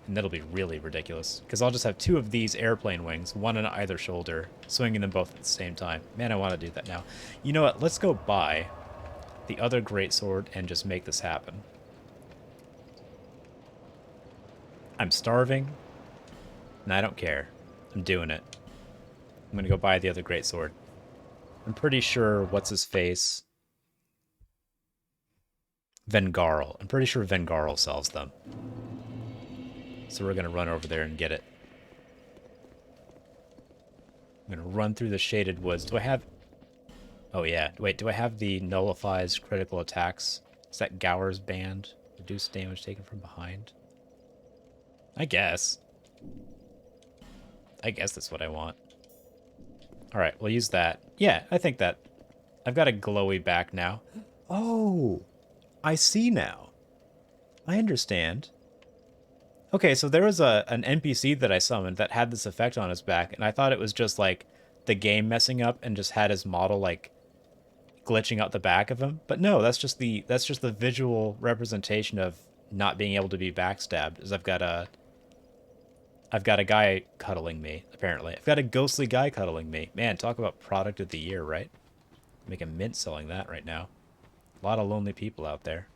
A: And that'll be really ridiculous. Because I'll just have 2 of these airplane wings, one on either shoulder, swinging them both at the same time. Man, I want to do that now. You know what? Let's go buy the other greatsword and just make this happen. I'm starving, and I don't care. I'm doing it. I'm gonna go buy the other greatsword. I'm pretty sure what's-his-face... Vengarl. I'm pretty sure Vengarl sells them. So we're gonna run over there and get it. I'm gonna run through the shaded woods. Do I have... Oh yeah. Wait, do I have the nullifies critical attacks? Is that Gower's band? Reduce damage taken from behind? I guess. I guess that's what I want. Alright, we'll use that. Yeah, I think that. I've got a glowy back now. Oh! I see now. I understand. Okay, so there was an NPC that I summoned that had this effect on his back, and I thought it was just like the game messing up and just had his model like glitching out the back of him. But no, that's just the visual representation of not being able to be backstabbed. Is I've got a guy cuddling me, apparently. I've got a ghostly guy cuddling me. Man, talk about product of the year, right? Make a mint selling that right now. A lot of lonely people out there.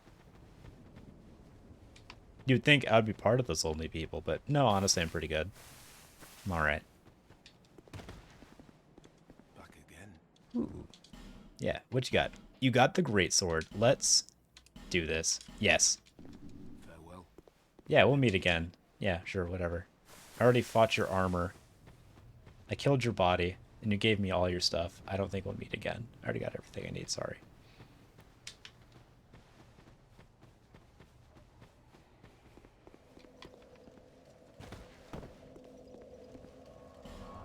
A: You'd think I would be part of those lonely people, but no, honestly, I'm pretty good. I'm alright.
D: Back again.
A: Ooh. Yeah, what you got? You got the greatsword. Let's do this. Yes.
D: Farewell.
A: Yeah, we'll meet again. Yeah, sure, whatever. I already fought your armor. I killed your body, and you gave me all your stuff. I don't think we'll meet again. I already got everything I need, sorry.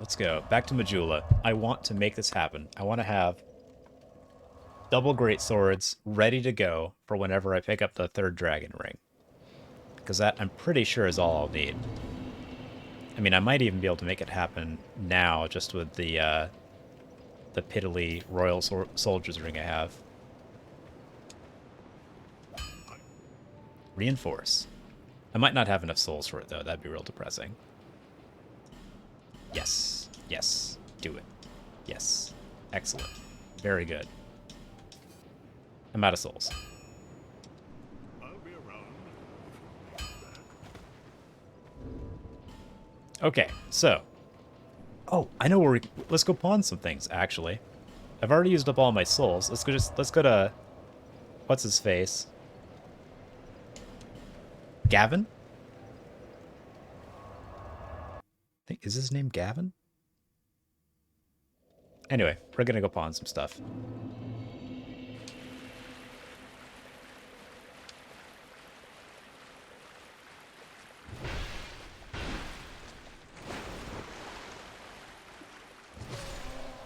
A: Let's go. Back to Majula. I want to make this happen. I want to have double great swords ready to go for whenever I pick up the third dragon ring. Because that, I'm pretty sure, is all I'll need. I mean, I might even be able to make it happen now just with the piddly royal soldier's ring I have. Reinforce. I might not have enough souls for it, though. That'd be real depressing. Yes. Yes. Do it. Yes. Excellent. Very good. I'm out of souls.
D: I'll be around.
A: Okay, so. Oh, I know where we... Let's go pawn some things, actually. I've already used up all my souls. Let's go to... What's his face? Gavin? Is his name Gavin? Anyway, we're gonna go pawn some stuff.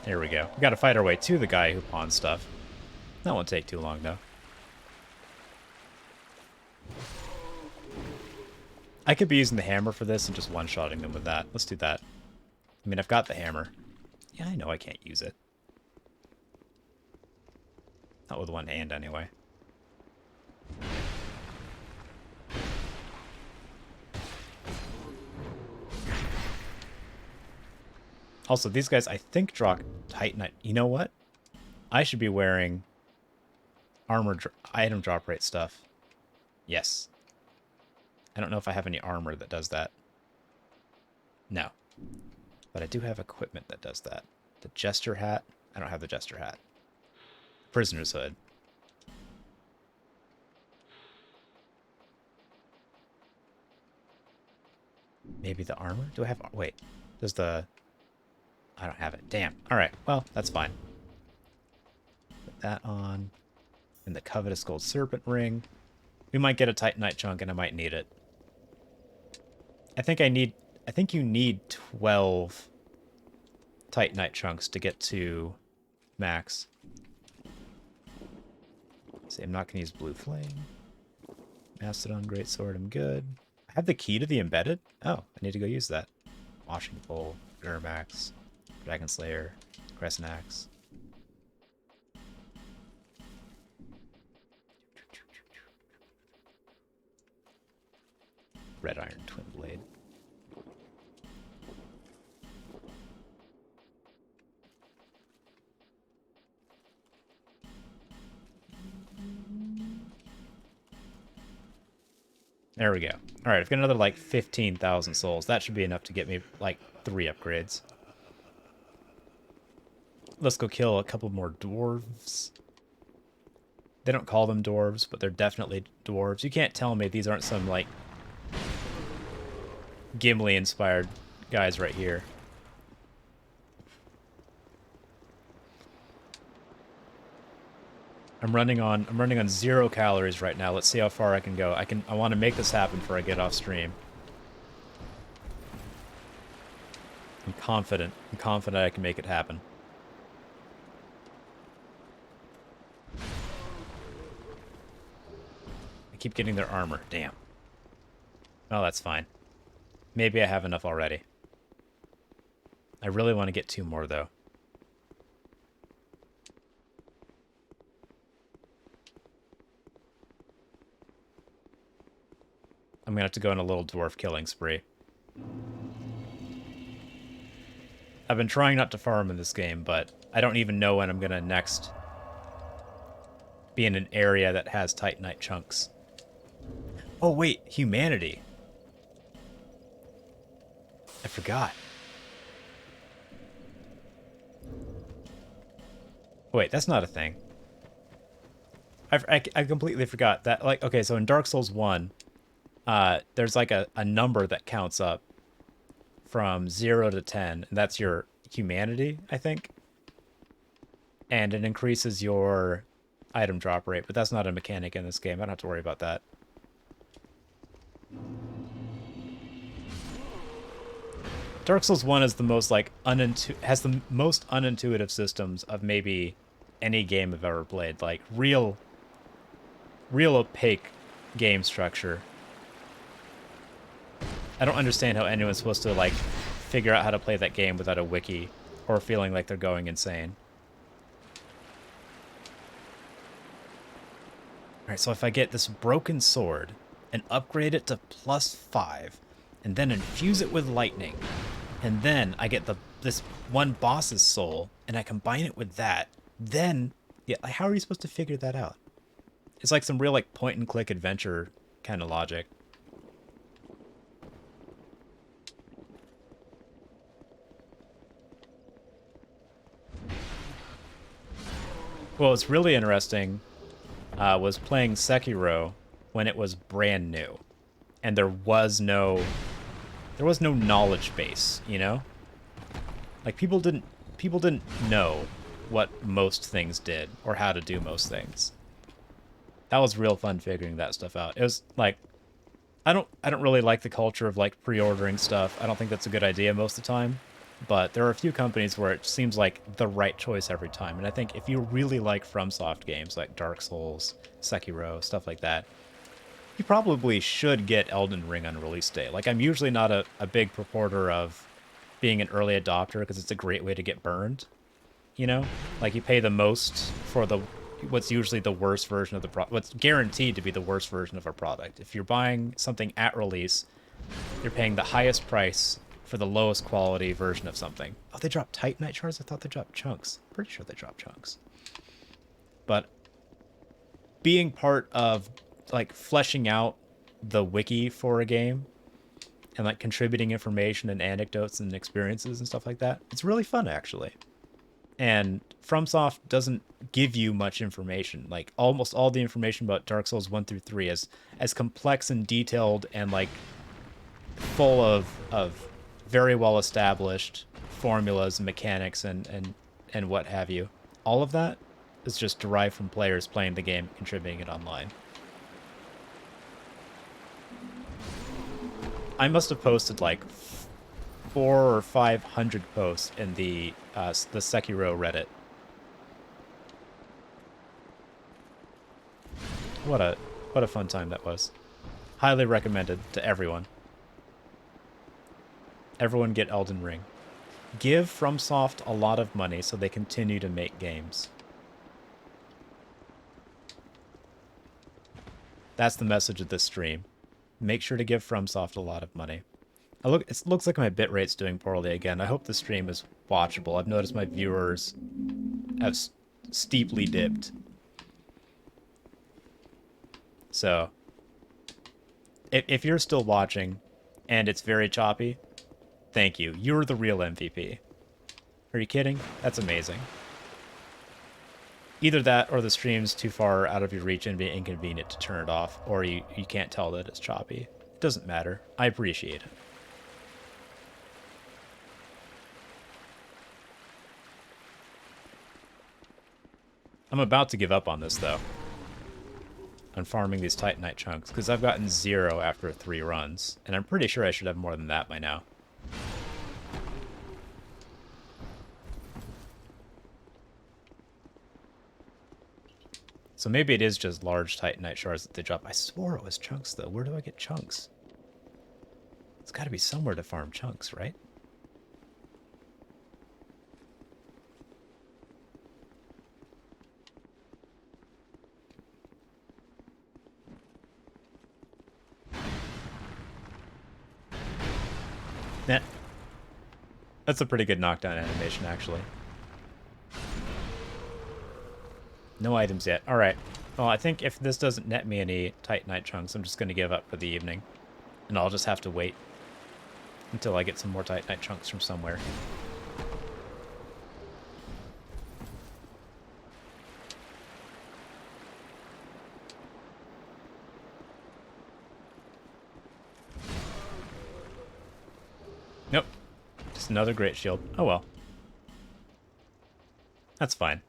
A: There we go. We gotta fight our way to the guy who pawned stuff. That won't take too long, though. I could be using the hammer for this and just one-shotting them with that. Let's do that. I mean, I've got the hammer. Yeah, I know I can't use it. Not with one hand, anyway. Also, these guys, I think, draw Titanite. You know what? I should be wearing armor item drop rate stuff. Yes. I don't know if I have any armor that does that. No. But I do have equipment that does that. The Jester hat. I don't have the Jester hat. Prisoner's hood. Maybe the armor? Do I have... Wait. Does the... I don't have it. Damn. Alright. Well, that's fine. Put that on. And the Covetous Gold Serpent Ring. We might get a Titanite chunk and I might need it. I think you need 12 Titanite chunks to get to max. See, I'm not going to use Blue Flame. Mastodon Greatsword, I'm good. I have the key to the embedded? Oh, I need to go use that. Washing Pole, Duramax, Dragon Slayer, Crescent Axe. Red Iron Twin Blade. There we go. Alright, I've got another like 15,000 souls. That should be enough to get me like 3 upgrades. Let's go kill a couple more dwarves. They don't call them dwarves, but they're definitely dwarves. You can't tell me these aren't some like Gimli-inspired guys right here. I'm running on 0 calories right now. Let's see how far I can go. I want to make this happen before I get off stream. I'm confident. I'm confident I can make it happen. keep getting their armor. Damn. Oh, that's fine. Maybe I have enough already. I really want to get 2 more, though. I'm gonna have to go on a little dwarf killing spree. I've been trying not to farm in this game, but I don't even know when I'm gonna next be in an area that has Titanite chunks. Oh wait, humanity. I forgot. Wait, that's not a thing. I completely forgot that. Like, okay, so in Dark Souls 1, there's like a number that counts up from 0 to 10, and that's your humanity, I think. And it increases your item drop rate, but that's not a mechanic in this game. I don't have to worry about that. Dark Souls 1 is the most like has the most unintuitive systems of maybe any game I've ever played. Like real opaque game structure. I don't understand how anyone's supposed to like figure out how to play that game without a wiki or feeling like they're going insane. Alright, so if I get this broken sword and upgrade it to +5 and then infuse it with lightning, and then I get this one boss's soul and I combine it with that, then yeah, like, how are you supposed to figure that out? It's like some real like point and click adventure kind of logic. Well, what's really interesting was playing Sekiro when it was brand new, and there was no knowledge base, you know? Like people didn't know what most things did or how to do most things. That was real fun figuring that stuff out. It was like I don't really like the culture of like pre-ordering stuff. I don't think that's a good idea most of the time. But there are a few companies where it seems like the right choice every time. And I think if you really like FromSoft games like Dark Souls, Sekiro, stuff like that, you probably should get Elden Ring on release day. Like, I'm usually not a big purporter of being an early adopter because it's a great way to get burned, you know? Like, you pay the most for what's usually the worst version of the product, what's guaranteed to be the worst version of a product. If you're buying something at release, you're paying the highest price for the lowest quality version of something. Oh, they dropped Titanite shards? I thought they dropped chunks. Pretty sure they dropped chunks. But being part of, like, fleshing out the wiki for a game and, like, contributing information and anecdotes and experiences and stuff like that, it's really fun, actually. And FromSoft doesn't give you much information. Like, almost all the information about Dark Souls 1 through 3 is as complex and detailed and, like, full of very well established formulas and mechanics and what have you. All of that is just derived from players playing the game and contributing it online. I must have posted like 400 or 500 posts in the Sekiro Reddit. What a fun time that was. Highly recommended to everyone. Everyone get Elden Ring. Give FromSoft a lot of money so they continue to make games. That's the message of this stream. Make sure to give FromSoft a lot of money. It looks like my bitrate's doing poorly again. I hope the stream is watchable. I've noticed my viewers have steeply dipped. So, if you're still watching and it's very choppy, thank you. You're the real MVP. Are you kidding? That's amazing. Either that or the stream's too far out of your reach and be inconvenient to turn it off, or you can't tell that it's choppy. It doesn't matter. I appreciate it. I'm about to give up on this, though. On farming these Titanite chunks, because I've gotten 0 after 3 runs, and I'm pretty sure I should have more than that by now. So maybe it is just large titanite shards that they drop. I swore it was chunks, though. Where do I get chunks? It's got to be somewhere to farm chunks, right? Nah. That's a pretty good knockdown animation, actually. No items yet. Alright. Well, I think if this doesn't net me any titanite chunks, I'm just going to give up for the evening. And I'll just have to wait until I get some more titanite chunks from somewhere. Nope. Just another great shield. Oh well. That's fine.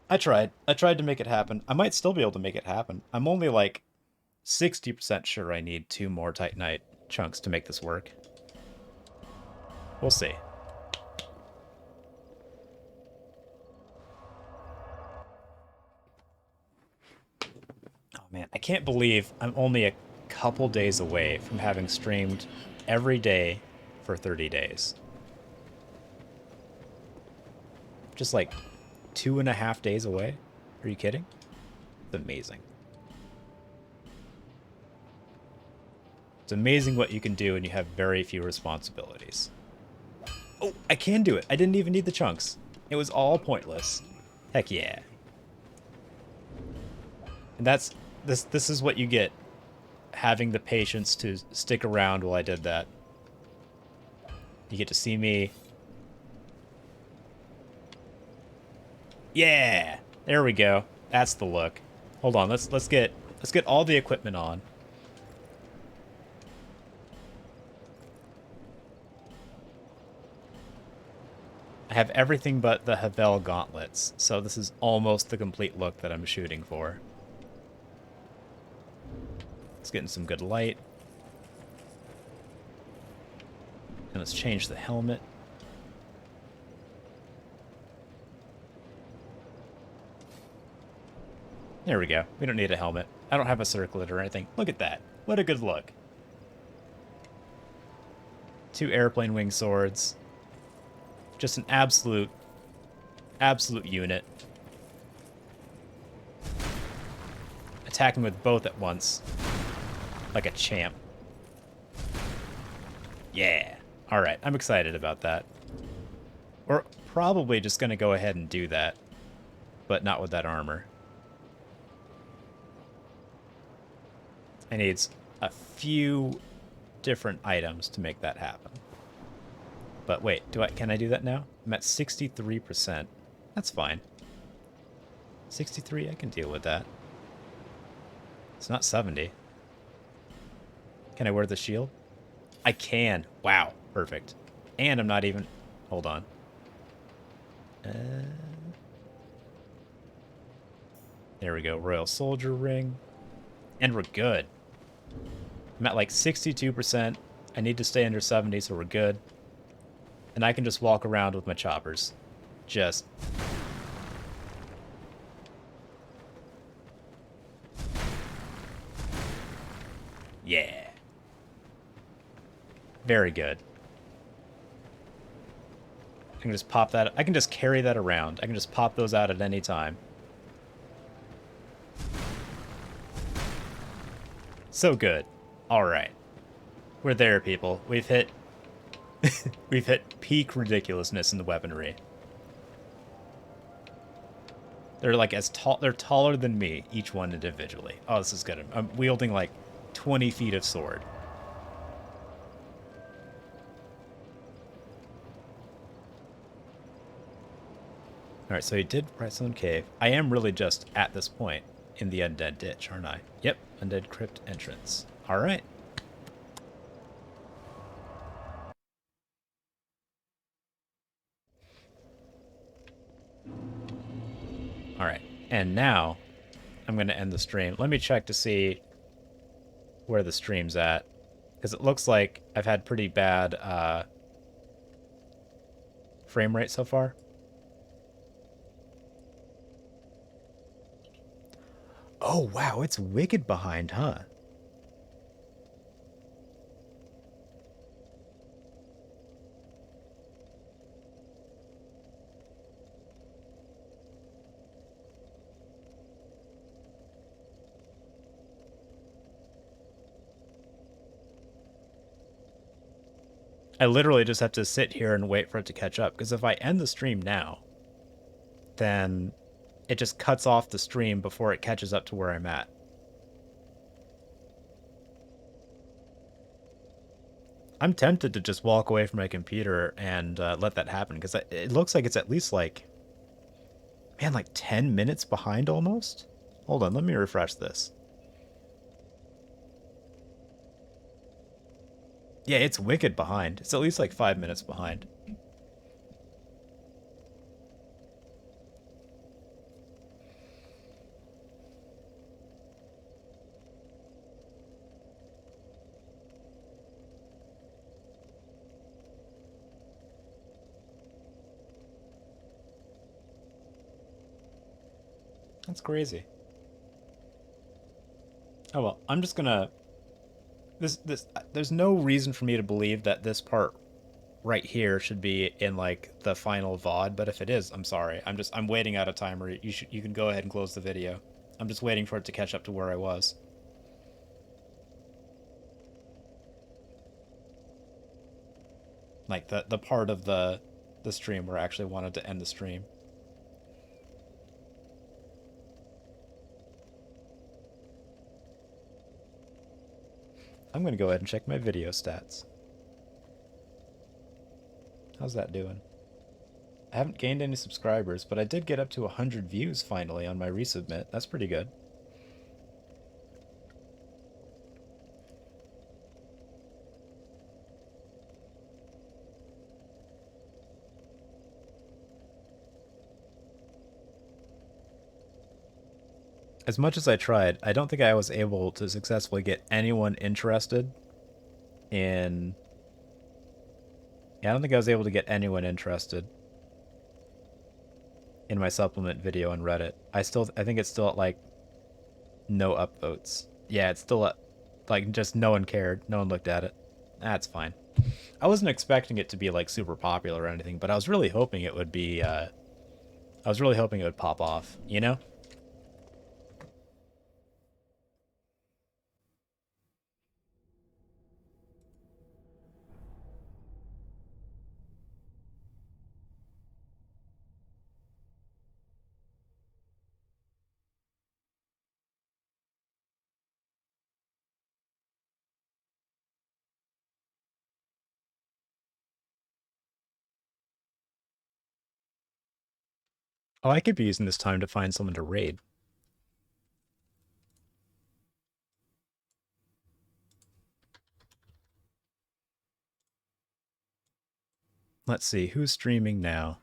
A: I tried. I tried to make it happen. I might still be able to make it happen. I'm only like 60% sure I need 2 more titanite chunks to make this work. We'll see. Oh man, I can't believe I'm only a couple days away from having streamed every day for 30 days. Just like 2.5 days away? Are you kidding? It's amazing. It's amazing what you can do when you have very few responsibilities. Oh, I can do it. I didn't even need the chunks. It was all pointless. Heck yeah. And that's this is what you get having the patience to stick around while I did that. You get to see me. Yeah. There we go. That's the look. Hold on. Let's get all the equipment on. I have everything but the Havel gauntlets, so this is almost the complete look that I'm shooting for. It's getting some good light. And let's change the helmet. There we go. We don't need a helmet. I don't have a circlet or anything. Look at that. What a good look. 2 airplane wing swords. Just an absolute unit. Attacking with both at once. Like a champ. Yeah. Alright, I'm excited about that. We're probably just going to go ahead and do that. But not with that armor. I need a few different items to make that happen. But wait, can I do that now? I'm at 63%. That's fine. 63, I can deal with that. It's not 70. Can I wear the shield? I can. Wow, perfect. And I'm not even... Hold on. There we go, Royal Soldier Ring. And we're good. I'm at like 62%. I need to stay under 70, so we're good. And I can just walk around with my choppers. Just... Yeah. Very good. I can just pop that... I can just carry that around. I can just pop those out at any time. So good. Alright. We're there, people. We've hit... We've hit peak ridiculousness in the weaponry. They're like as tall... They're taller than me, each one individually. Oh, this is good. I'm wielding like 20 feet of sword. Alright, so he did Brightstone Cave. I am really just at this point in the Undead Ditch, aren't I? Yep, Undead Crypt entrance. Alright. Alright, and now I'm going to end the stream. Let me check to see where the stream's at. Because it looks like I've had pretty bad frame rate so far. Oh, wow, it's wicked behind, huh? I literally just have to sit here and wait for it to catch up, because if I end the stream now, then it just cuts off the stream before it catches up to where I'm at. I'm tempted to just walk away from my computer and let that happen, because it looks like it's at least like, man, like 10 minutes behind almost? Hold on, let me refresh this. Yeah, it's wicked behind. It's at least like 5 minutes behind. That's crazy. Oh well, I'm just gonna this there's no reason for me to believe that this part right here should be in like the final VOD, but if it is, I'm sorry. I'm waiting out a timer. You can go ahead and close the video. I'm just waiting for it to catch up to where I was. Like the part of the stream where I actually wanted to end the stream. I'm gonna go ahead and check my video stats. How's that doing? I haven't gained any subscribers, but I did get up to 100 views finally on my resubmit. That's pretty good. As much as I tried, I don't think I was able to successfully get anyone interested in... Yeah, I don't think I was able to get anyone interested in my supplement video on Reddit. I think it's still at like no upvotes. Yeah, it's still at like just no one cared. No one looked at it. That's fine. I wasn't expecting it to be like super popular or anything, but I was really hoping it would be I was really hoping it would pop off, you know? Oh, I could be using this time to find someone to raid. Let's see, who's streaming now?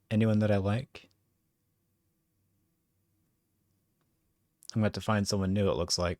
A: Anyone that I like? I'm going to have to find someone new, it looks like.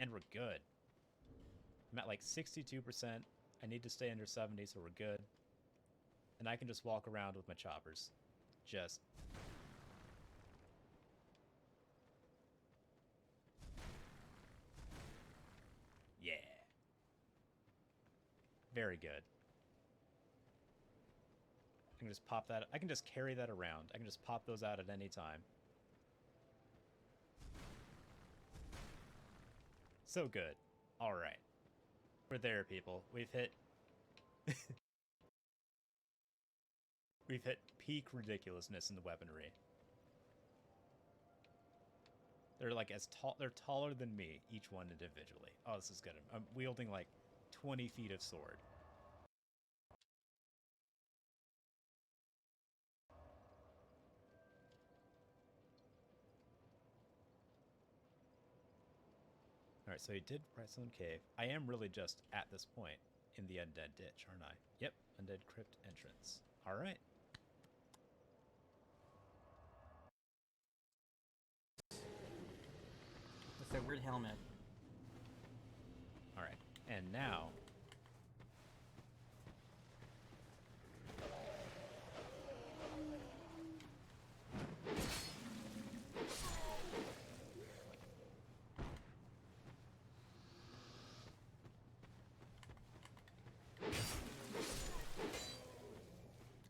A: And we're good. I'm at like 62%. I need to stay under 70, so we're good. And I can just walk around with my choppers. Just... Yeah. Very good. I can just pop that... I can just carry that around. I can just pop those out at any time. So good. Alright. We're there, people. We've hit... We've hit peak ridiculousness in the weaponry. They're like as tall. They're taller than me, each one individually. Oh, this is good. I'm wielding like 20 feet of sword. Alright, so he did Redstone Cave. I am really just, at this point, in the Undead Ditch, aren't I? Yep, Undead Crypt entrance. Alright.
E: With their weird helmet.
A: Alright, and now...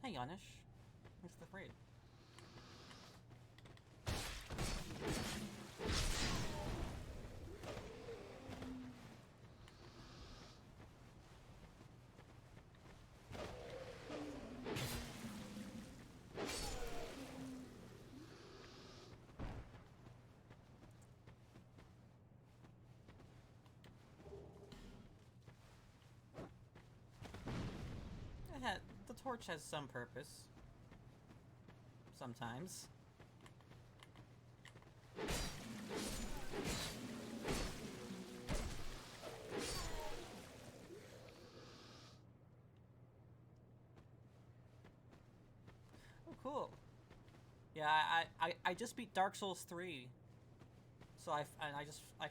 E: Hey, Yanish. What's the raid? The torch has some purpose. Sometimes. Oh, cool. Yeah, I just beat Dark Souls 3. So I've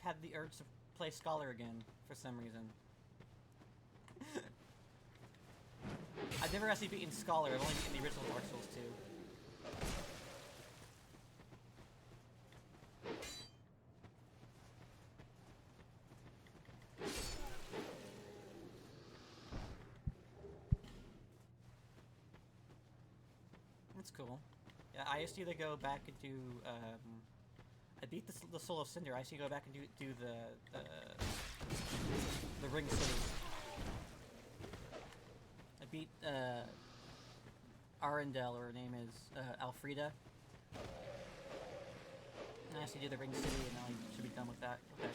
E: had the urge to play Scholar again for some reason. I've never actually beaten Scholar, I've only beaten the original Dark Souls 2. That's cool. Yeah, I used to either go back and do, I beat the Soul of Cinder, I used to go back and do the Ring City. I beat, Arendelle, or her name is, Alfreda. And I actually did the Ring City, and now I should be done with that game.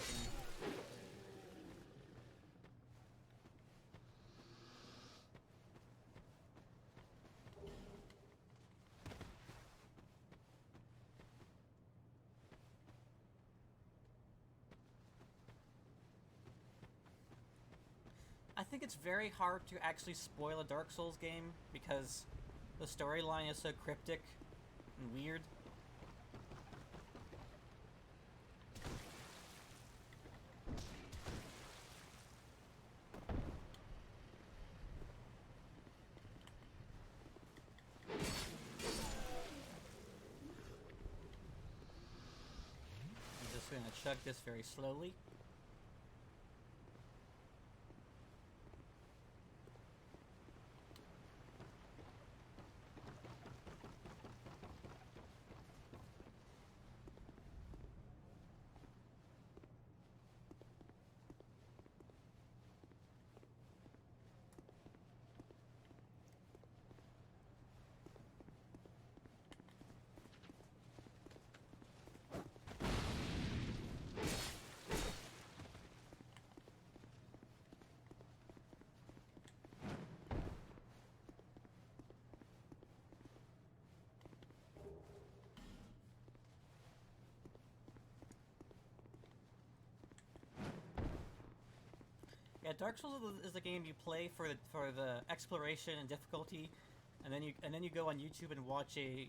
E: I think it's very hard to actually spoil a Dark Souls game because the storyline is so cryptic and weird. I'm just gonna chug this very slowly. Yeah, Dark Souls is the game you play for the exploration and difficulty, and then you go on YouTube and watch a